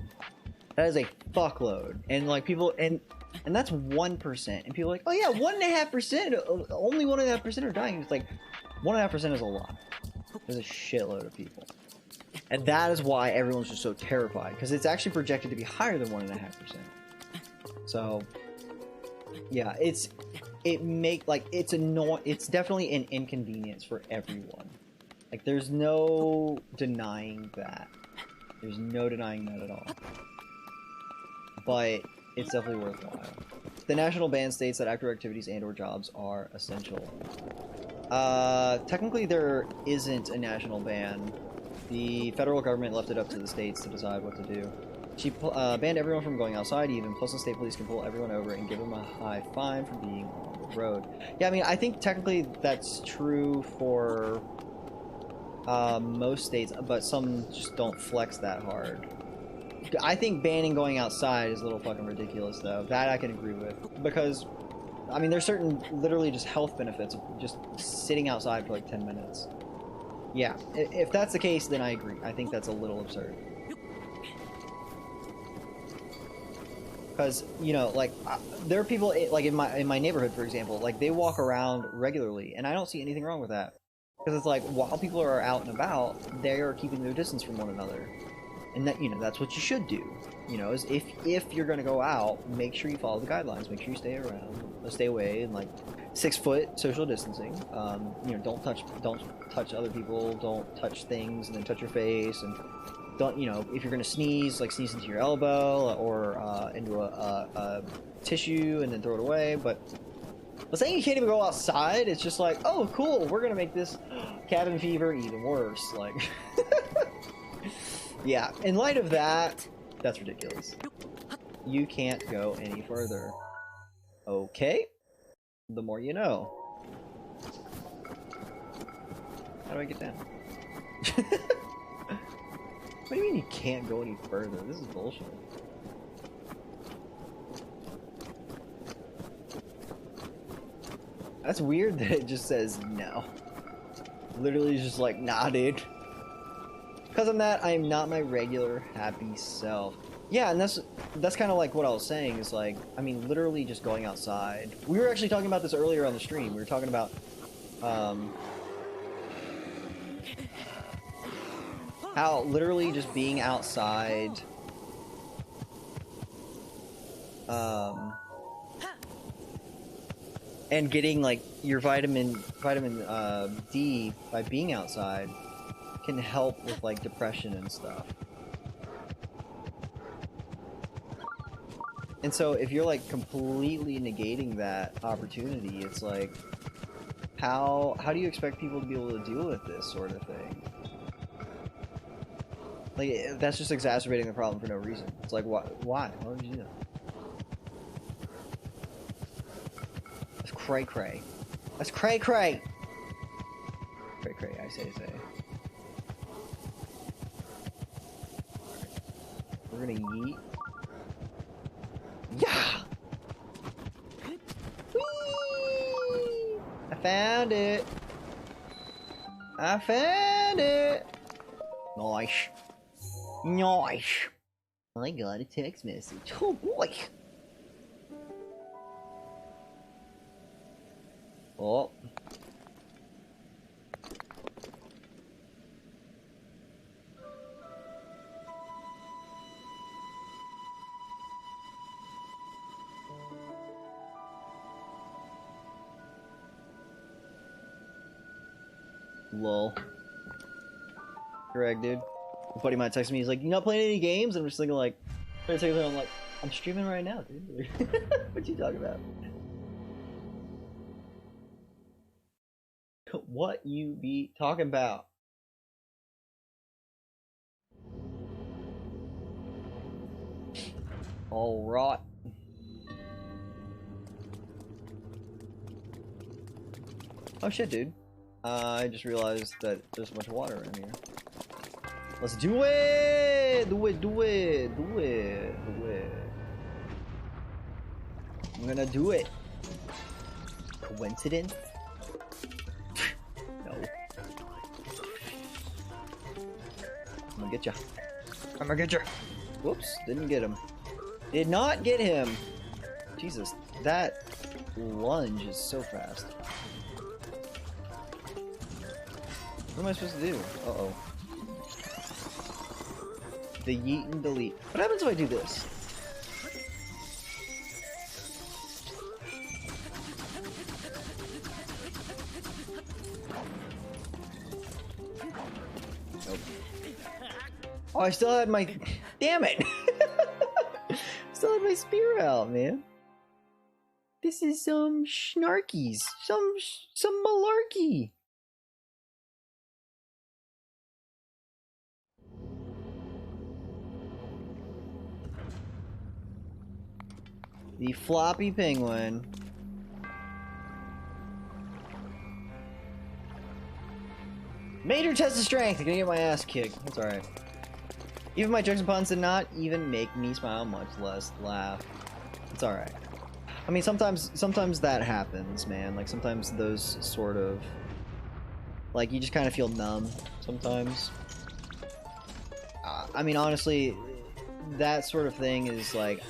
That is a fuckload. And like people, and that's 1%, and people are like, oh yeah, 1.5%, only 1.5% are dying. It's like 1.5% is a lot. There's a shitload of people, and that is why everyone's just so terrified, because it's actually projected to be higher than 1.5%. So yeah, it's definitely an inconvenience for everyone. Like there's no denying that. There's no denying that at all. But it's definitely worthwhile. The national ban states that outdoor activities and/or jobs are essential. Technically there isn't a national ban. The federal government left it up to the states to decide what to do. She banned everyone from going outside even, plus the state police can pull everyone over and give them a high fine for being on the road. Yeah, I mean, I think technically that's true for most states, but some just don't flex that hard. I think banning going outside is a little fucking ridiculous, though. That I can agree with, because I mean, there's certain literally just health benefits of just sitting outside for like 10 minutes. Yeah, if that's the case, then I agree. I think that's a little absurd. Because, you know, like, there are people, like, in my neighborhood, for example, like, they walk around regularly, and I don't see anything wrong with that. Because it's like, while people are out and about, they are keeping their distance from one another. And that, you know, that's what you should do. You know, is if you're going to go out, make sure you follow the guidelines. Make sure you stay away, and, like, 6 foot social distancing. You know, don't touch other people, don't touch things, and then touch your face, and don't, you know, if you're gonna sneeze, like sneeze into your elbow or into a tissue and then throw it away. But saying you can't even go outside, it's just like, oh, cool, we're gonna make this cabin fever even worse. Like, yeah. In light of that, that's ridiculous. You can't go any further. Okay. The more you know. How do I get down? What do you mean you can't go any further? This is bullshit. That's weird that it just says no. Literally just like, nah, dude. Because of that, I am not my regular happy self. Yeah, and that's kind of like what I was saying, is like, I mean, literally just going outside. We were actually talking about this earlier on the stream. We were talking about, how literally just being outside, and getting like your vitamin D by being outside can help with like depression and stuff. And so if you're like completely negating that opportunity, it's like, how do you expect people to be able to deal with this sort of thing? Like, that's just exacerbating the problem for no reason. It's like, why? Why would you do that? That's cray-cray. That's cray-cray! Cray-cray, I say. We're gonna yeet. Yeah! Whee! I found it! I found it! Nice. Nice. I got a text message. Oh boy! Oh. Lol. Correct, dude. A buddy might text me, he's like, you not playing any games? I'm just thinking like, I'm like, I'm streaming right now, dude. What you talking about? What you be talking about? Alright. Oh shit, dude. I just realized that there's a bunch of water in here. Let's do it! Do it! I'm gonna do it. Coincidence? No. I'm gonna get ya. I'm gonna get ya. Whoops, didn't get him. Did not get him. Jesus, that lunge is so fast. What am I supposed to do? Uh-oh. The yeet and delete. What happens if I do this? Nope. Oh, I still had my... Damn it! Still had my spear out, man. This is some snarkies. Some malarkey. The floppy penguin. Major test of strength. I'm gonna get my ass kicked. That's alright. Even my jokes and puns did not even make me smile, much less laugh. It's alright. I mean, sometimes that happens, man. Like, sometimes those sort of... Like, you just kind of feel numb sometimes. I mean, honestly, that sort of thing is, like...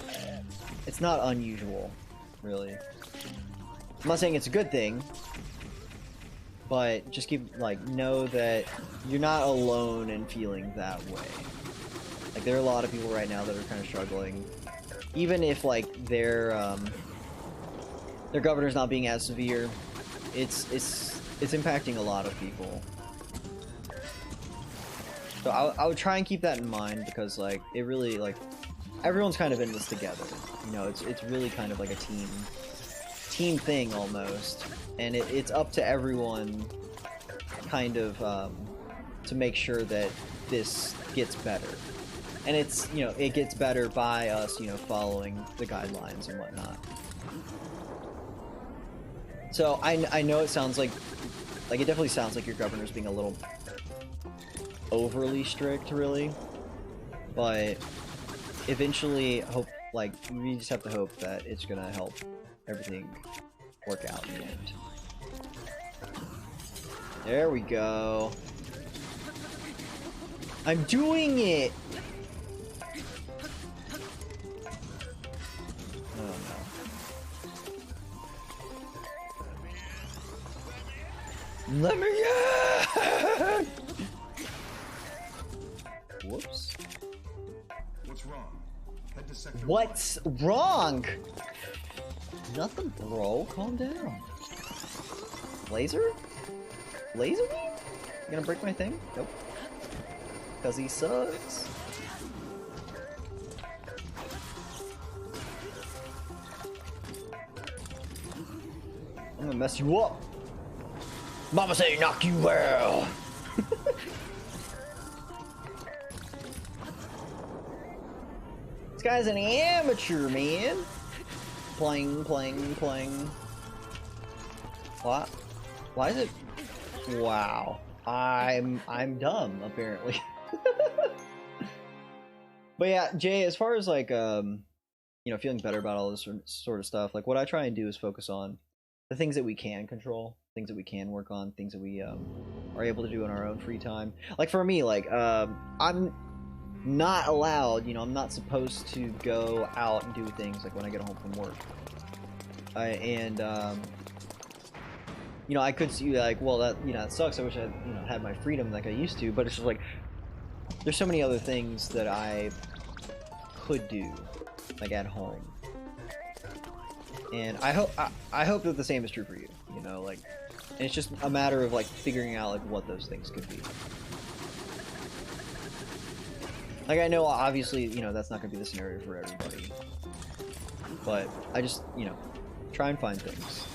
It's not unusual, really. I'm not saying it's a good thing, but just keep, like, know that you're not alone in feeling that way. Like, there are a lot of people right now that are kind of struggling. Even if, like, their governor's not being as severe, it's impacting a lot of people. So I would try and keep that in mind because like it really like everyone's kind of in this together. You know, it's really kind of like a team thing almost, and it's up to everyone kind of to make sure that this gets better. And it's, you know, it gets better by us, you know, following the guidelines and whatnot. So I know it sounds like it definitely sounds like your governor's being a little overly strict, really. But eventually, we just have to hope that it's gonna help everything work out in the end. There we go. I'm doing it! Oh no. Let me in! Whoops. What's wrong? Head to sector What's wrong? Nothing, bro. Calm down. Laser? Laser beam? You gonna break my thing? Nope. Because he sucks. I'm gonna mess you up. Mama say knock you well. This guy's an amateur, man. Playing. What? Why is it? Wow. I'm dumb, apparently. But yeah, Jay, as far as like you know, feeling better about all this sort of stuff, like what I try and do is focus on the things that we can control, things that we can work on, things that we are able to do in our own free time. Like for me, like I'm not allowed, you know, I'm not supposed to go out and do things like when I get home from work. You know, I could see like, well, that, you know, it sucks. I wish I had, you know, had my freedom like I used to, but it's just like there's so many other things that I could do like at home. And I hope that the same is true for you, you know, like, and it's just a matter of like figuring out like what those things could be. Like I know obviously, you know, that's not going to be the scenario for everybody. But I just, you know, try and find things.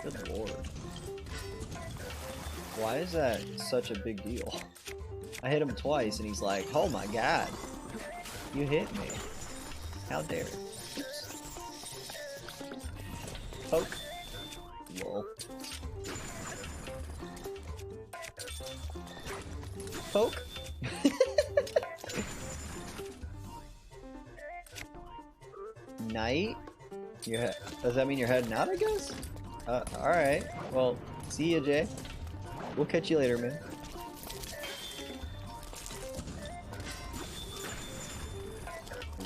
Good lord. Why is that such a big deal? I hit him twice and he's like, oh my god, you hit me. How dare. Oops. Poke. Lol. Poke. Night? Does that mean you're heading out, I guess? Alright. Well, see ya, Jay. We'll catch you later, man.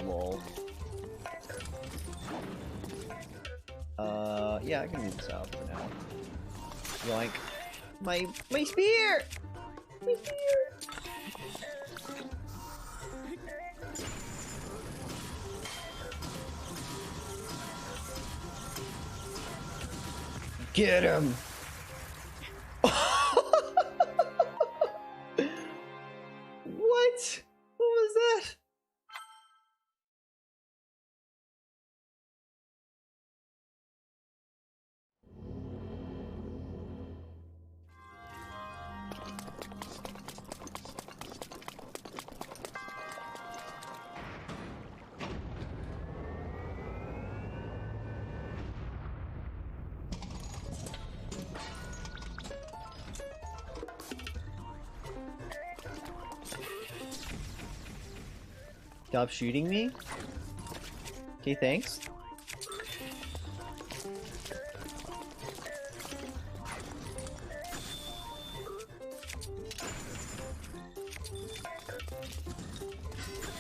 Lol. Yeah, I can move this out for now. Yoink. My spear! My spear! Get him! What? What was that? Stop shooting me? Okay, thanks.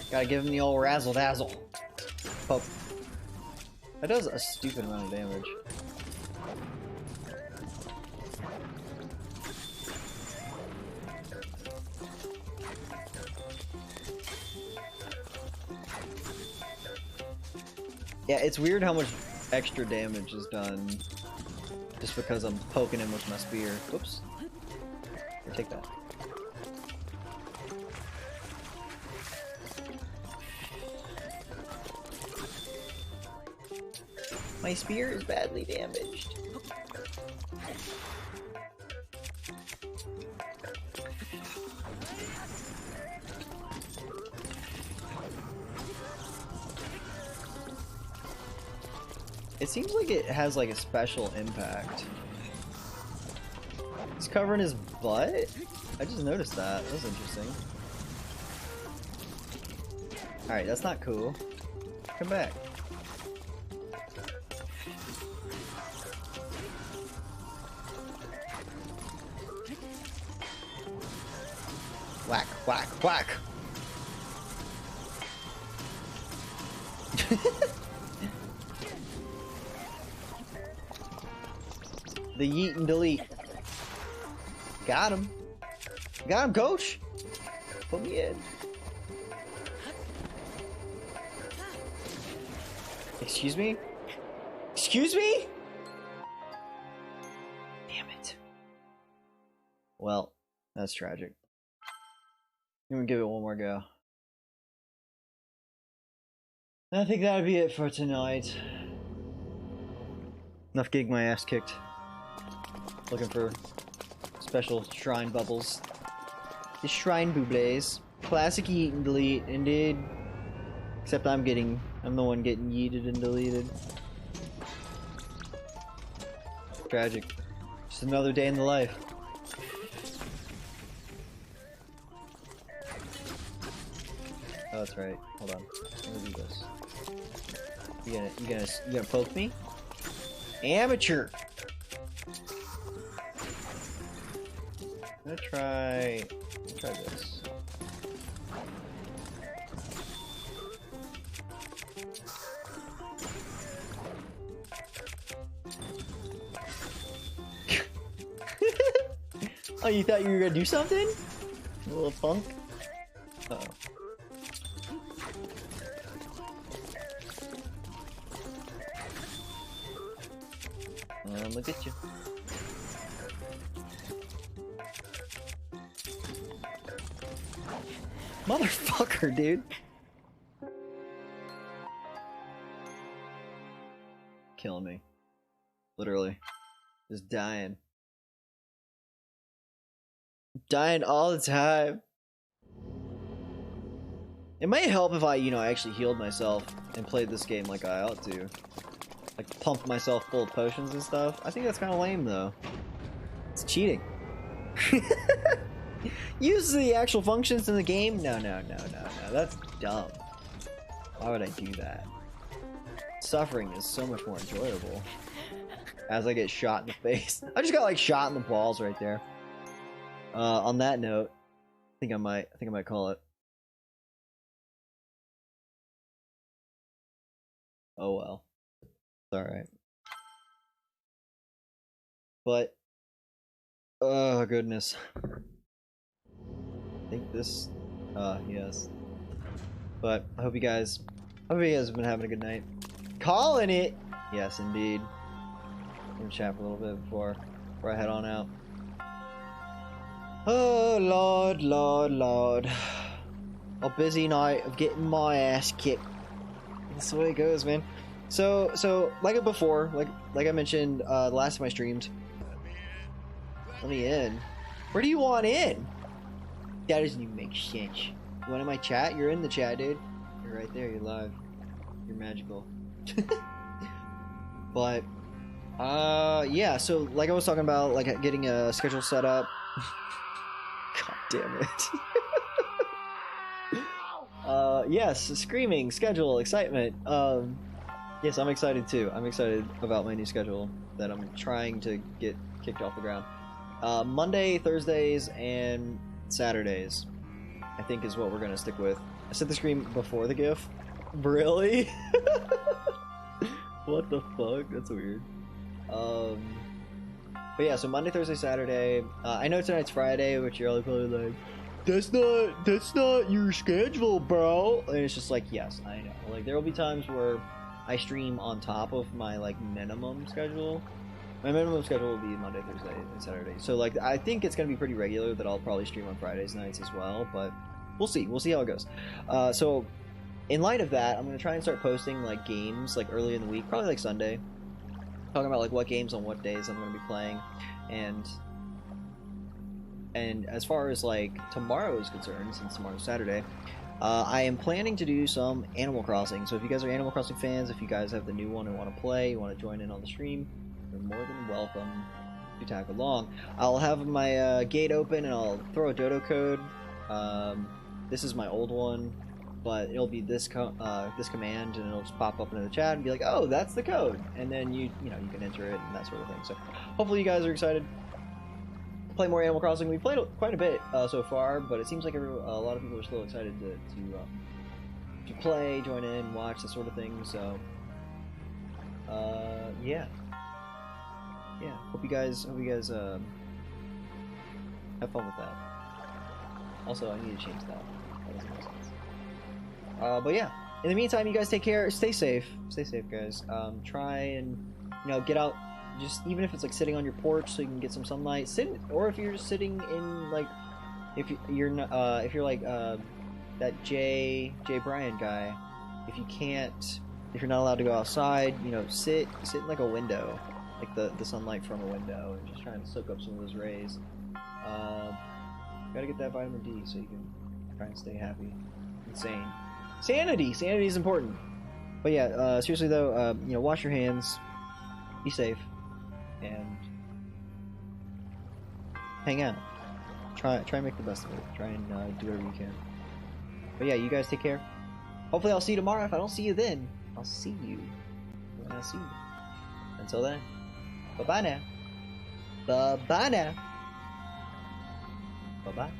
Gotta give him the old razzle dazzle. Poke. That does a stupid amount of damage. Yeah, it's weird how much extra damage is done just because I'm poking him with my spear. Whoops. Here, take that. My spear is badly damaged. It seems like it has like a special impact. It's covering his butt? I just noticed that. That was interesting. Alright, that's not cool. Come back. Whack, whack, whack! The yeet and delete. Got him. Got him, coach! Put me in. Excuse me? Excuse me? Damn it. Well, that's tragic. I'm gonna give it one more go. I think that'd be it for tonight. Enough getting my ass kicked. Looking for special shrine bubbles. The shrine boublés. Classic eat and delete, indeed. Except I'm the one getting yeeted and deleted. Tragic. Just another day in the life. Oh, that's right. Hold on. Let me do this. You gonna poke me? Amateur! I'm gonna try this. Oh, you thought you were gonna do something? You little punk? Uh oh. Look at you. Motherfucker, dude. Killing me. Literally. Just dying. Dying all the time. It might help if I, actually healed myself and played this game like I ought to. Like, pump myself full of potions and stuff. I think that's kind of lame, though. It's cheating. Use the actual functions in the game? No. That's dumb. Why would I do that? Suffering is so much more enjoyable. As I get shot in the face. I just got, like, shot in the balls right there. On that note, I think I might call it. Oh well. Alright. But oh goodness. I think this yes. But I hope you guys have been having a good night. Calling it! Yes indeed. I'm gonna chat for a little bit before I head on out. Oh Lord. A busy night of getting my ass kicked. That's the way it goes, man. So like before, like I mentioned the last time I streamed. Let me in. Where do you want in? That doesn't even make sense. You want in my chat? You're in the chat, dude. You're right there. You're live. You're magical. But yeah. So like I was talking about, like getting a schedule set up. God damn it. Yes, screaming, schedule, excitement. Yes, I'm excited too. I'm excited about my new schedule that I'm trying to get kicked off the ground. Monday, Thursdays, and Saturdays, I think is what we're gonna stick with. I set the screen before the GIF. Really? What the fuck? That's weird. But yeah, so Monday, Thursday, Saturday. I know tonight's Friday, which you're all probably like, that's not your schedule, bro. And it's just like, yes, I know. Like there will be times where I stream on top of my like minimum schedule. My minimum schedule will be Monday, Thursday, and Saturday. So like I think it's gonna be pretty regular that I'll probably stream on Fridays nights as well. But we'll see. We'll see how it goes. So in light of that, I'm gonna try and start posting like games like early in the week, probably like Sunday, talking about like what games on what days I'm gonna be playing, and as far as like tomorrow is concerned, since tomorrow's Saturday, I am planning to do some Animal Crossing. So if you guys are Animal Crossing fans, if you guys have the new one and want to play, you want to join in on the stream, you're more than welcome to tag along. I'll have my gate open and I'll throw a dodo code. This is my old one, but it'll be this this command, and it'll just pop up into the chat and be like, "Oh, that's the code," and then you know you can enter it and that sort of thing. So hopefully you guys are excited to play more Animal Crossing. We played quite a bit so far, but it seems like a lot of people are still excited to play, join in, watch, that sort of thing. So yeah. Hope you guys have fun with that. Also, I need to change that. That doesn't make sense. But yeah, in the meantime, you guys take care. Stay safe, guys. Try and get out. Just even if it's like sitting on your porch so you can get some sunlight. Or if you're just sitting in like, if you're like that Jay Bryan guy. If you're not allowed to go outside, sit in like a window, like the sunlight from a window, and just try and soak up some of those rays. Gotta get that vitamin D so you can try and stay happy and sane. Sanity is important. But yeah, seriously though, wash your hands, be safe, and hang out. Try and make the best of it. Try and do whatever you can. But yeah, you guys take care. Hopefully I'll see you tomorrow. If I don't see you then, I'll see you when I see you. Until then, bye-bye now. Bye-bye now. Bye-bye.